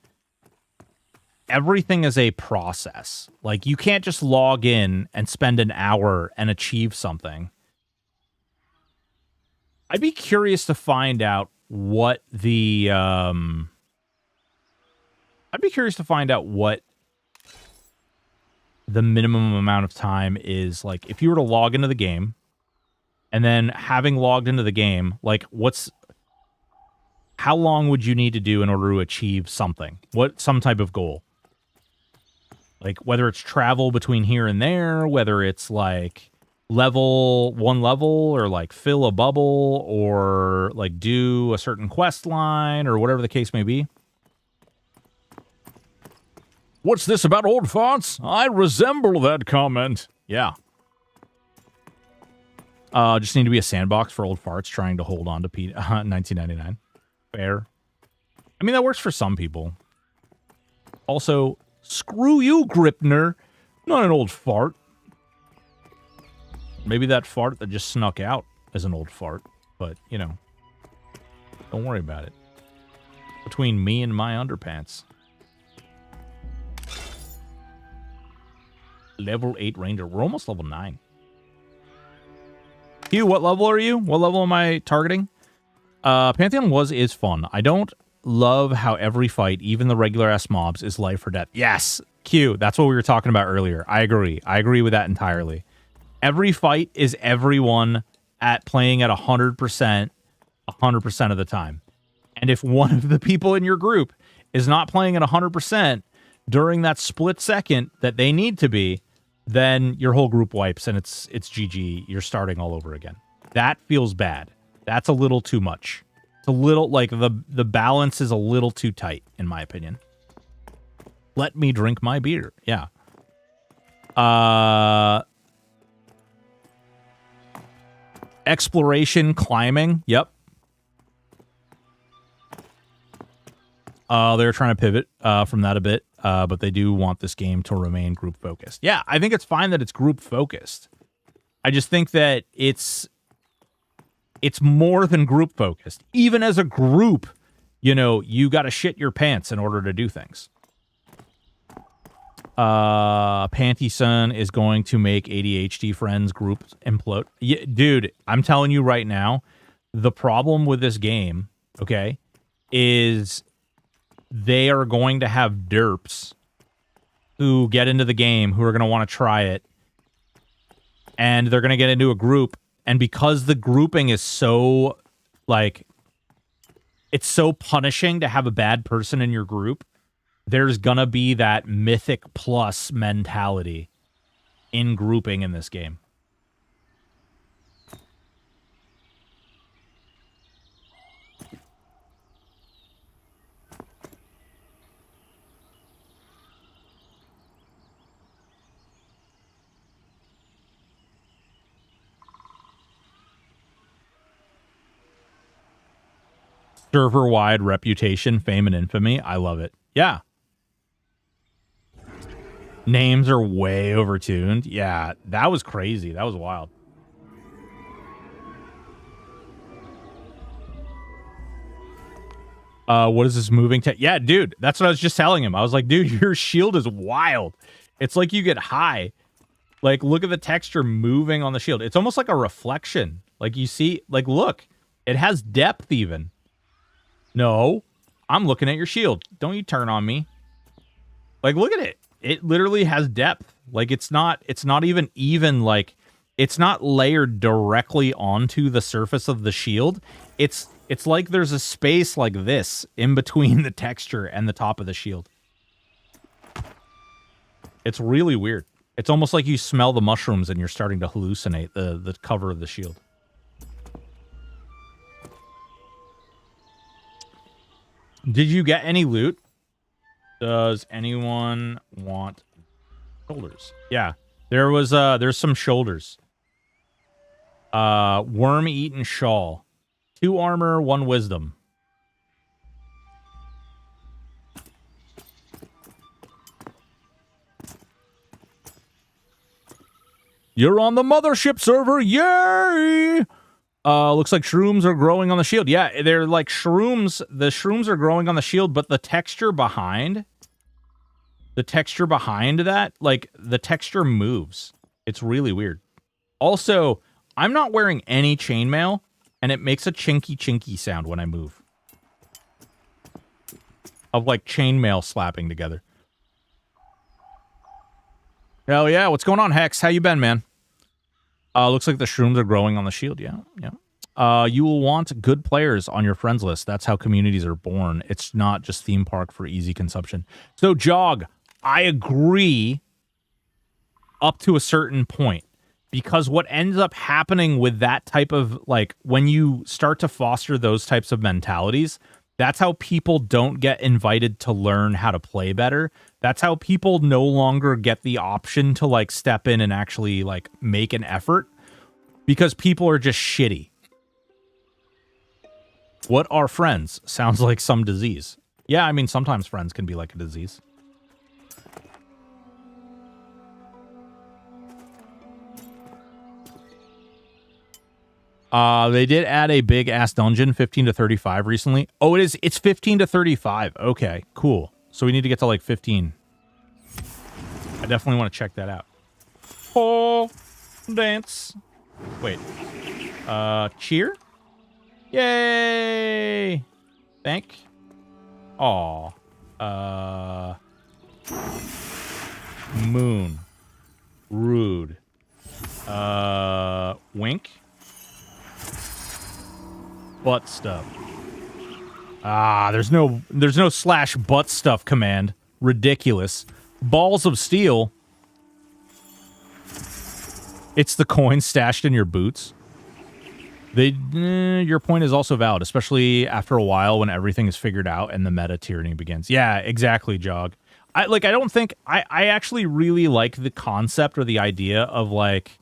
everything is a process. You can't just log in and spend an hour and achieve something. I'd be curious to find out what the minimum amount of time is. If you were to log into the game, and then having logged into the game, how long would you need to do in order to achieve something? Some type of goal? Whether it's travel between here and there, whether it's one level, or fill a bubble, or do a certain quest line, or whatever the case may be. What's this about old farts? I resemble that comment. Yeah. Just need to be a sandbox for old farts trying to hold on to 1999. Fair. I mean, that works for some people. Also, screw you, Gripner. Not an old fart. Maybe that fart that just snuck out is an old fart. But, don't worry about it. Between me and my underpants. Level 8 Ranger. We're almost level 9. Hugh, what level are you? What level am I targeting? Pantheon is fun. I don't love how every fight, even the regular-ass mobs, is life or death. Yes, Q, that's what we were talking about earlier. I agree. I agree with that entirely. Every fight is everyone playing at 100% of the time. And if one of the people in your group is not playing at 100% during that split second that they need to be, then your whole group wipes and it's GG. You're starting all over again. That feels bad. That's a little too much. It's a little, like, the balance is a little too tight, in my opinion. Let me drink my beer. Yeah. Exploration, climbing. Yep. They're trying to pivot from that a bit, but they do want this game to remain group focused. Yeah, I think it's fine that it's group focused. I just think that it's more than group focused. Even as a group, you know, you got to shit your pants in order to do things. Pantheon is going to make ADHD friends groups implode. Yeah, dude, I'm telling you right now, the problem with this game, okay, is they are going to have derps who get into the game, who are going to want to try it, and they're going to get into a group, and because the grouping is so, like, it's so punishing to have a bad person in your group, there's going to be that Mythic Plus mentality in grouping in this game. Server-wide reputation, fame, and infamy. I love it. Yeah. Names are way overtuned. Yeah, that was crazy. That was wild. What is this moving tech? Yeah, dude, that's what I was just telling him. I was like, dude, your shield is wild. It's like you get high. Like, look at the texture moving on the shield. It's almost like a reflection. Like, you see, like, look, it has depth even. No, I'm looking at your shield. Don't you turn on me. Like, look at it. It literally has depth. Like, it's not even like, it's not layered directly onto the surface of the shield. It's like there's a space like this in between the texture and the top of the shield. It's really weird. It's almost like you smell the mushrooms and you're starting to hallucinate the cover of the shield. Did you get any loot? Does anyone want shoulders? Yeah, there's some shoulders. Worm-eaten shawl. 2 armor, 1 wisdom. You're on the mothership server, yay! Looks like shrooms are growing on the shield. Yeah, they're like shrooms. The shrooms are growing on the shield, but the texture behind that, like, the texture moves. It's really weird. Also, I'm not wearing any chainmail, and it makes a chinky sound when I move. Of, like, chainmail slapping together. Hell yeah, what's going on, Hex? How you been, man? Looks like the shrooms are growing on the shield. Yeah. You will want good players on your friends list. That's how communities are born. It's not just theme park for easy consumption. So, Jog, I agree up to a certain point. Because what ends up happening with that type of, like, when you start to foster those types of mentalities, that's how people don't get invited to learn how to play better. That's how people no longer get the option to, like, step in and actually, like, make an effort. Because people are just shitty. What are friends? Sounds like some disease. Yeah, I mean, sometimes friends can be like a disease. They did add a big-ass dungeon, 15 to 35 recently. Oh, it's 15 to 35. Okay, cool. So we need to get to, like, 15. I definitely want to check that out. Oh, dance. Wait. Cheer? Yay! Thank. Aw. Moon. Rude. Wink. Butt stuff. Ah, there's no slash butt stuff command. Ridiculous. Balls of steel. It's the coin stashed in your boots. Your point is also valid, especially after a while when everything is figured out and the meta tyranny begins. Yeah, exactly, Jog. I actually really like the concept or the idea of like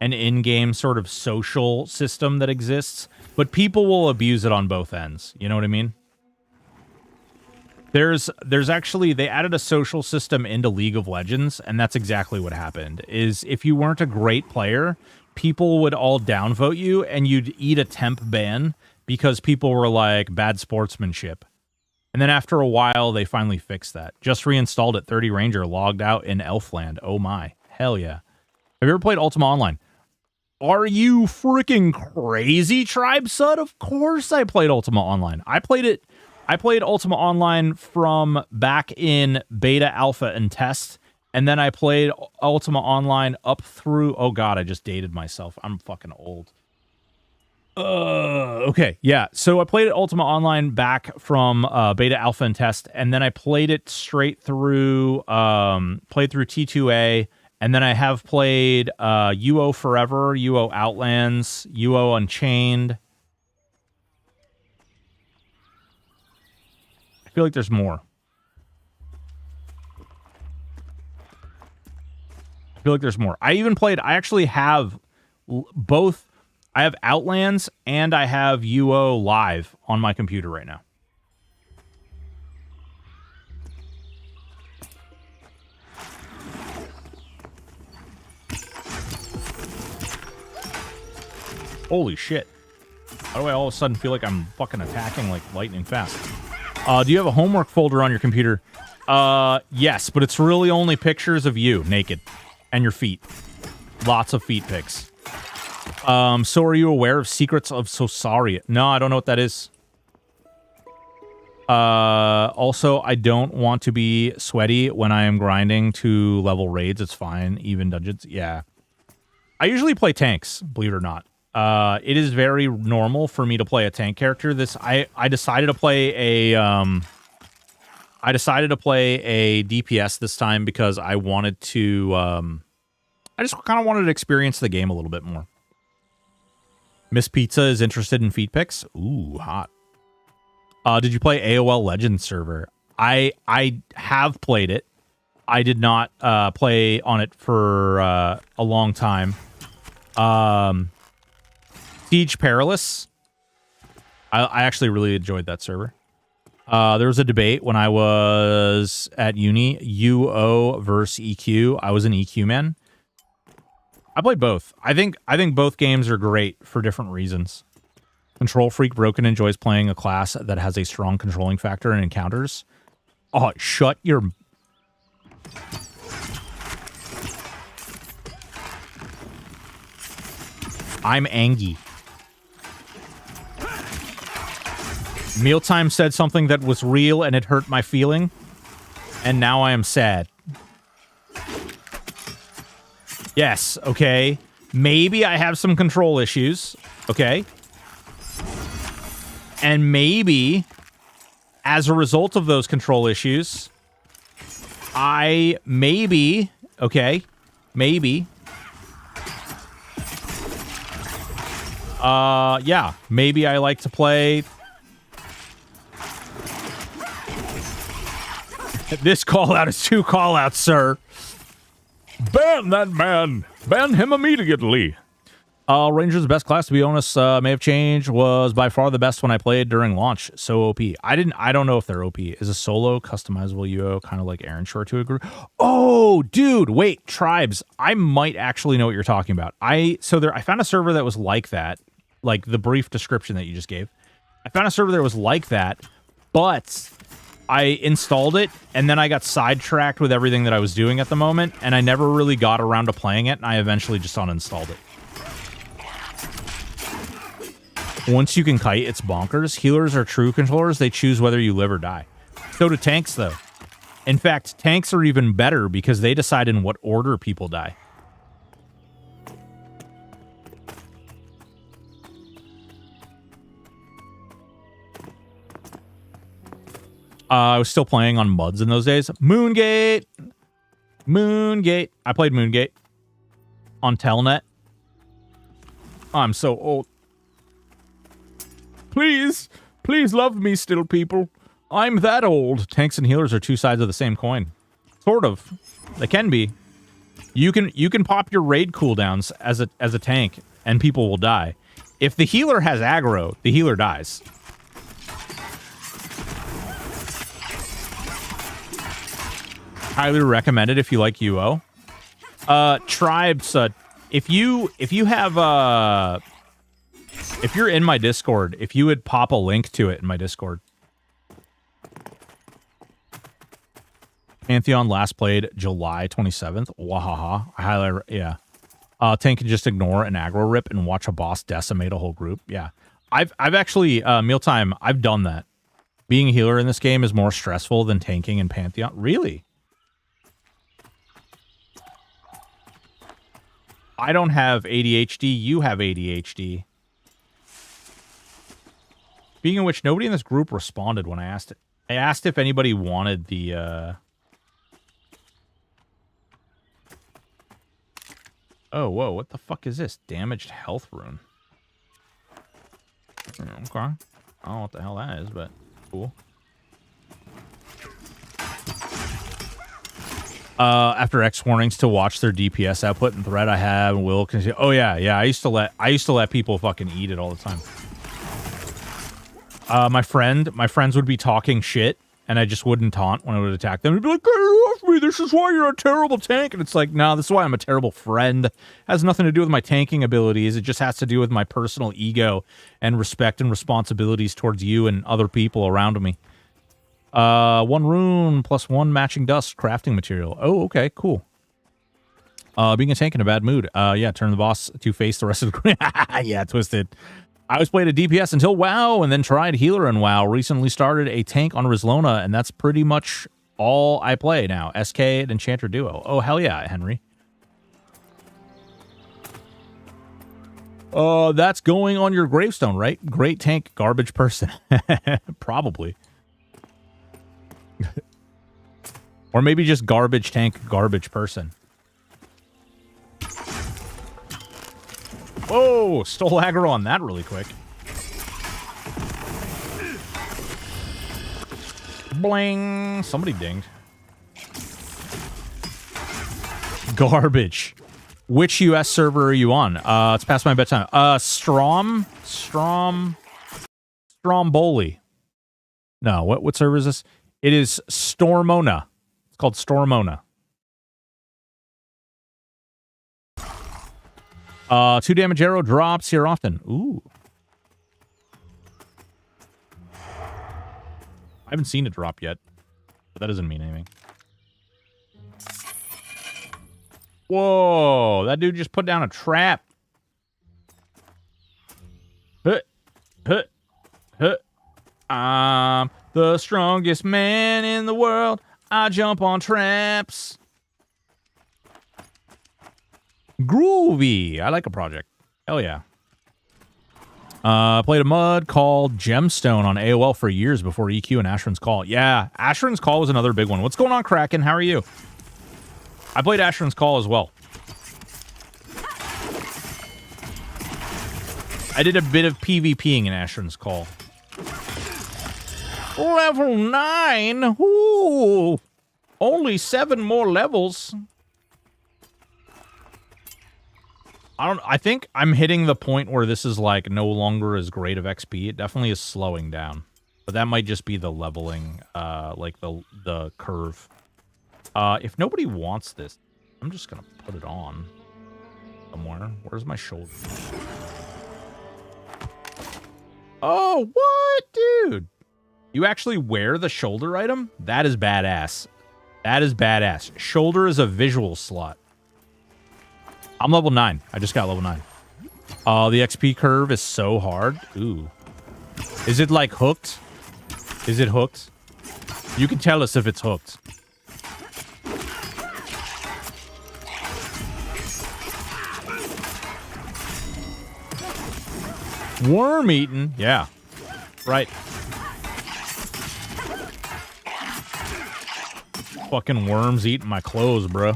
an in-game sort of social system that exists, but people will abuse it on both ends. You know what I mean? There's actually, they added a social system into League of Legends, and that's exactly what happened. Is if you weren't a great player, people would all downvote you, and you'd eat a temp ban because people were like, bad sportsmanship. And then after a while, they finally fixed that. Just reinstalled it. 30 Ranger logged out in Elfland. Oh my. Hell yeah. Have you ever played Ultima Online? Are you freaking crazy, Tribe Sud? Of course I played Ultima Online. I played Ultima Online from back in beta, alpha, and test. And then I played Ultima Online up through... Oh god, I just dated myself. I'm fucking old. Okay, yeah. So I played Ultima Online back from beta, alpha, and test, and then I played it straight through, played through T2A, and then I have played UO Forever, UO Outlands, UO Unchained. I feel like there's more. I actually have both. I have Outlands and I have UO live on my computer right now. Holy shit. How do I all of a sudden feel like I'm fucking attacking like lightning fast? Do you have a homework folder on your computer? Yes, but it's really only pictures of you naked and your feet. Lots of feet pics. So are you aware of Secrets of Sosaria? No, I don't know what that is. Also, I don't want to be sweaty when I am grinding to level raids. It's fine. Even dungeons. Yeah. I usually play tanks, believe it or not. It is very normal for me to play a tank character. I decided to play a DPS this time because I wanted to I just kind of wanted to experience the game a little bit more. Miss Pizza is interested in feet pics. Ooh, hot. Did you play AOL Legends server? I have played it. I did not play on it for a long time. Siege Perilous. I actually really enjoyed that server. There was a debate when I was at uni, UO versus EQ. I was an EQ man. I played both. I think both games are great for different reasons. Control Freak Broken enjoys playing a class that has a strong controlling factor in encounters. Oh, shut your... I'm angry. Mealtime said something that was real and it hurt my feeling. And now I am sad. Yes, okay. Maybe I have some control issues. Okay. And maybe, as a result of those control issues, yeah, maybe I like to play... This call-out is 2 call-outs, sir. Ban that man. Ban him immediately. Ranger's the best class, to be honest. May have changed. Was by far the best when I played during launch. So OP. I don't know if they're OP. Is a solo customizable UO kind of like Aaron Shore to a group? Oh, dude. Wait, Tribes. I might actually know what you're talking about. I found a server that was like that. Like the brief description that you just gave. I found a server that was like that, but I installed it, and then I got sidetracked with everything that I was doing at the moment, and I never really got around to playing it, and I eventually just uninstalled it. Once you can kite, it's bonkers. Healers are true controllers. They choose whether you live or die. So do tanks, though. In fact, tanks are even better because they decide in what order people die. I was still playing on MUDs in those days. Moongate. I played Moongate on Telnet. I'm so old. Please love me still, people. I'm that old. Tanks and healers are two sides of the same coin. Sort of. They can be. You can pop your raid cooldowns as a tank, and people will die. If the healer has aggro, the healer dies. Highly recommended if you like UO. Tribes. If you're in my Discord, if you would pop a link to it in my Discord. Pantheon last played July 27th. Wahaha. I highly, yeah. Tank can just ignore an aggro rip and watch a boss decimate a whole group. Yeah. I've actually, Mealtime, I've done that. Being a healer in this game is more stressful than tanking in Pantheon. Really? I don't have ADHD. You have ADHD. Speaking of which, nobody in this group responded when I asked it. I asked if anybody wanted the, Oh, whoa, what the fuck is this? Damaged health rune. Okay. I don't know what the hell that is, but cool. After X warnings to watch their DPS output and thread I have and will continue. Oh yeah. I used to let people fucking eat it all the time. My friends would be talking shit and I just wouldn't taunt when I would attack them. I'd be like, get off me, this is why you're a terrible tank. And it's like, no, this is why I'm a terrible friend. It has nothing to do with my tanking abilities. It just has to do with my personal ego and respect and responsibilities towards you and other people around me. 1 rune plus 1 matching dust crafting material. Oh, okay, cool. Being a tank in a bad mood. Yeah, turn the boss to face the rest of the yeah, Twisted. I always played a DPS until WoW and then tried healer in WoW. Recently started a tank on Rizlona, and that's pretty much all I play now. SK and Enchanter Duo. Oh, hell yeah, Henry. That's going on your gravestone, right? Great tank, garbage person. Probably. Or maybe just garbage tank, garbage person. Whoa, stole aggro on that really quick. Bling. Somebody dinged. Garbage. Which US server are you on? It's past my bedtime. Stromboli. No, what server is this? It is Stormona. It's called Stormona. 2 damage arrow drops here often. Ooh. I haven't seen it drop yet, but that doesn't mean anything. Whoa, that dude just put down a trap. I'm the strongest man in the world. I jump on traps. Groovy. I like a project. Hell yeah. Played a MUD called Gemstone on AOL for years before EQ and Ashran's Call. Yeah, Ashran's Call was another big one. What's going on, Kraken? How are you? I played Ashran's Call as well. I did a bit of PvPing in Ashran's Call. Level 9? Ooh. Only 7 more levels. I think I'm hitting the point where this is like no longer as great of XP. It definitely is slowing down. But that might just be the leveling, like the curve. If nobody wants this, I'm just gonna put it on somewhere. Where's my shoulder? Oh, what, dude? You actually wear the shoulder item? That is badass. That is badass. Shoulder is a visual slot. I'm level 9. I just got level 9. The XP curve is so hard. Ooh. Is it like hooked? Is it hooked? You can tell us if it's hooked. Worm eaten. Yeah. Right. Fucking worms eating my clothes, bro.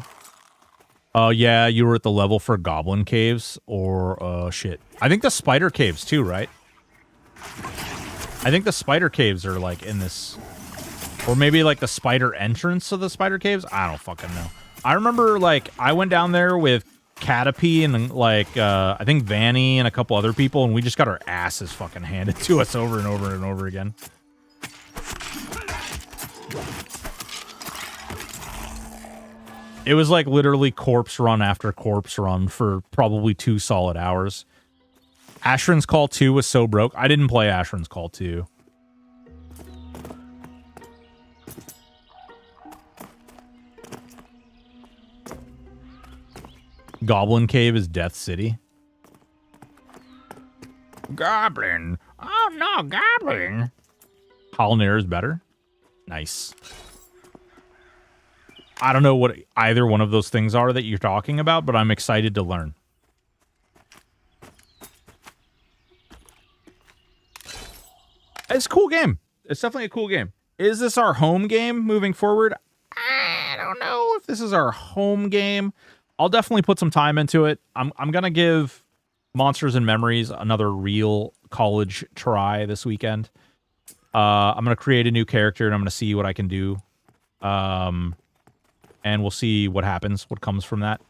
Oh, yeah, you were at the level for goblin caves, or, shit. I think the spider caves, too, right? I think the spider caves are, like, in this... Or maybe, like, the spider entrance of the spider caves? I don't fucking know. I remember, like, I went down there with Caterpie and, like, I think Vanny and a couple other people, and we just got our asses fucking handed to us over and over and over again. It was, like, literally corpse run after corpse run for probably 2 solid hours. Ashran's Call 2 was so broke. I didn't play Ashran's Call 2. Goblin Cave is Death City. Goblin. Oh, no, Goblin. Halnir is better. Nice. I don't know what either one of those things are that you're talking about, but I'm excited to learn. It's a cool game. It's definitely a cool game. Is this our home game moving forward? I don't know if this is our home game. I'll definitely put some time into it. I'm going to give Monsters and Memories another real college try this weekend. I'm going to create a new character, and I'm going to see what I can do. And we'll see what happens, what comes from that.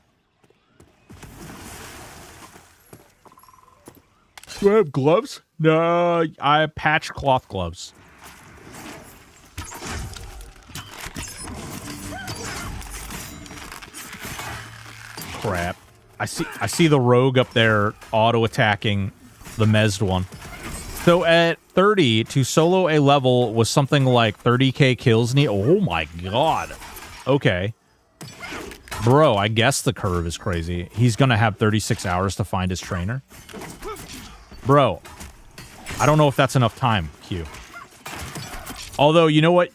Do I have gloves? No, I have patch cloth gloves. Crap. I see the rogue up there auto-attacking the mezzed one. So at 30, to solo a level was something like 30k kills. Oh my god. Okay. Bro, I guess the curve is crazy. He's gonna have 36 hours to find his trainer. Bro, I don't know if that's enough time, Q. Although, you know what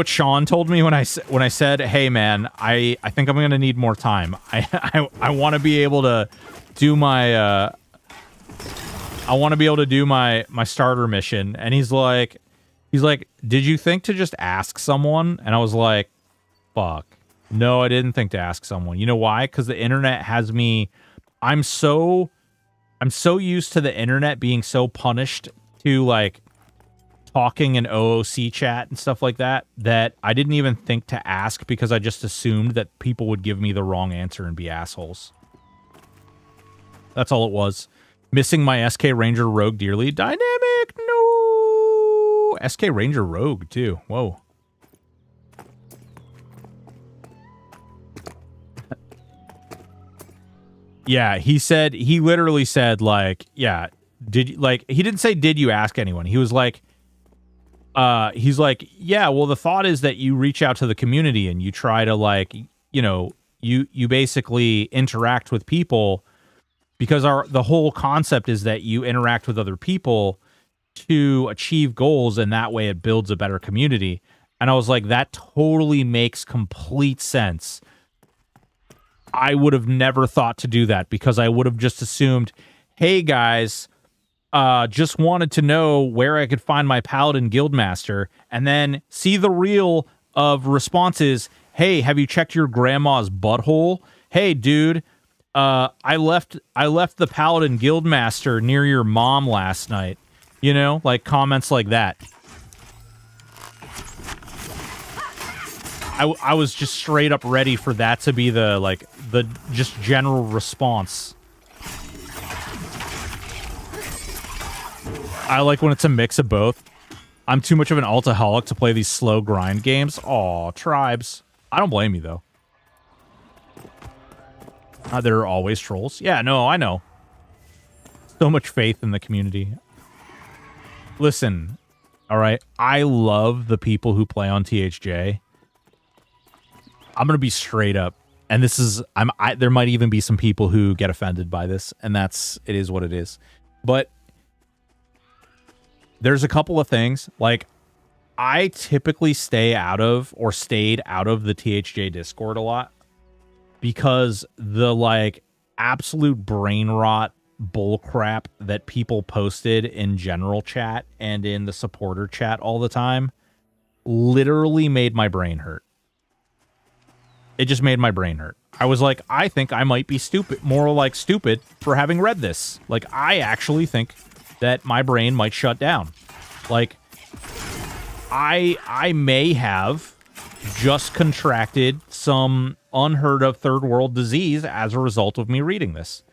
Sean told me when I said, "Hey man, I think I'm gonna need more time. I want to be able to do my my starter mission." And he's like, "Did you think to just ask someone?" And I was like, "Fuck, no, I didn't think to ask someone." You know why? Because the internet has me. I'm so used to the internet being so punished to like talking in OOC chat and stuff like that, that I didn't even think to ask because I just assumed that people would give me the wrong answer and be assholes. That's all it was. Missing my SK Ranger Rogue dearly. Dynamic, no! SK Ranger Rogue, too. Whoa. Yeah, he literally said, like, yeah, he didn't say, did you ask anyone? He was like, he's like, yeah, well, the thought is that you reach out to the community and you try to, like, you know, you basically interact with people, because the whole concept is that you interact with other people to achieve goals, and that way it builds a better community. And I was like, that totally makes complete sense. I would have never thought to do that, because I would have just assumed, hey guys, just wanted to know where I could find my Paladin Guildmaster, and then see the reel of responses. Hey, have you checked your grandma's butthole? Hey, dude, I left the Paladin Guildmaster near your mom last night. You know, like comments like that. I was just straight up ready for that to be the just general response. I like when it's a mix of both. I'm too much of an altaholic to play these slow grind games. Aw, tribes. I don't blame you, though. There are always trolls. Yeah, no, I know. So much faith in the community. Listen, all right? I love the people who play on THJ. I'm going to be straight up. And this is... there might even be some people who get offended by this. And it is what it is. But... there's a couple of things, like, I typically stayed out of the THJ Discord a lot, because the, like, absolute brain rot bullcrap that people posted in general chat and in the supporter chat all the time literally made my brain hurt. It just made my brain hurt. I was like, I think I might be stupid, more like stupid for having read this. Like, I actually think that my brain might shut down. Like, I may have just contracted some unheard of third world disease as a result of me reading this.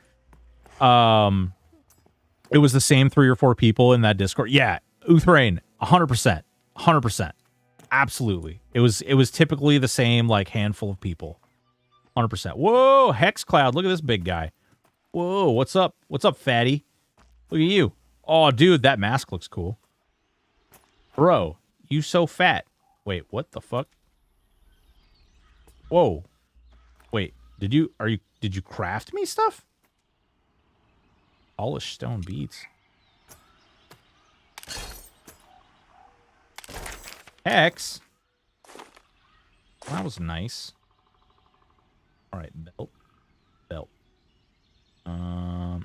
It was the same 3 or 4 people in that Discord. Yeah, Uthrain, 100%. 100%. Absolutely. It was typically the same, like, handful of people. 100%. Whoa, Hexcloud, look at this big guy. Whoa, what's up? What's up, fatty? Look at you. Oh, dude, that mask looks cool. Bro, you so fat. Wait, what the fuck? Whoa. Wait, did you craft me stuff? Polished stone beads. Hex. That was nice. Alright, belt. Belt.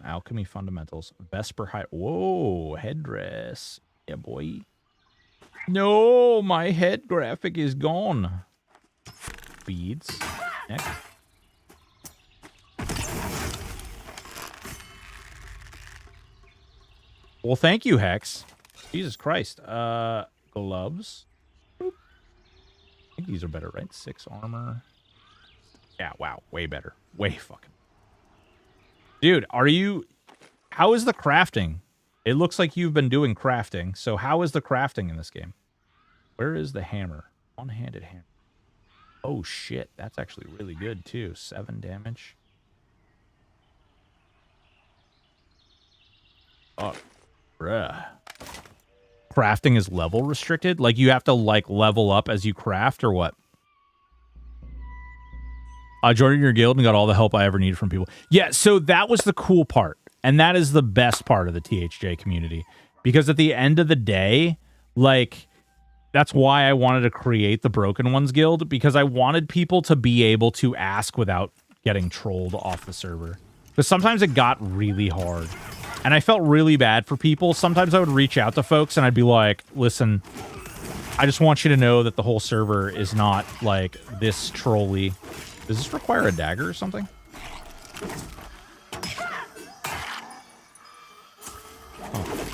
Alchemy fundamentals. Vesper high. Whoa, headdress. Yeah, boy. No, my head graphic is gone. Beads. Next. Well, thank you, Hex. Jesus Christ. Gloves. Boop. I think these are better, right? 6 armor. Yeah, wow. Way better. Way fucking. Dude, how is the crafting? It looks like you've been doing crafting. So how is the crafting in this game? Where is the hammer? One-handed hammer. Oh, shit. That's actually really good, too. 7 damage. Oh, bruh. Crafting is level restricted? Like, you have to, like, level up as you craft, or what? I joined your guild and got all the help I ever needed from people. Yeah, so that was the cool part. And that is the best part of the THJ community. Because at the end of the day, like, that's why I wanted to create the Broken Ones Guild, because I wanted people to be able to ask without getting trolled off the server. Because sometimes it got really hard. And I felt really bad for people. Sometimes I would reach out to folks and I'd be like, listen, I just want you to know that the whole server is not, like, this trolly. Does this require a dagger or something? Oh.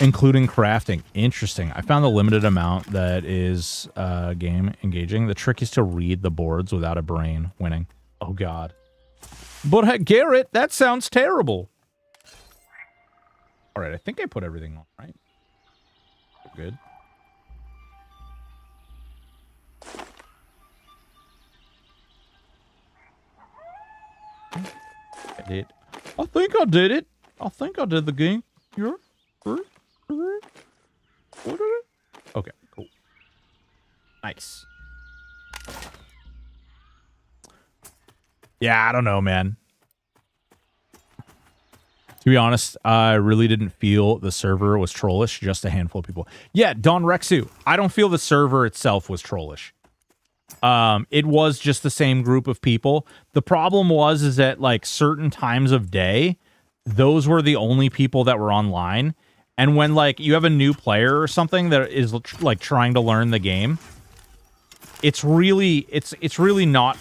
Including crafting. Interesting. I found the limited amount that is game engaging. The trick is to read the boards without a brain winning. Oh, God. But, Garrett, that sounds terrible. All right, I think I put everything on, right? Good. I did. I think I did it. I think I did the game. Yeah. Okay, cool. Nice. Yeah, I don't know, man. To be honest, I really didn't feel the server was trollish, just a handful of people. Yeah, Don Rexu, I don't feel the server itself was trollish. It was just the same group of people. The problem is that, like, certain times of day, those were the only people that were online. And when, like, you have a new player or something that is, like, trying to learn the game, it's really not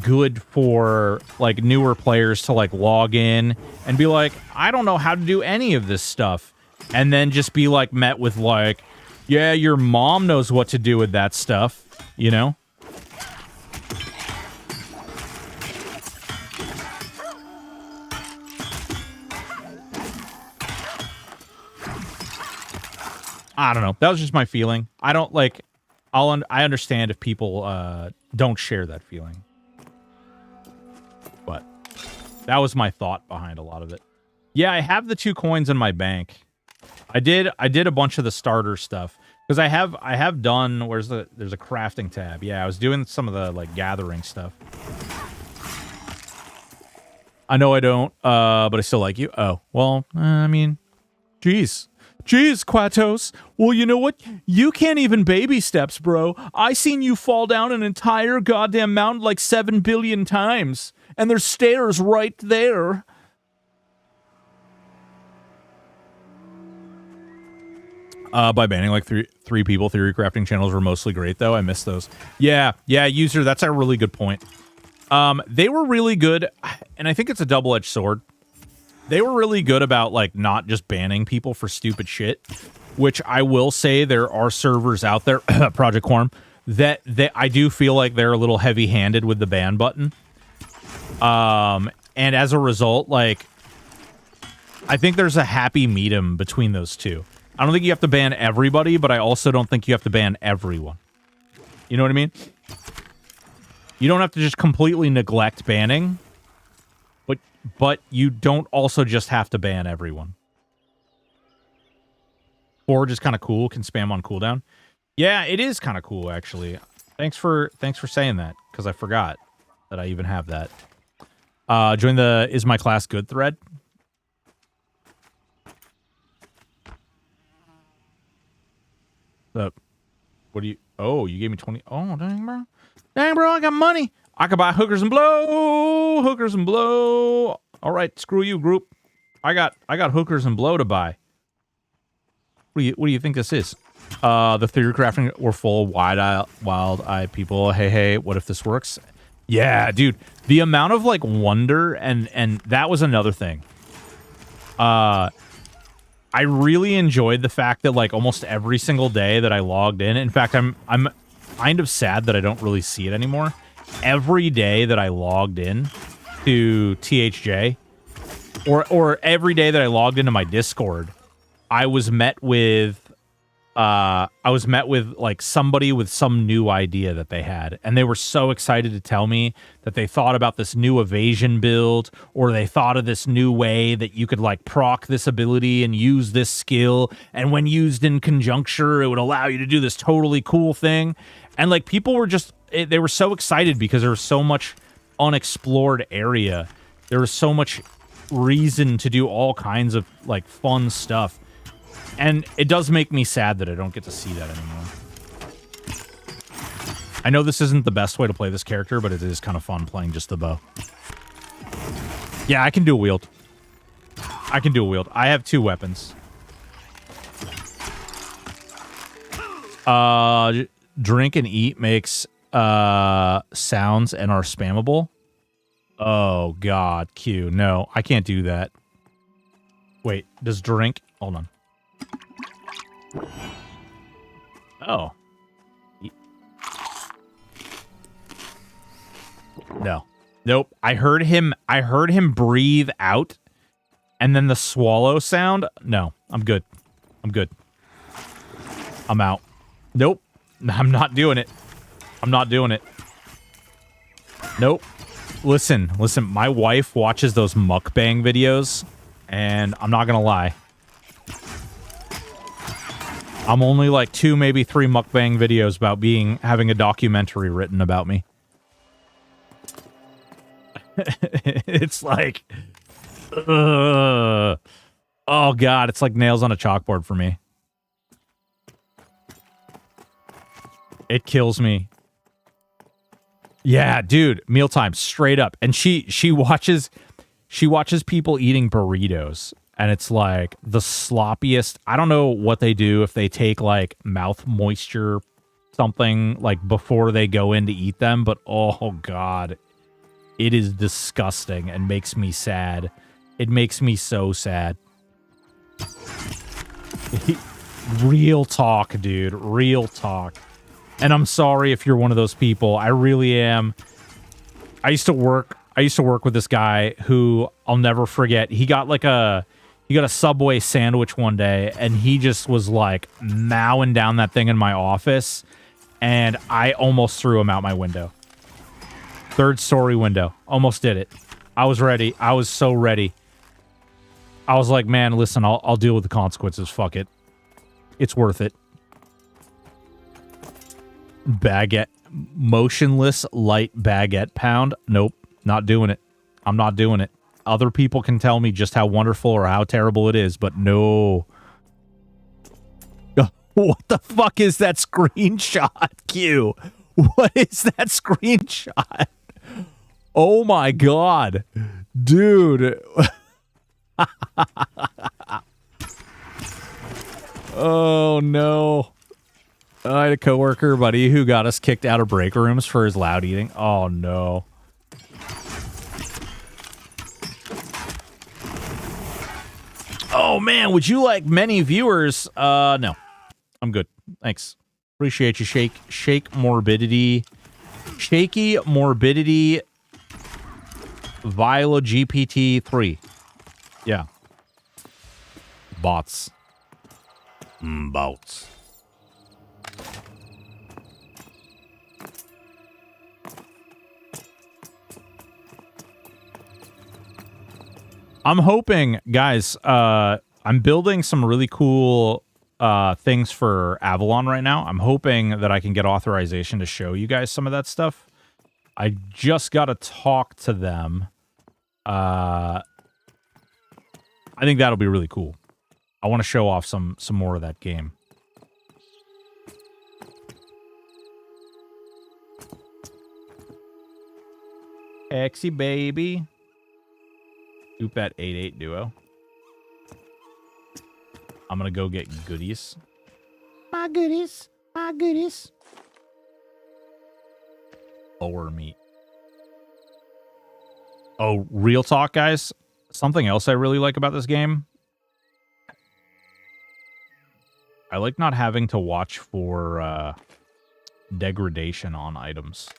good for, like, newer players to, like, log in and be like, I don't know how to do any of this stuff, and then just be, like, met with, like, yeah, your mom knows what to do with that stuff, you know? I don't know. That was just my feeling. I don't, like, I understand if people don't share that feeling. But that was my thought behind a lot of it. Yeah, I have the 2 coins in my bank. I did a bunch of the starter stuff because I have done, there's a crafting tab. Yeah, I was doing some of the, like, gathering stuff. I know I don't, but I still like you. Oh, well, I mean, geez, Quatos. Well, you know what? You can't even baby steps, bro. I seen you fall down an entire goddamn mountain like 7 billion times. And there's stairs right there. By banning like three people, theory crafting channels were mostly great though. I missed those. Yeah, user, that's a really good point. They were really good, and I think it's a double-edged sword. They were really good about like not just banning people for stupid shit, which I will say there are servers out there, Project Quorum, that I do feel like they're a little heavy-handed with the ban button. And as a result, like, I think there's a happy medium between those two. I don't think you have to ban everybody, but I also don't think you have to ban everyone. You know what I mean? You don't have to just completely neglect banning, but you don't also just have to ban everyone. Forge is kind of cool, can spam on cooldown. Yeah, it is kind of cool, actually. Thanks for saying that, because I forgot that I even have that. Join the Is My Class Good thread. What do you... Oh, you gave me 20... Oh, dang, bro. Dang, bro, I got money. I could buy hookers and blow. Hookers and blow. All right, screw you, group. I got hookers and blow to buy. What do you think this is? The theory crafting were full of wild-eyed people. Hey, what if this works? Yeah, dude. The amount of like wonder and that was another thing. I really enjoyed the fact that like almost every single day that I logged in fact, I'm kind of sad that I don't really see it anymore. Every day that I logged in to THJ, or every day that I logged into my Discord, I was met with like somebody with some new idea that they had, and they were so excited to tell me that they thought about this new evasion build, or they thought of this new way that you could like proc this ability and use this skill, and when used in conjuncture, it would allow you to do this totally cool thing. And like people were just, they were so excited because there was so much unexplored area. There was so much reason to do all kinds of like fun stuff. And it does make me sad that I don't get to see that anymore. I know this isn't the best way to play this character, but it is kind of fun playing just the bow. Yeah, I can do a wield. I have 2 weapons. Drink and eat makes sounds and are spammable. Oh, God, Q. No, I can't do that. Wait, does drink... Hold on. Oh. No. Nope. I heard him breathe out, and then the swallow sound. No, I'm good. I'm out. Nope. I'm not doing it. Nope. Listen, my wife watches those mukbang videos, and I'm not gonna lie. I'm only like 2, maybe 3 mukbang videos about having a documentary written about me. It's like, oh God, it's like nails on a chalkboard for me. It kills me. Yeah, dude, mealtime, straight up. And she watches people eating burritos. And it's like the sloppiest. I don't know what they do, if they take like mouth moisture something like before they go in to eat them, but oh God, it is disgusting and makes me sad. It makes me so sad. Real talk, dude. Real talk. And I'm sorry if you're one of those people. I really am. I used to work with this guy who I'll never forget. He got a Subway sandwich one day, and he just was like mowing down that thing in my office, and I almost threw him out my window. 3rd story window. Almost did it. I was ready. I was so ready. I was like, man, listen, I'll deal with the consequences. Fuck it. It's worth it. Baguette. Motionless light baguette pound. Nope. Not doing it. I'm not doing it. Other people can tell me just how wonderful or how terrible it is, but no. What the fuck is that screenshot, Q? What is that screenshot? Oh my God. Dude. Oh, no. I had a coworker, buddy, who got us kicked out of break rooms for his loud eating. Oh, no. Oh, man, would you like many viewers? No. I'm good. Thanks. Appreciate you, Shake Morbidity. Shaky Morbidity Viola GPT-3. Yeah. Bots. Bots. I'm hoping, guys, I'm building some really cool things for Avalon right now. I'm hoping that I can get authorization to show you guys some of that stuff. I just got to talk to them. I think that'll be really cool. I want to show off some more of that game. Sexy baby. Scoop that 8-8 duo. I'm gonna go get goodies. My goodies. My goodies. Lower meat. Oh, real talk, guys. Something else I really like about this game. I like not having to watch for degradation on items.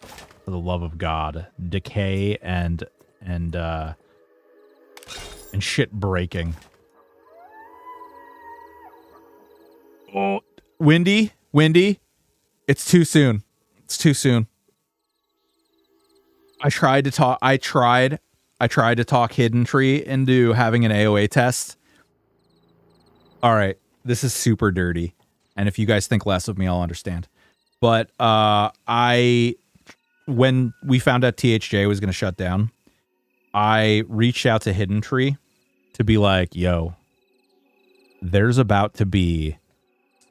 For the love of God. Decay and shit breaking. Oh, Windy. It's too soon. It's too soon. I tried to talk Hidden Tree into having an AOA test. All right, this is super dirty, and if you guys think less of me, I'll understand. But when we found out THJ was going to shut down, I reached out to Hidden Tree to be like, yo, there's about to be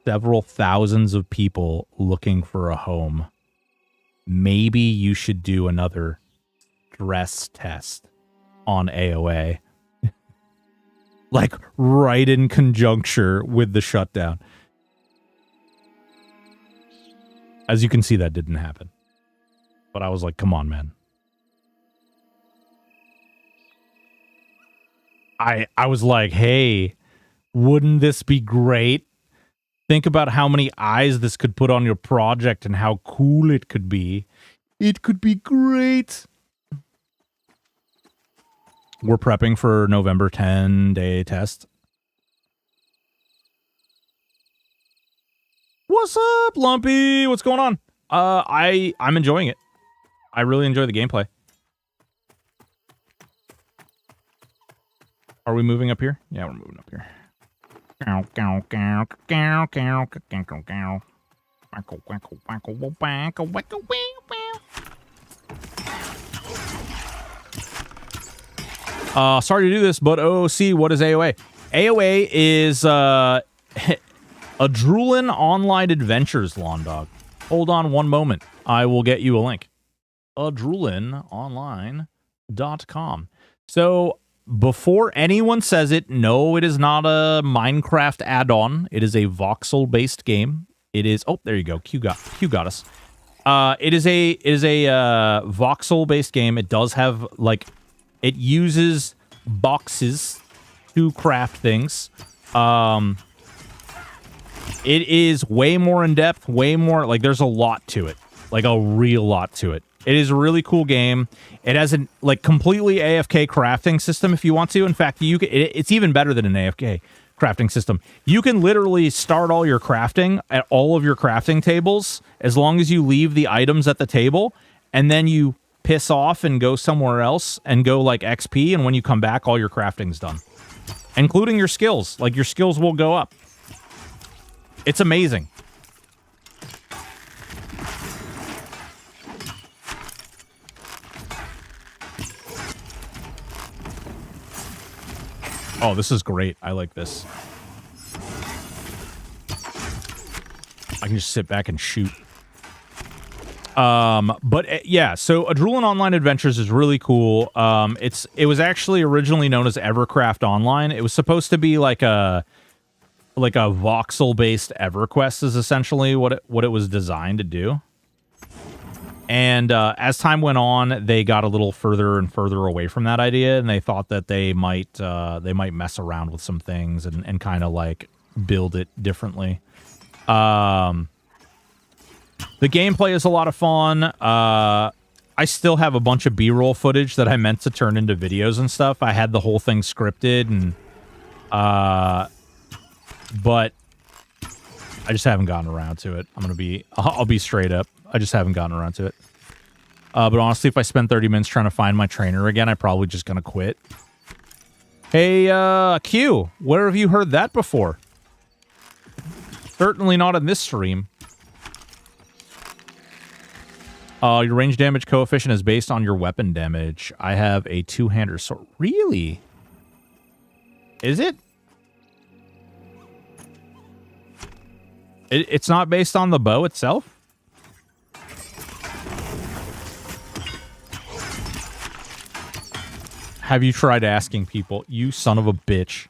several thousands of people looking for a home. Maybe you should do another stress test on AOA. Like, right in conjuncture with the shutdown. As you can see, that didn't happen. But I was like, come on, man. I was like, hey, wouldn't this be great? Think about how many eyes this could put on your project and how cool it could be. It could be great. We're prepping for November 10-day test. What's up, Lumpy? What's going on? I'm enjoying it. I really enjoy the gameplay. Are we moving up here? Yeah, we're moving up here. Sorry to do this, but OOC, what is AOA? AOA is a Drooling Online Adventures, Lawn Dog. Hold on one moment. I will get you a link. ADroolinOnline.com. So, before anyone says it, no, it is not a Minecraft add-on. It is a voxel-based game. It is... Oh, there you go. Q got us. It is a voxel-based game. It does have, like... It uses boxes to craft things. It is way more in-depth, way more... Like, there's a lot to it. Like, a real lot to it. It is a really cool game. It has a like completely AFK crafting system if you want to. In fact, it's even better than an AFK crafting system. You can literally start all your crafting at all of your crafting tables as long as you leave the items at the table, and then you piss off and go somewhere else and go like XP, and when you come back, all your crafting's done. Including your skills. Like, your skills will go up. It's amazing. Oh, this is great. I like this. I can just sit back and shoot. But yeah, so Drooling Online Adventures is really cool. It was actually originally known as EverQuest Online. It was supposed to be like a like a voxel-based EverQuest is essentially what it was designed to do. And as time went on, they got a little further and further away from that idea, and they thought that they might mess around with some things and kind of like build it differently. The gameplay is a lot of fun. I still have a bunch of B-roll footage that I meant to turn into videos and stuff. I had the whole thing scripted, and but I just haven't gotten around to it. I'll be straight up. I just haven't gotten around to it. But honestly, if I spend 30 minutes trying to find my trainer again, I'm probably just gonna quit. Hey, Q, where have you heard that before? Certainly not in this stream. Your range damage coefficient is based on your weapon damage. I have a two-hander sword. Really? Is it? It's not based on the bow itself? Have you tried asking people? You son of a bitch.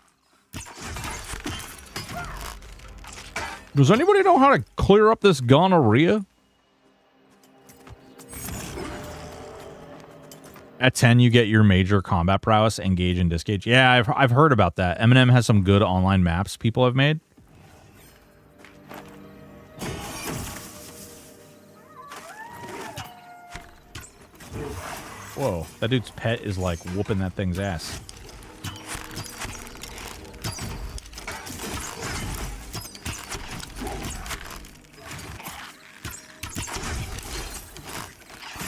Does anybody know how to clear up this gonorrhea? At 10, you get your major combat prowess, engage and disengage. Yeah, I've heard about that. Eminem has some good online maps people have made. Whoa, that dude's pet is like whooping that thing's ass.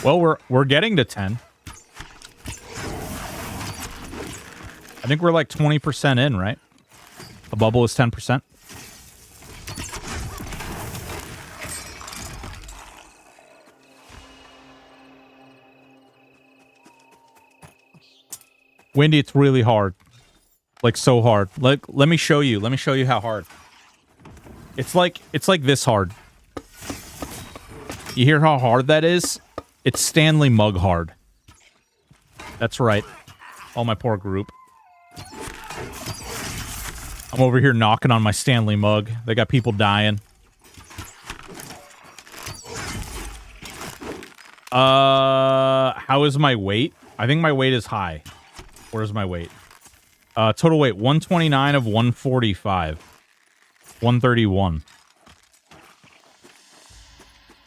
Well, we're getting to 10. I think we're like 20% in, right? A bubble is 10%. Windy, it's really hard. Like, so hard. Like, let me show you. Let me show you how hard. It's like this hard. You hear how hard that is? It's Stanley Mug hard. That's right. Oh, my poor group. I'm over here knocking on my Stanley Mug. They got people dying. How is my weight? I think my weight is high. Where's my weight? Total weight, 129 of 145. 131.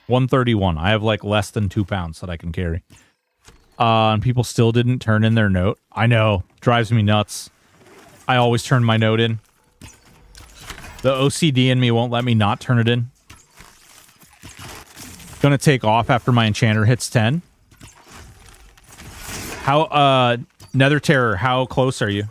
131. I have like less than 2 pounds that I can carry. And people still didn't turn in their note. I know. Drives me nuts. I always turn my note in. The OCD in me won't let me not turn it in. Gonna take off after my enchanter hits 10. How, Nether Terror, how close are you?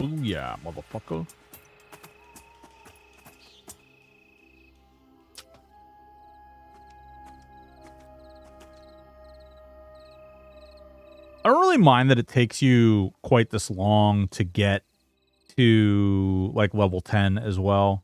Ooh, yeah, motherfucker. I don't really mind that it takes you quite this long to get to, like, level 10 as well.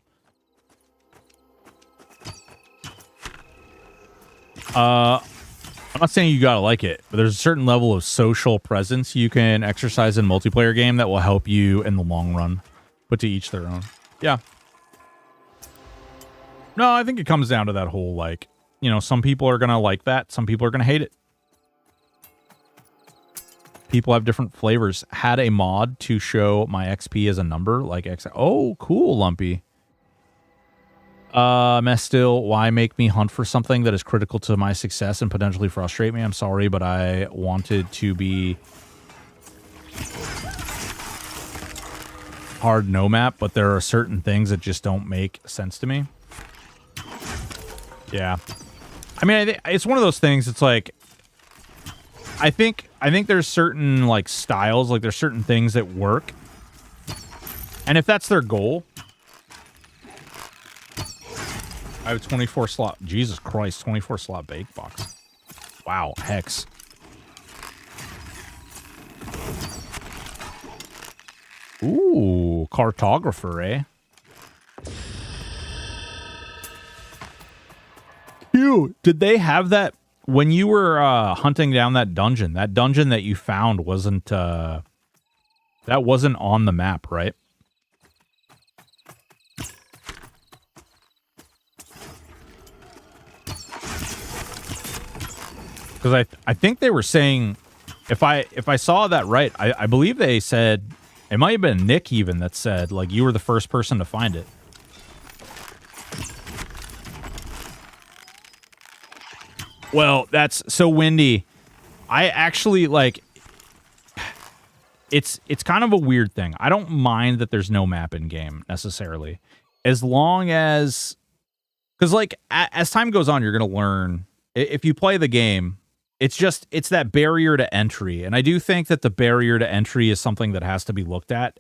I'm not saying you gotta like it, but there's a certain level of social presence you can exercise in a multiplayer game that will help you in the long run. But to each their own. Yeah. No, I think it comes down to that whole, like, you know, some people are gonna like that, some people are gonna hate it. People have different flavors. Had a mod to show my XP as a number, like X. Oh, cool, Lumpy. Still, why make me hunt for something that is critical to my success and potentially frustrate me? I'm sorry, but I wanted to be hard no map, but there are certain things that just don't make sense to me. Yeah. I mean, it's one of those things, it's like, I think there's certain, like, styles, like, there's certain things that work. And if that's their goal, I have a 24 slot. Jesus Christ, 24 slot bake box. Wow, hex. Ooh, cartographer, eh? Ew, did they have that when you were hunting down that dungeon? That dungeon that you found wasn't that wasn't on the map, right? Because I think they were saying, if I saw that right, I believe they said, it might have been Nick even that said, like, you were the first person to find it. Well, that's so windy. I actually, like, it's kind of a weird thing. I don't mind that there's no map in game necessarily, as long as, because like as time goes on, you're gonna learn. If you play the game, it's that barrier to entry, and I do think that the barrier to entry is something that has to be looked at.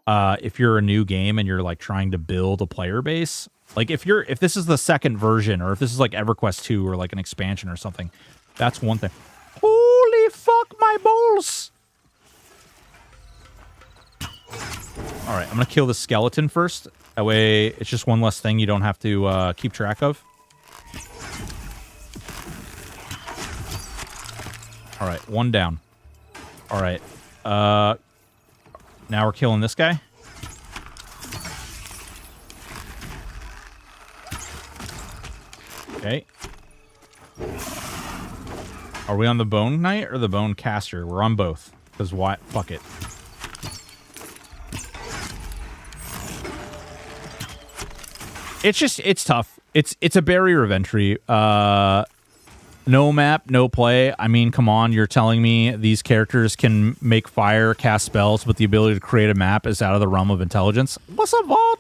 If you're a new game and you're like trying to build a player base. Like, if this is the second version, or if this is like EverQuest 2 or like an expansion or something, that's one thing. Holy fuck, my balls! Alright, I'm gonna kill the skeleton first. That way, it's just one less thing you don't have to keep track of. Alright, one down. Alright. Now we're killing this guy. Okay. Are we on the Bone Knight or the Bone Caster? We're on both. Because why? Fuck it. It's tough. It's a barrier of entry. No map, no play. I mean, come on. You're telling me these characters can make fire, cast spells, but the ability to create a map is out of the realm of intelligence? What's up, Vault?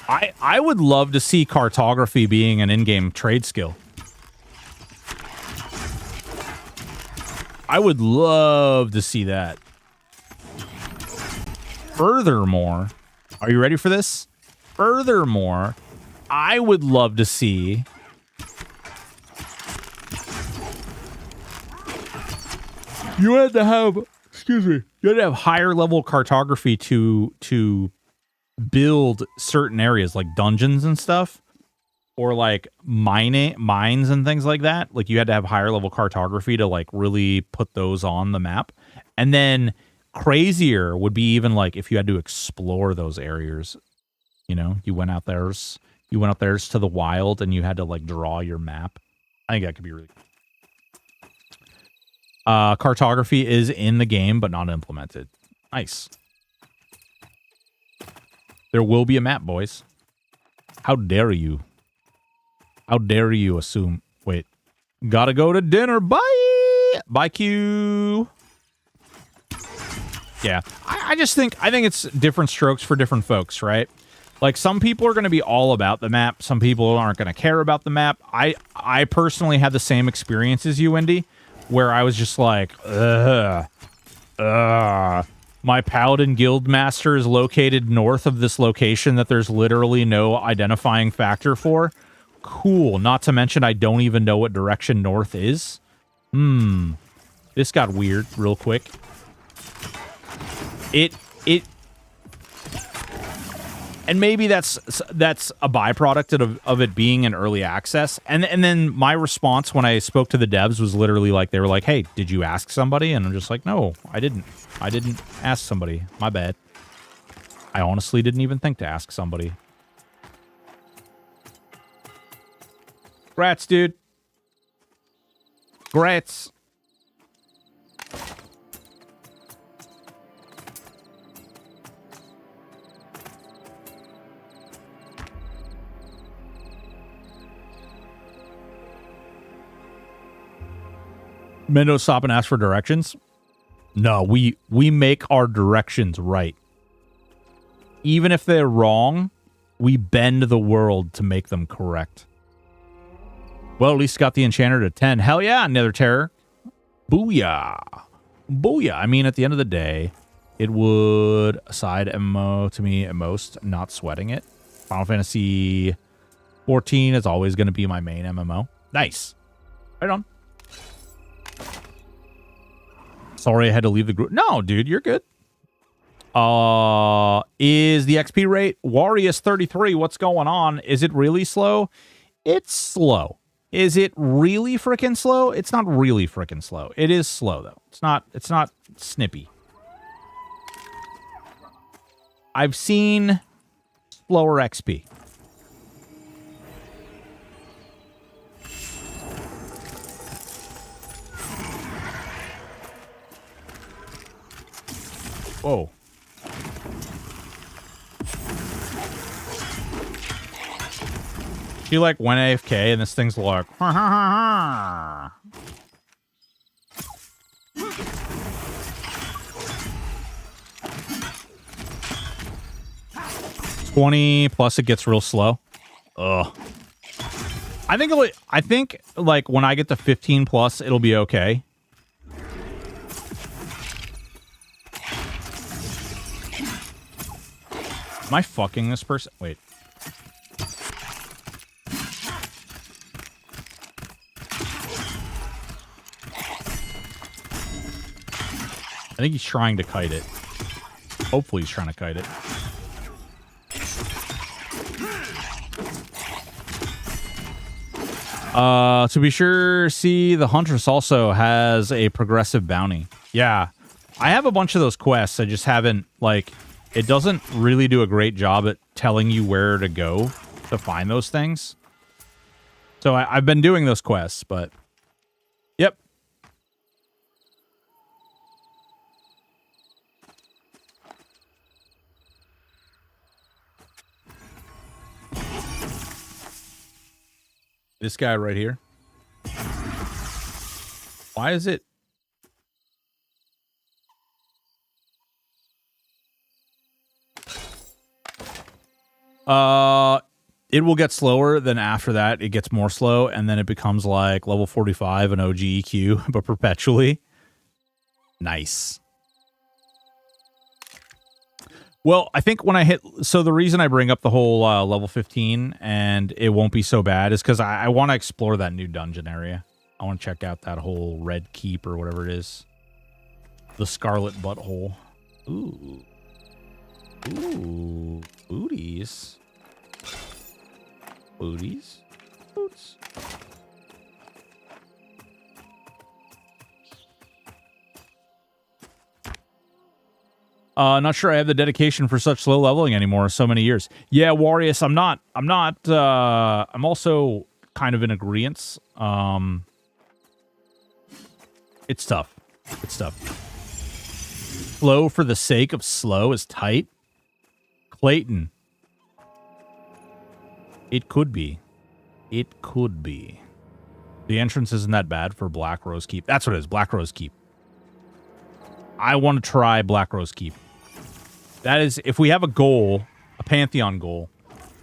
I would love to see cartography being an in-game trade skill. I would love to see that. Furthermore, are you ready for this? Furthermore, I would love to see you had to have, excuse me, you had to have higher level cartography to build certain areas like dungeons and stuff, or like mines and things like that. Like, you had to have higher level cartography to like really put those on the map. And then crazier would be even like if you had to explore those areas. You know, you went out there to the wild and you had to like draw your map. I think that could be really cool. Cartography is in the game but not implemented. Nice. There will be a map, boys. How dare you? How dare you assume? Wait. Gotta go to dinner. Bye! Bye, Q. Yeah. I think it's different strokes for different folks, right? Like, some people are going to be all about the map. Some people aren't going to care about the map. I personally had the same experience as you, Wendy, where I was just like, my Paladin Guildmaster is located north of this location that there's literally no identifying factor for. Cool. Not to mention, I don't even know what direction north is. This got weird real quick. And maybe that's a byproduct of it being an early access. And then my response when I spoke to the devs was literally like, they were like, hey, did you ask somebody? And I'm just like, no, I didn't. I didn't ask somebody. My bad. I honestly didn't even think to ask somebody. Grats, dude. Grats. Mendo stop and ask for directions? No, we make our directions right. Even if they're wrong, we bend the world to make them correct. Well, at least got the enchanter to 10. Hell yeah, Nether Terror. Booyah. Booyah. I mean, at the end of the day, it would, a side MMO to me at most, not sweating it. Final Fantasy 14 is always going to be my main MMO. Nice. Right on. Sorry I had to leave the group. No, dude, you're good. Is the XP rate Warius 33? What's going on? Is it really slow? It's slow. Is it really freaking slow? It's not really freaking slow. It is slow though. It's not snippy. I've seen slower XP. Whoa. She like went AFK and this thing's like, ha ha ha ha. 20 plus it gets real slow. Ugh. I think like when I get to 15 plus it'll be okay. Am I fucking this person? Wait. I think he's trying to kite it. Hopefully he's trying to kite it. To be sure, see, the Huntress also has a progressive bounty. Yeah. I have a bunch of those quests. I just haven't, like, it doesn't really do a great job at telling you where to go to find those things. So I've been doing those quests, but... Yep. This guy right here. Why is it? It will get slower, then after that it gets more slow, and then it becomes like level 45 and OG EQ, but perpetually. Nice. Well, I think when I hit... So the reason I bring up the whole level 15 and it won't be so bad is because I want to explore that new dungeon area. I want to check out that whole Red Keep or whatever it is. The Scarlet Butthole. Ooh. Ooh. Booties. Booties. Boots. Not sure I have the dedication for such slow leveling anymore. So many years. Yeah, Warius, I'm not, I'm also kind of in agreeance. It's tough. It's tough. Slow for the sake of slow is tight. Clayton. It could be. It could be. The entrance isn't that bad for Black Rose Keep. That's what it is. Black Rose Keep. I want to try Black Rose Keep. That is, if we have a goal, a Pantheon goal,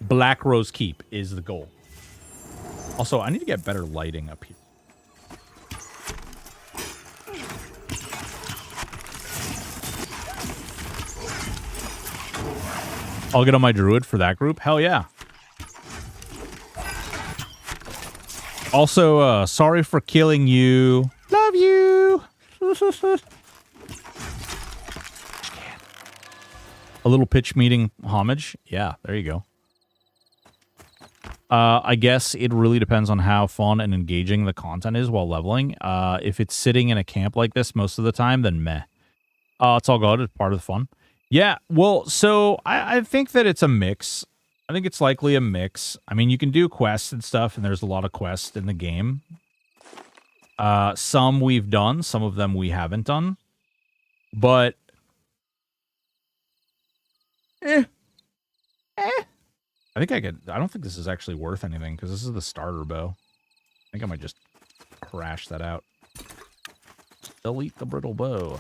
Black Rose Keep is the goal. Also, I need to get better lighting up here. I'll get on my druid for that group. Hell yeah. Also, sorry for killing you. Love you. A little pitch meeting homage. Yeah, there you go. I guess it really depends on how fun and engaging the content is while leveling. If it's sitting in a camp like this most of the time, then meh. It's all good. It's part of the fun. Yeah, well, so I think that it's a mix. I think it's likely a mix. I mean, you can do quests and stuff, and there's a lot of quests in the game. Some we've done, some of them we haven't done. But... I think I could... I don't think this is actually worth anything, because this is the starter bow. I think I might just crash that out. Delete the brittle bow.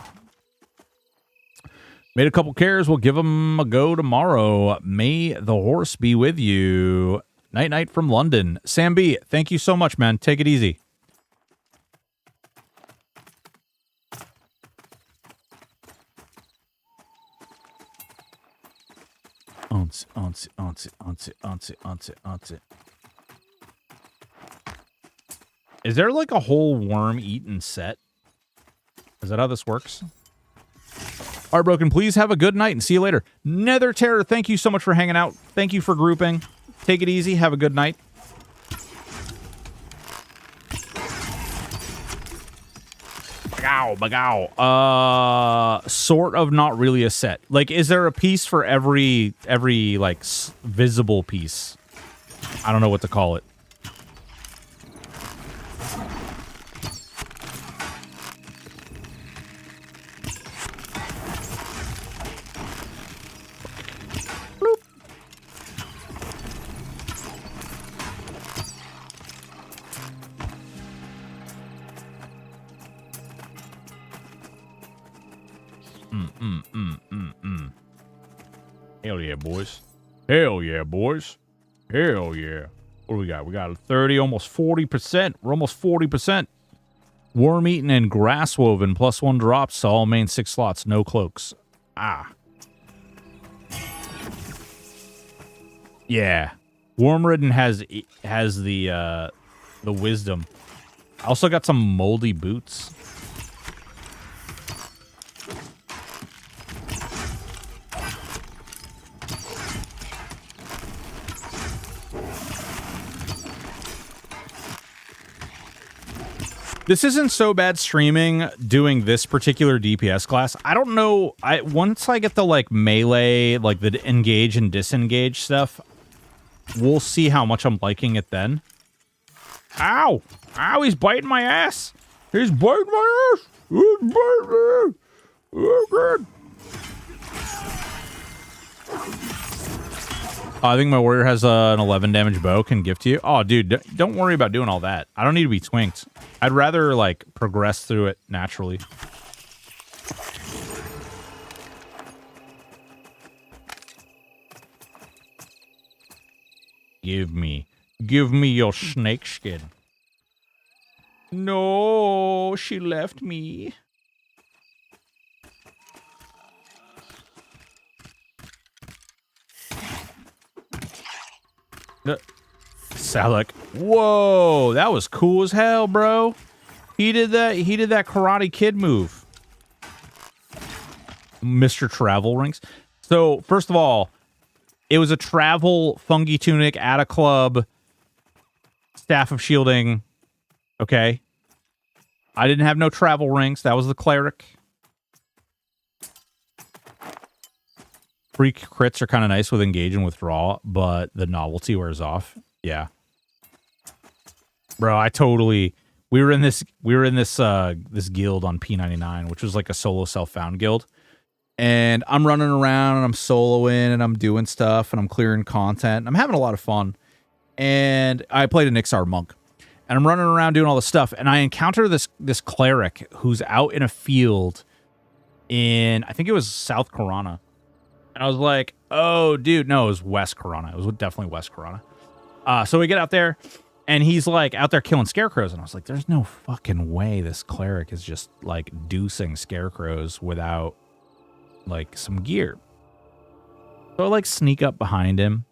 Made a couple cares. We'll give them a go tomorrow. May the horse be with you. Night night from London. Sam B, thank you so much, man. Take it easy. Once. Is there like a whole worm-eaten set? Is that how this works? Heartbroken, please have a good night and see you later. Nether Terror, thank you so much for hanging out. Thank you for grouping. Take it easy. Have a good night. Bagow. Sort of not really a set. Like, is there a piece for every like, visible piece? I don't know what to call it. Hell yeah, boys. Hell yeah, boys. Hell yeah. What do we got? We got 30, almost 40%. We're almost 40%. Worm eaten and grass woven. +1 drops to all main 6 slots. No cloaks. Ah. Yeah. Worm ridden has the wisdom. I also got some moldy boots. This isn't so bad streaming doing this particular DPS class. I don't know. Once I get the like melee, like the engage and disengage stuff, we'll see how much I'm liking it then. Ow! Ow, he's biting my ass! He's biting my ass! He's biting me! Oh, God. I think my warrior has an 11 damage bow, can gift to you. Oh, dude, don't worry about doing all that. I don't need to be twinked. I'd rather, like, progress through it naturally. Give me your snake skin. No, she left me. Salak. Whoa, that was cool as hell, bro. He did that Karate Kid move. Mr. Travel Rings. So, first of all, it was a travel fungi tunic at a club. Staff of shielding. Okay. I didn't have no travel rings. That was the cleric. Freak crits are kind of nice with engage and withdraw, but the novelty wears off. Yeah. Bro, we were in this this guild on P99, which was like a solo self-found guild. And I'm running around and I'm soloing and I'm doing stuff and I'm clearing content. And I'm having a lot of fun. And I played an Ixar monk. And I'm running around doing all this stuff. And I encounter this cleric who's out in a field in, I think it was South Karana. And I was like, oh, dude. No, it was West Karana. It was definitely West Karana. So we get out there, and he's, like, out there killing scarecrows. And I was like, there's no fucking way this cleric is just, like, deucing scarecrows without, like, some gear. So I, like, sneak up behind him.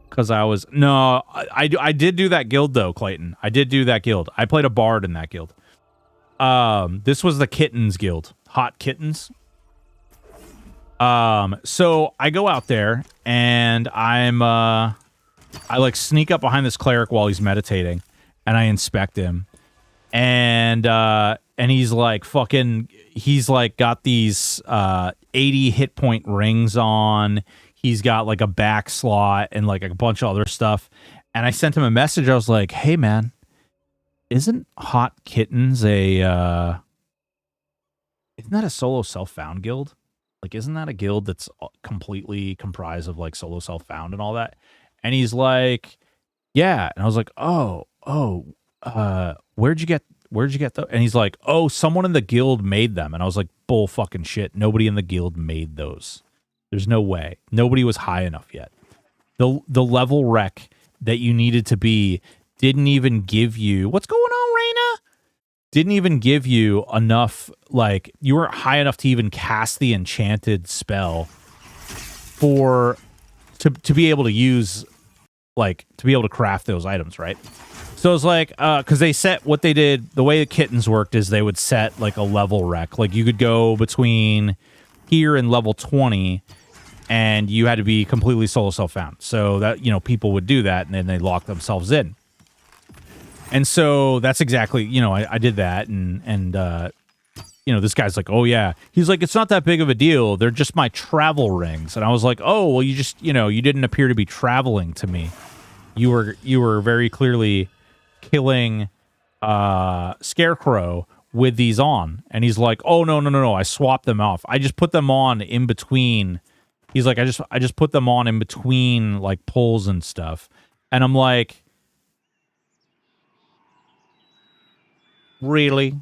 Because I was... No, I did do that guild, though, Clayton. I did do that guild. I played a bard in that guild. This was the Kittens Guild. Hot Kittens. So I go out there, and I like sneak up behind this cleric while he's meditating, and I inspect him, and he's like he's like got these 80 hit point rings on. He's got like a back slot and like a bunch of other stuff. And I sent him a message. I was like, hey man, isn't Hot Kittens isn't that a solo self-found guild? Like, isn't that a guild that's completely comprised of like solo self-found and all that? And he's like, yeah. And I was like, where'd you get those? And he's like, oh, someone in the guild made them. And I was like, bull fucking shit. Nobody in the guild made those. There's no way. Nobody was high enough yet. The level rec that you needed to be didn't even give you, what's going on, Reyna? Didn't even give you enough, like, you weren't high enough to even cast the enchanted spell to be able to use, like, to be able to craft those items, right? So it's like, because they set what they did, the way the kittens worked is they would set like a level rec. Like you could go between here and level 20 and you had to be completely solo self-found. So that, you know, people would do that and then they lock themselves in. And so that's exactly, you know, I did that and you know, this guy's like, oh yeah. He's like, it's not that big of a deal. They're just my travel rings. And I was like, oh, well, you just, you know, you didn't appear to be traveling to me. You were very clearly killing Scarecrow with these on. And he's like, oh no, I swapped them off. I just put them on in between. He's like, I just put them on in between like pulls and stuff. And I'm like, really?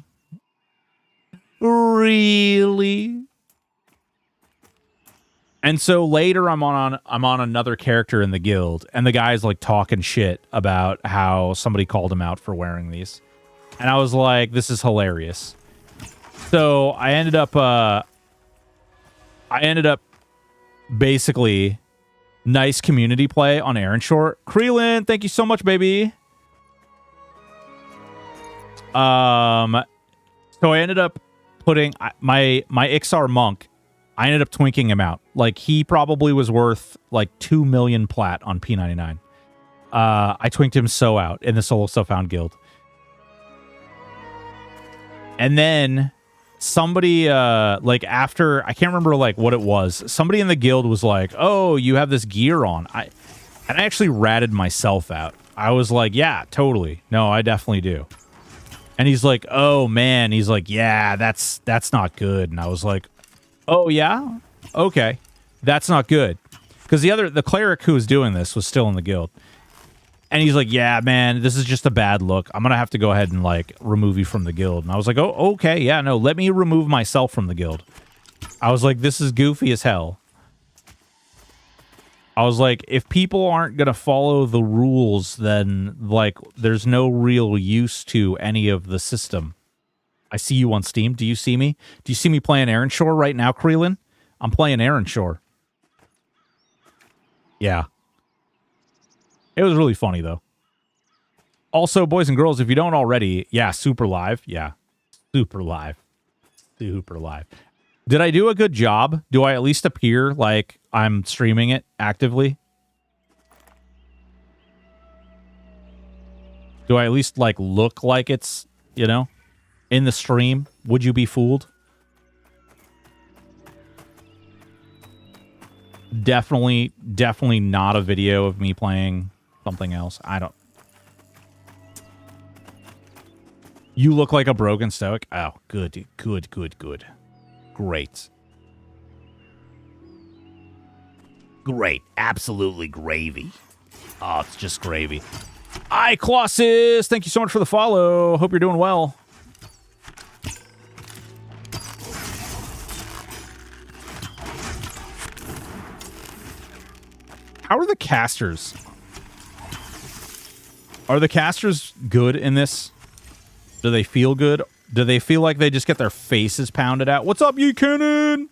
And so later I'm on another character in the guild, and the guy's like talking shit about how somebody called him out for wearing these. And I was like, this is hilarious. So I ended up basically nice community play on Aaron Short. Creelin, thank you so much, baby. So I ended up putting my Ixar monk, I ended up twinking him out. Like, he probably was worth like 2 million plat on P99. I twinked him so out in the solo self-found guild. And then somebody, like after, I can't remember like what it was. Somebody in the guild was like, oh, you have this gear on. And I actually ratted myself out. I was like, yeah, totally. No, I definitely do. And he's like, oh man. He's like, yeah, that's not good. And I was like, oh yeah? Okay. That's not good. Because the cleric who was doing this was still in the guild. And he's like, yeah, man, this is just a bad look. I'm going to have to go ahead and, like, remove you from the guild. And I was like, oh, okay, yeah, no, let me remove myself from the guild. I was like, this is goofy as hell. I was like, if people aren't going to follow the rules, then, like, there's no real use to any of the system. I see you on Steam. Do you see me? Do you see me playing Aaron Shore right now, Creelin? I'm playing Aaron Shore. Yeah. It was really funny, though. Also, boys and girls, if you don't already, yeah, super live. Yeah, super live. Super live. Did I do a good job? Do I at least appear like I'm streaming it actively? Do I at least, like, look like it's, you know, in the stream? Would you be fooled? Definitely not a video of me playing something else. I don't. You look like a broken Stoic. Oh, good, dude. Good. Great. Great. Absolutely gravy. Oh, it's just gravy. Colossus, thank you so much for the follow. Hope you're doing well. How are the casters? Are the casters good in this? Do they feel good? Do they feel like they just get their faces pounded out? What's up, Ye Cannon?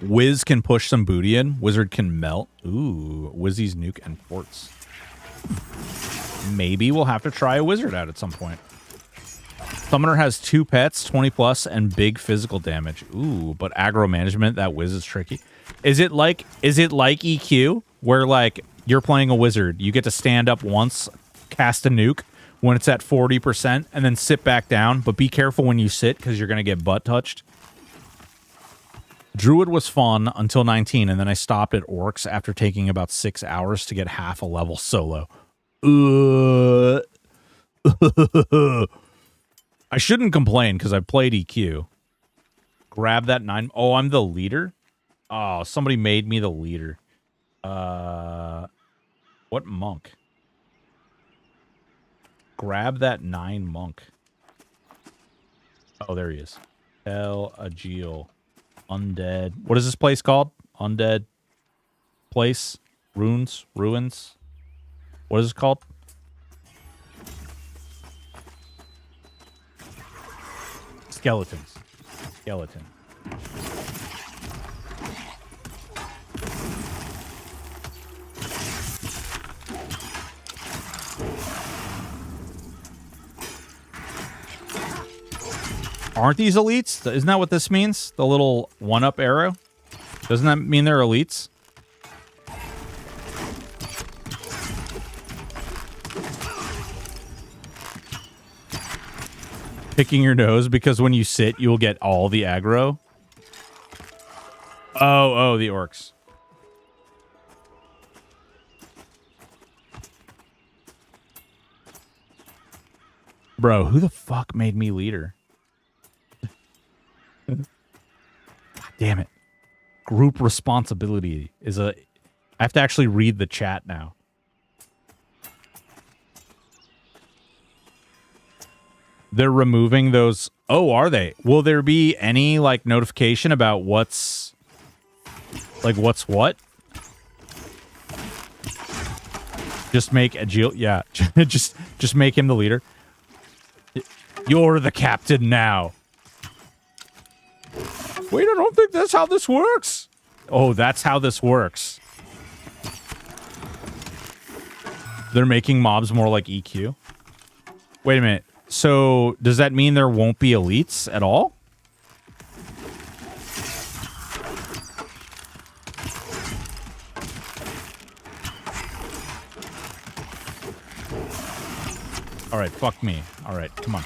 Wiz can push some booty in. Wizard can melt. Ooh, Wizzy's nuke and forts. Maybe we'll have to try a wizard out at some point. Summoner has 2 pets, 20 plus, and big physical damage. Ooh, but aggro management, that Wiz is tricky. Is it like EQ, where like you're playing a wizard, you get to stand up once, cast a nuke when it's at 40%, and then sit back down, but be careful when you sit because you're gonna get butt touched. Druid was fun until 19, and then I stopped at Orcs after taking about 6 hours to get half a level solo. I shouldn't complain because I played EQ. Grab that 9. Oh, I'm the leader? Oh, somebody made me the leader. What monk? Grab that 9 monk. Oh, there he is. El Agil. Undead. What is this place called? Undead place? Ruins? What is it called? Skeletons. Skeleton. Aren't these elites? Isn't that what this means? The little one-up arrow? Doesn't that mean they're elites? Picking your nose because when you sit, you'll get all the aggro. Oh, the orcs. Bro, who the fuck made me leader? God damn it. Group responsibility is a... I have to actually read the chat now. They're removing those... Oh, are they? Will there be any, like, notification about what's... Like, what's what? Just make Agil... Yeah, just make him the leader. You're the captain now. Wait, I don't think that's how this works. Oh, that's how this works. They're making mobs more like EQ. Wait a minute. So, does that mean there won't be elites at all? Alright, fuck me. Alright, come on.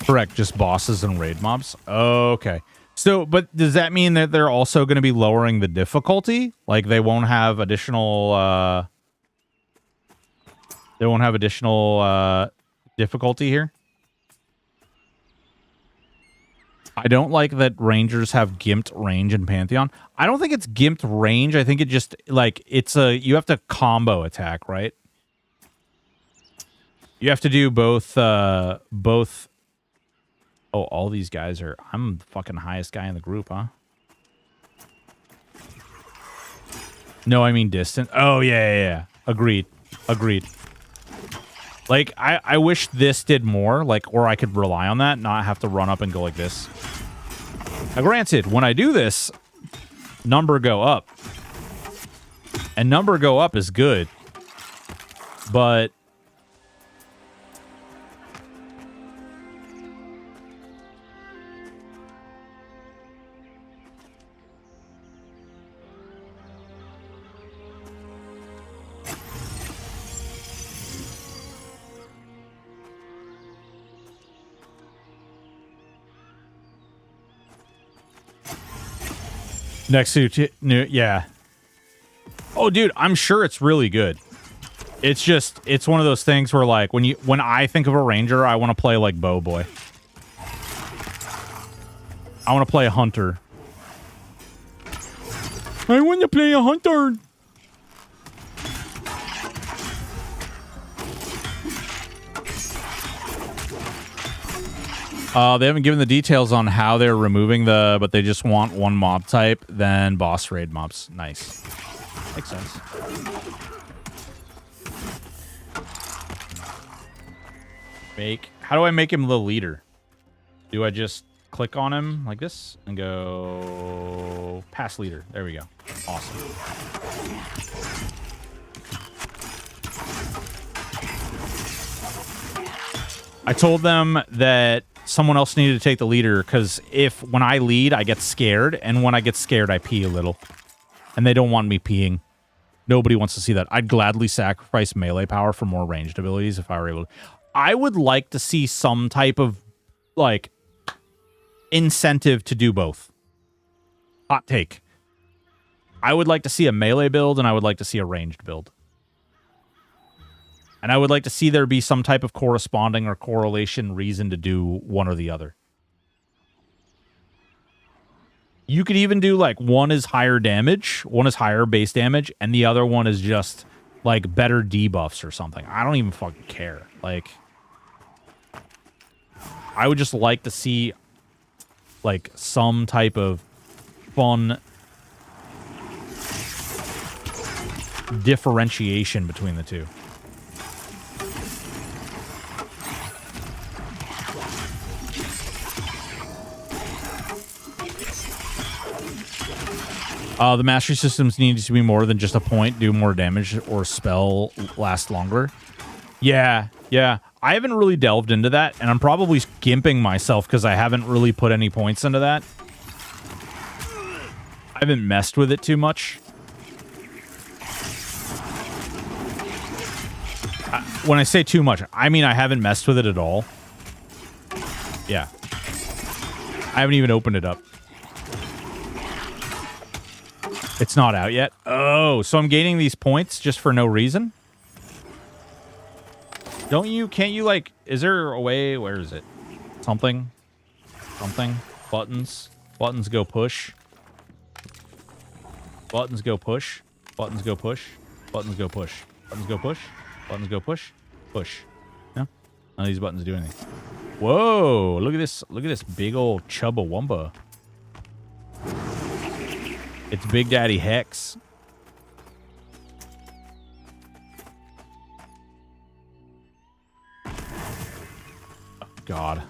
Correct, just bosses and raid mobs. Okay. So, but does that mean that they're also going to be lowering the difficulty? Like they won't have additional difficulty here? I don't like that rangers have gimped range in Pantheon. I don't think it's gimped range. I think it just like it's a you have to combo attack, right? You have to do both Oh, all these guys are... I'm the fucking highest guy in the group, huh? No, I mean distant. Oh, yeah. Agreed. Like, I wish this did more, like, or I could rely on that, not have to run up and go like this. Now, granted, when I do this, number go up. And number go up is good. But... Next to new, yeah. Oh, dude, I'm sure it's really good. It's just, it's one of those things where, like, when I think of a ranger, I want to play like Bow Boy. I want to play a hunter. I want to play a hunter. They haven't given the details on how they're removing the, but they just want one mob type, then boss raid mobs. Nice. Makes sense. How do I make him the leader? Do I just click on him like this and go pass leader? There we go. Awesome. I told them that someone else needed to take the leader because when I lead, I get scared, and when I get scared, I pee a little. And they don't want me peeing. Nobody wants to see that. I'd gladly sacrifice melee power for more ranged abilities if I were able to. I would like to see some type of, like, incentive to do both. Hot take. I would like to see a melee build, and I would like to see a ranged build. And I would like to see there be some type of corresponding or correlation reason to do one or the other. You could even do, like, one is higher damage, one is higher base damage, and the other one is just, like, better debuffs or something. I don't even fucking care. Like, I would just like to see like some type of fun differentiation between the two. The mastery systems need to be more than just a point, do more damage, or spell last longer. Yeah, yeah. I haven't really delved into that, and I'm probably gimping myself because I haven't really put any points into that. I haven't messed with it too much. When I say too much, I mean I haven't messed with it at all. Yeah. I haven't even opened it up. It's not out yet. Oh, so I'm gaining these points just for no reason? Can't you, like, is there a way, where is it? Something. Buttons. Buttons go push. Buttons go push. Buttons go push. Buttons go push. Buttons go push. Buttons go push. Push. No? None of these buttons do anything. Whoa, look at this. Look at this big old Chubba Wumba. It's Big Daddy Hex. Oh, God.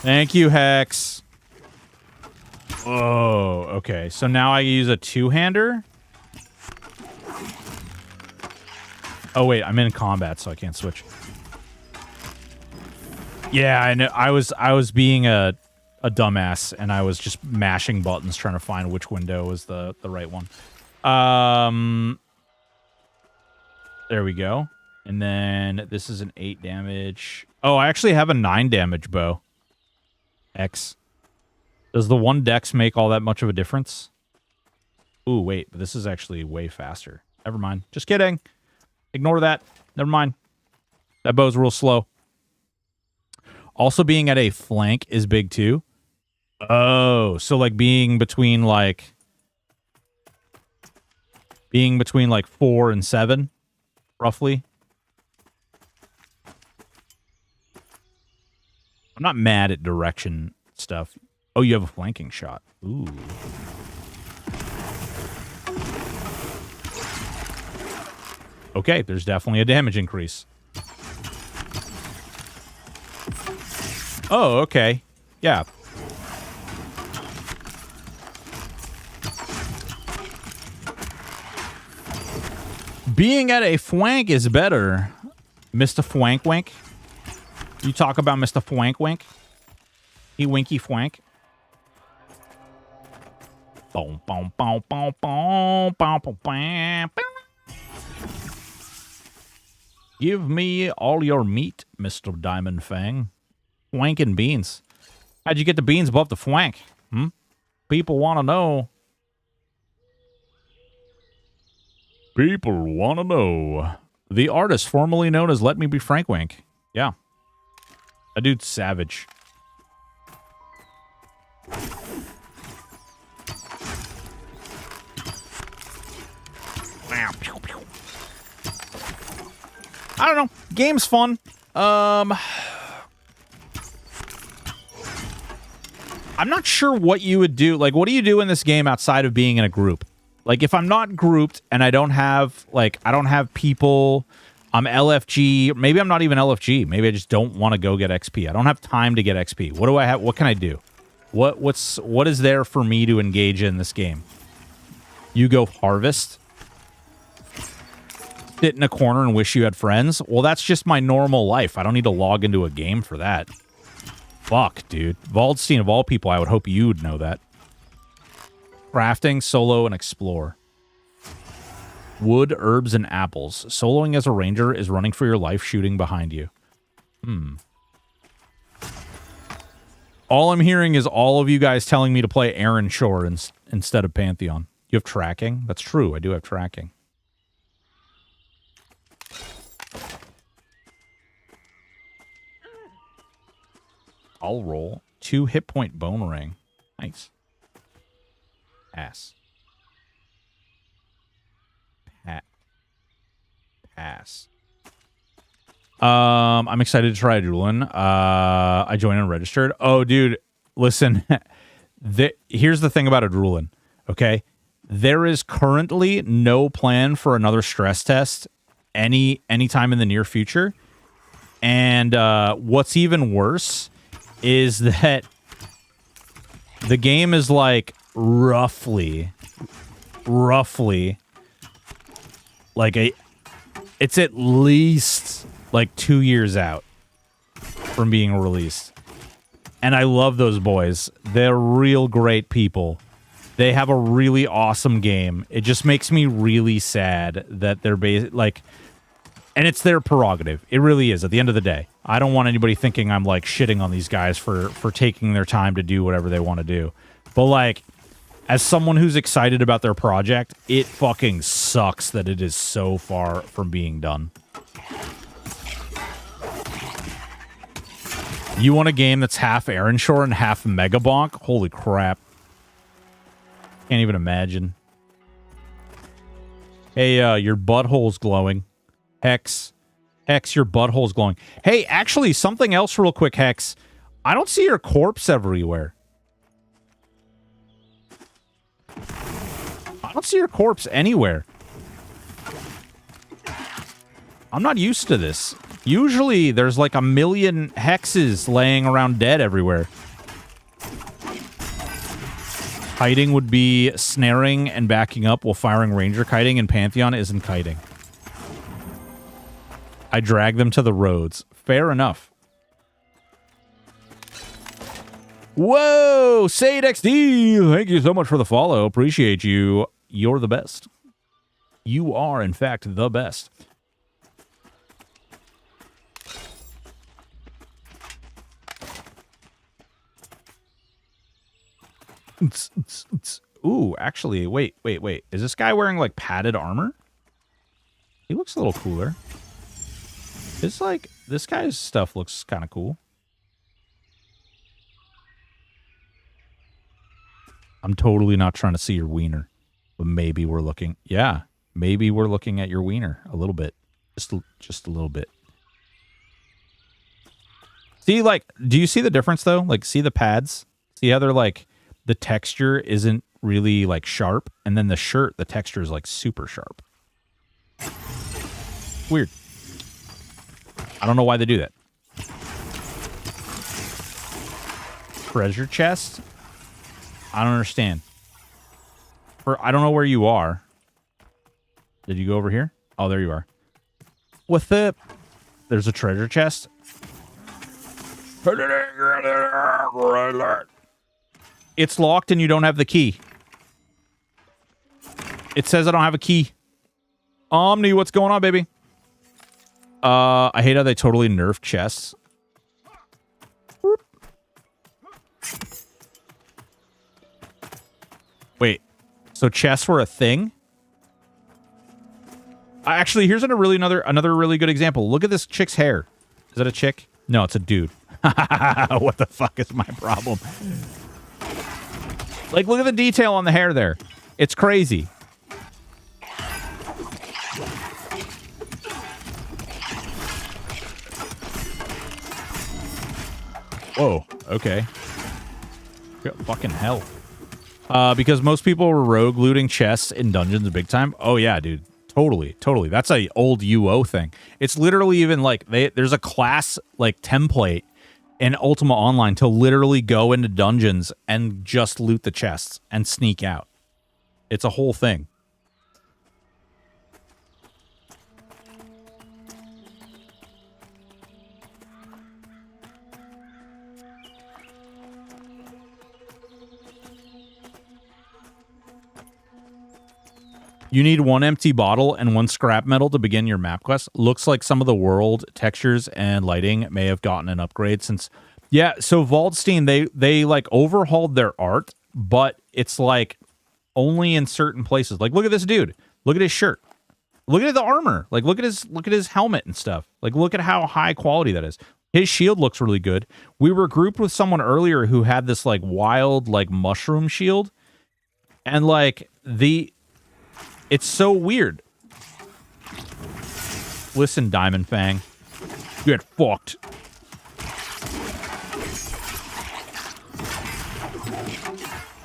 Thank you, Hex. Oh, okay. So now I use a two-hander? Oh, wait. I'm in combat, so I can't switch. Yeah, I know. I was being a dumbass, and I was just mashing buttons trying to find which window was the right one. There we go. And then this is an 8 damage. Oh, I actually have a 9 damage bow. X. Does the 1 dex make all that much of a difference? Ooh, wait. But this is actually way faster. Never mind. Just kidding. Ignore that. Never mind. That bow's real slow. Also, being at a flank is big, too. Oh, so, like, being between, like 4 and 7, roughly. I'm not mad at direction stuff. Oh, you have a flanking shot. Ooh. Okay, there's definitely a damage increase. Oh, okay. Yeah. Being at a flank is better. Mr. Fwank Wink. You talk about Mr. Fwank Wink. He winky fwank. Boom, boom, boom, boom, boom, boom, boom, boom. Give me all your meat, Mr. Diamond Fang. Fwanking beans. How'd you get the beans above the fwank? Hmm? People want to know. People want to know. The artist formerly known as Let Me Be Frank Wink. Yeah. That dude's savage. I don't know. Game's fun. I'm not sure what you would do. Like, what do you do in this game outside of being in a group? Like, if I'm not grouped and I don't have, like, I don't have people, I'm LFG. Maybe I'm not even LFG. Maybe I just don't want to go get XP. I don't have time to get XP. What do I have? What can I do? What is there for me to engage in this game? You go harvest? Sit in a corner and wish you had friends? Well, that's just my normal life. I don't need to log into a game for that. Fuck, dude. Waldstein, of all people, I would hope you'd know that. Crafting, solo, and explore. Wood, herbs, and apples. Soloing as a ranger is running for your life, shooting behind you. All I'm hearing is all of you guys telling me to play Aaron Shore instead of Pantheon. You have tracking? That's true. I do have tracking. I'll roll. 2 hit point bone ring. Nice. Pass. Pass. I'm excited to try Drooling. I joined and registered. Oh, dude, listen. Here's the thing about a Drooling, okay? There is currently no plan for another stress test anytime in the near future. And what's even worse is that the game is like roughly like it's at least like 2 years out from being released. And I love those boys. They're real great people. They have a really awesome game. It just makes me really sad that they're like, and it's their prerogative. It really is at the end of the day. I don't want anybody thinking I'm like shitting on these guys for taking their time to do whatever they want to do. But like, as someone who's excited about their project, it fucking sucks that it is so far from being done. You want a game that's half Aaronshore and half Mega Bonk? Holy crap. Can't even imagine. Hey, your butthole's glowing. Hex, your butthole's glowing. Hey, actually, something else real quick, Hex. I don't see your corpse everywhere. I don't see your corpse anywhere. I'm not used to this. Usually, there's like a million hexes laying around dead everywhere. Kiting would be snaring and backing up while firing ranger kiting, and Pantheon isn't kiting. I drag them to the roads. Fair enough. Whoa! Sade XD! Thank you so much for the follow. Appreciate you. You're the best. You are, in fact, the best. Ooh, actually, wait. Is this guy wearing, like, padded armor? He looks a little cooler. It's like, this guy's stuff looks kind of cool. I'm totally not trying to see your wiener. But maybe we're looking... Yeah, maybe we're looking at your wiener a little bit. Just a little bit. See, like, do you see the difference, though? Like, see the pads? See how they're, like... The texture isn't really, like, sharp. And then the shirt, the texture is, like, super sharp. Weird. I don't know why they do that. Treasure chest? I don't understand. I don't know where you are. Did you go over here? Oh, there you are. With it, there's a treasure chest. It's locked and you don't have the key. It says I don't have a key. Omni, what's going on, baby? I hate how they totally nerfed chests. Wait, so chests were a thing? Actually, here's another really good example. Look at this chick's hair. Is that a chick? No, it's a dude. What the fuck is my problem? Like, look at the detail on the hair there. It's crazy. Whoa, okay. Fucking hell. Because most people were rogue looting chests in dungeons big time. Oh, yeah, dude. Totally. That's a old UO thing. It's literally even like, there's a class, like, template in Ultima Online to literally go into dungeons and just loot the chests and sneak out. It's a whole thing. You need one empty bottle and one scrap metal to begin your map quest. Looks like some of the world textures and lighting may have gotten an upgrade since... Yeah, so Waldstein, they like overhauled their art, but it's like only in certain places. Like, look at this dude. Look at his shirt. Look at the armor. Like, look at his helmet and stuff. Like, look at how high quality that is. His shield looks really good. We were grouped with someone earlier who had this like wild like mushroom shield, and like it's so weird. Listen, Diamond Fang. Get fucked.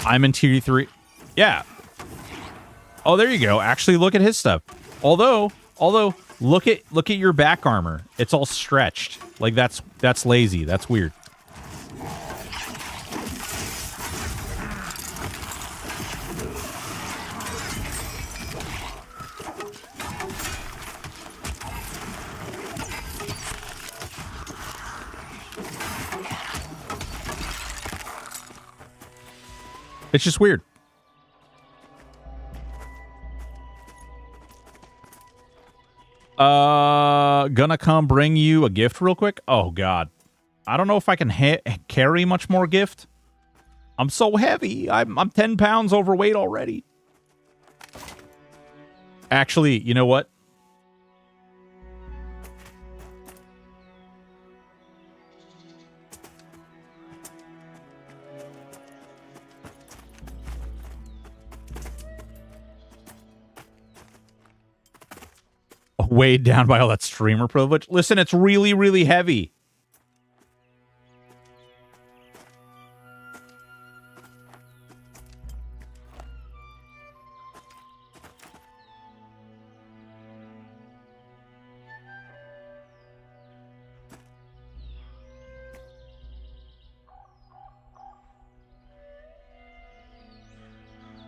I'm in tier 3. Yeah. Oh, there you go. Actually, look at his stuff. Although, look at your back armor. It's all stretched. Like that's lazy. That's weird. It's just weird. Gonna come bring you a gift real quick. Oh god, I don't know if I can carry much more gift. I'm so heavy. I'm 10 pounds overweight already. Actually, you know what? Weighed down by all that streamer privilege. Listen, it's really, really heavy.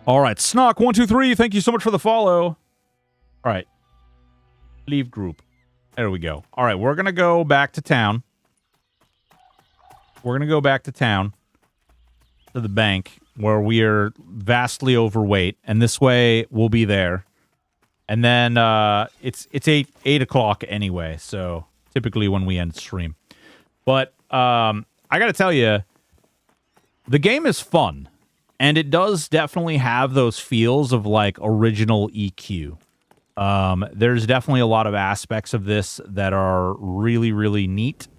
All right, Snock123, thank you so much for the follow. All right. Leave group. There we go. All right, we're going to go back to town. We're going to go back to town to the bank where we are vastly overweight, and this way we'll be there. And then it's 8 o'clock anyway, so typically when we end stream. But I got to tell you, the game is fun, and it does definitely have those feels of like original EQ. There's definitely a lot of aspects of this that are really, really neat,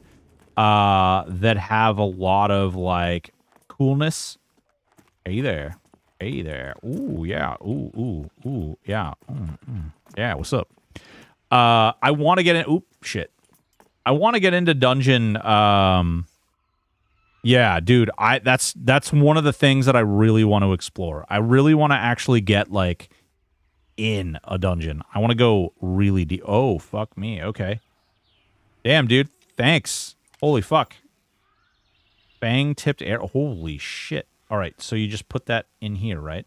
that have a lot of, like, coolness. Hey there. Hey there. Ooh, yeah. Ooh, yeah. Yeah, what's up? I want to get in... Oop, shit. I want to get into dungeon, yeah, dude, that's one of the things that I really want to explore. I really want to actually get, like... in a dungeon. I want to go really deep. Oh, fuck me. Okay. Damn, dude. Thanks. Holy fuck. Bang tipped air. Holy shit. All right, so you just put that in here, right?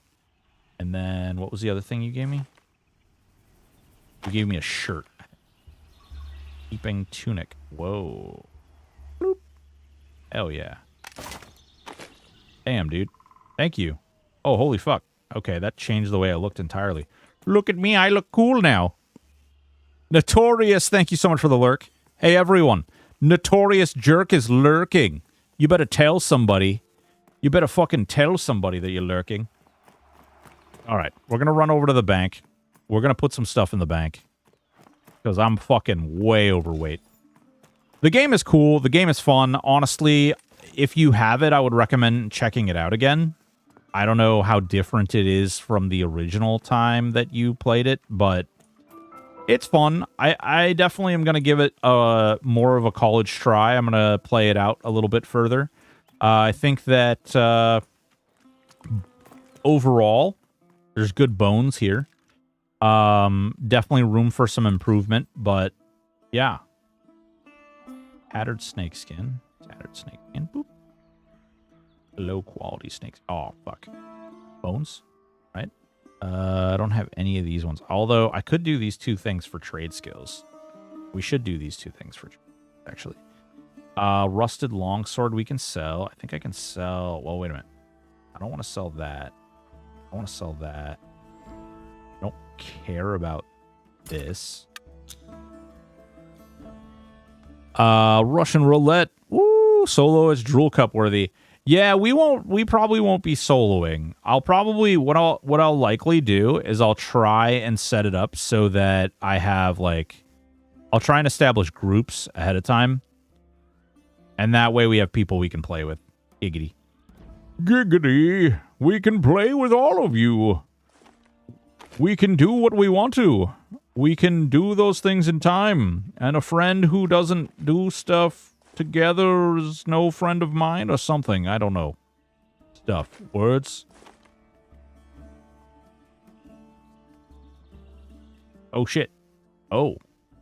And then what was the other thing you gave me? You gave me a shirt. Keeping tunic. Whoa. Bloop. Hell yeah. Damn, dude. Thank you. Oh, holy fuck. Okay, that changed the way I looked entirely. Look at me, I look cool now. Notorious, thank you so much for the lurk. Hey, everyone. Notorious Jerk is lurking. You better tell somebody. You better fucking tell somebody that you're lurking. All right, we're going to run over to the bank. We're going to put some stuff in the bank. Because I'm fucking way overweight. The game is cool. The game is fun. Honestly, if you have it, I would recommend checking it out again. I don't know how different it is from the original time that you played it, but it's fun. I definitely am going to give it more of a college try. I'm going to play it out a little bit further. I think that overall, there's good bones here. Definitely room for some improvement, but yeah. Tattered snakeskin. Tattered snakeskin. Boop. Low quality snakes. Oh, fuck. Bones, right? I don't have any of these ones. Although, I could do these two things for trade skills. We should do these two things for actually. Rusted longsword we can sell. I think I can sell... Well, wait a minute. I don't want to sell that. I want to sell that. I don't care about this. Russian roulette. Woo! Solo is drool cup worthy. Yeah, we probably won't be soloing. I'll probably what I'll likely do is I'll try and set it up so that I have like I'll try and establish groups ahead of time. And that way we have people we can play with. Giggity. Giggity. We can play with all of you. We can do what we want to. We can do those things in time. And a friend who doesn't do stuff together is no friend of mine or something. I don't know. Stuff. Words. Oh, shit. Oh.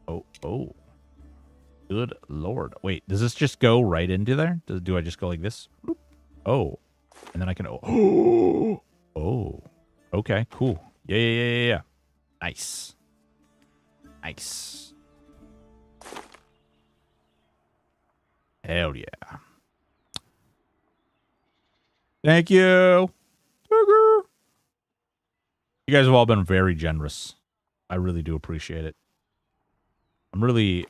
Oh, oh. Good lord. Wait, does this just go right into there? Do I just go like this? Oh. And then I can... Oh. Oh. Okay, cool. Yeah. Nice. Nice. Hell yeah. Thank you. You guys have all been very generous. I really do appreciate it. I'm really...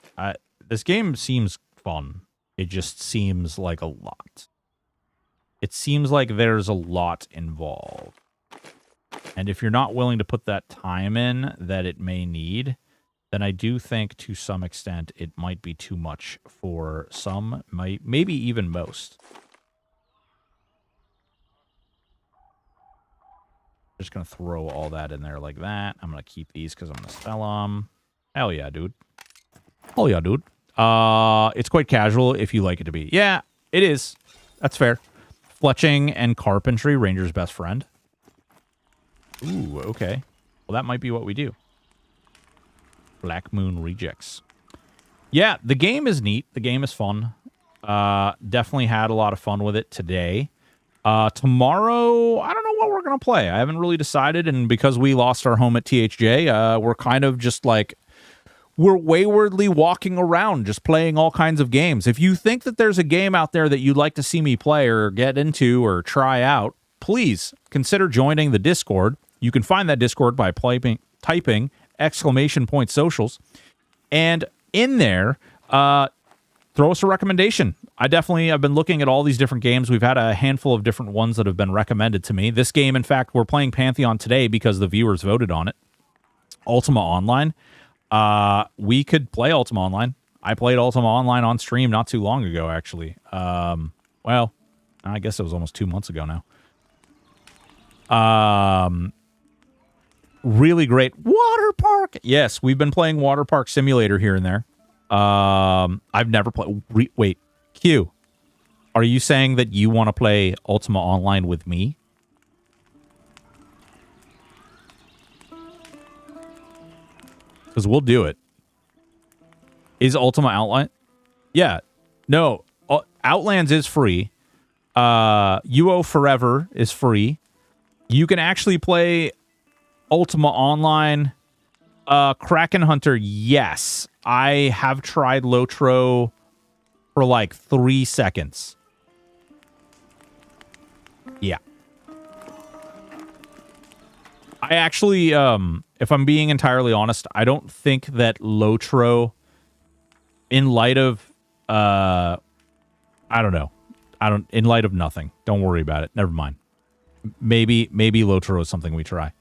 this game seems fun. It just seems like a lot. It seems like there's a lot involved. And if you're not willing to put that time in that it may need, then I do think to some extent it might be too much for some, maybe even most. Just going to throw all that in there like that. I'm going to keep these because I'm going to sell them. Hell yeah, dude. Hell yeah, dude. It's quite casual if you like it to be. Yeah, it is. That's fair. Fletching and carpentry, Ranger's best friend. Ooh, okay. Well, that might be what we do. Black Moon Rejects. Yeah, the game is neat. The game is fun. Definitely had a lot of fun with it today. Tomorrow, I don't know what we're going to play. I haven't really decided, and because we lost our home at THJ, we're kind of just like... We're waywardly walking around, just playing all kinds of games. If you think that there's a game out there that you'd like to see me play or get into or try out, please consider joining the Discord. You can find that Discord by typing !socials. And in there, throw us a recommendation. I've been looking at all these different games. We've had a handful of different ones that have been recommended to me. This game, in fact, we're playing Pantheon today because the viewers voted on it. Ultima Online. We could play Ultima Online. I played Ultima Online on stream not too long ago, actually. Well, I guess it was almost 2 months ago now. Really great water park. Yes, we've been playing Water Park Simulator here and there. I've never played... Wait, Q, are you saying that you want to play Ultima Online with me? Because we'll do it. Is Ultima Outland? Yeah. No. Outlands is free. UO Forever is free. You can actually play Ultima Online. Kraken Hunter, yes. I have tried Lotro for like 3 seconds. Yeah. I actually, if I'm being entirely honest, I don't think that Lotro, in light of, I don't know. In light of nothing. Don't worry about it. Never mind. Maybe Lotro is something we try.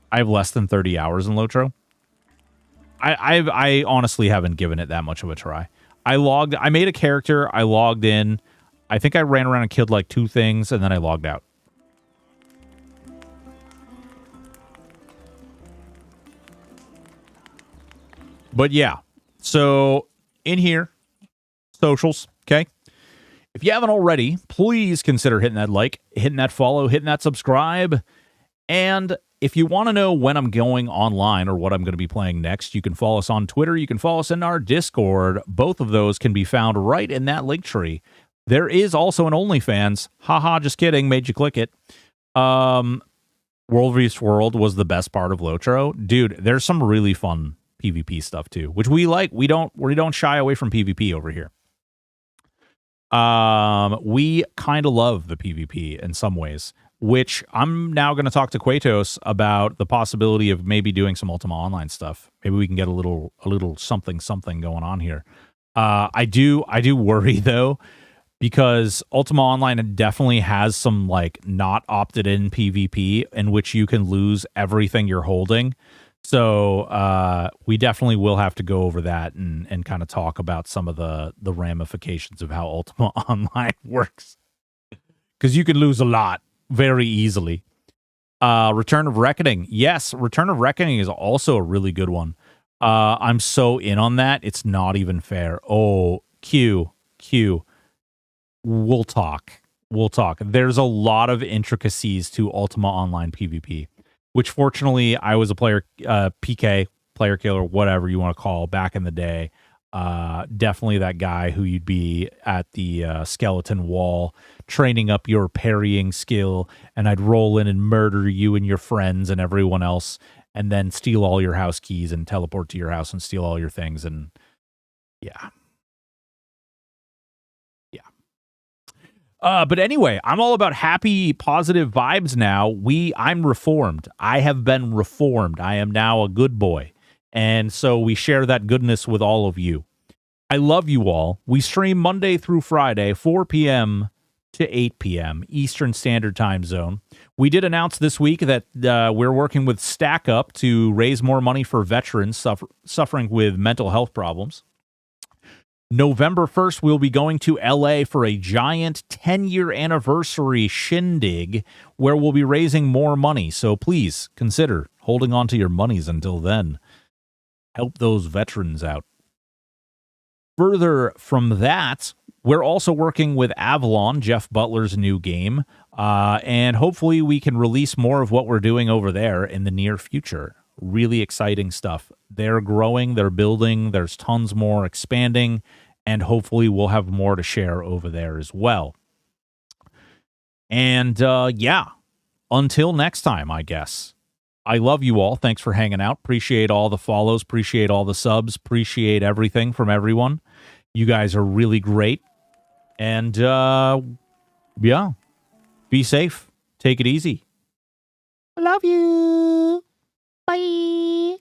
I have less than 30 hours in Lotro. I honestly haven't given it that much of a try. I made a character, I logged in. I think I ran around and killed like 2 things, and then I logged out. But yeah, so in here, socials, okay? If you haven't already, please consider hitting that like, hitting that follow, hitting that subscribe. And if you want to know when I'm going online or what I'm going to be playing next, you can follow us on Twitter. You can follow us in our Discord. Both of those can be found right in that link tree. There is also an OnlyFans. Haha, just kidding. Made you click it. World vs. World was the best part of Lotro. Dude, there's some really fun PvP stuff too, which we like. We don't shy away from PvP over here. We kind of love the PvP in some ways, which I'm now going to talk to Kratos about the possibility of maybe doing some Ultima Online stuff. Maybe we can get a little something going on here. I do worry though, because Ultima Online definitely has some like not opted in PvP in which you can lose everything you're holding. So we definitely will have to go over that and kind of talk about some of the ramifications of how Ultima Online works. Because you can lose a lot very easily. Return of Reckoning. Yes, Return of Reckoning is also a really good one. I'm so in on that. It's not even fair. Oh, Q. We'll talk. There's a lot of intricacies to Ultima Online PvP, which fortunately I was a player, PK, player killer, whatever you want to call, back in the day. Definitely that guy who you'd be at the skeleton wall training up your parrying skill, and I'd roll in and murder you and your friends and everyone else, and then steal all your house keys and teleport to your house and steal all your things. And yeah. But anyway, I'm all about happy, positive vibes now. I'm reformed. I have been reformed. I am now a good boy. And so we share that goodness with all of you. I love you all. We stream Monday through Friday, 4 p.m. to 8 p.m. Eastern Standard Time Zone. We did announce this week that we're working with Stack Up to raise more money for veterans suffering with mental health problems. November 1st, we'll be going to LA for a giant 10-year anniversary shindig where we'll be raising more money. So please consider holding on to your monies until then. Help those veterans out. Further from that, we're also working with Avalon, Jeff Butler's new game, and hopefully we can release more of what we're doing over there in the near future. Really exciting stuff. They're growing, they're building, there's tons more expanding, and hopefully we'll have more to share over there as well. And yeah, until next time, I guess. I love you all. Thanks for hanging out. Appreciate all the follows. Appreciate all the subs. Appreciate everything from everyone. You guys are really great. And yeah, be safe. Take it easy. I love you. Bye.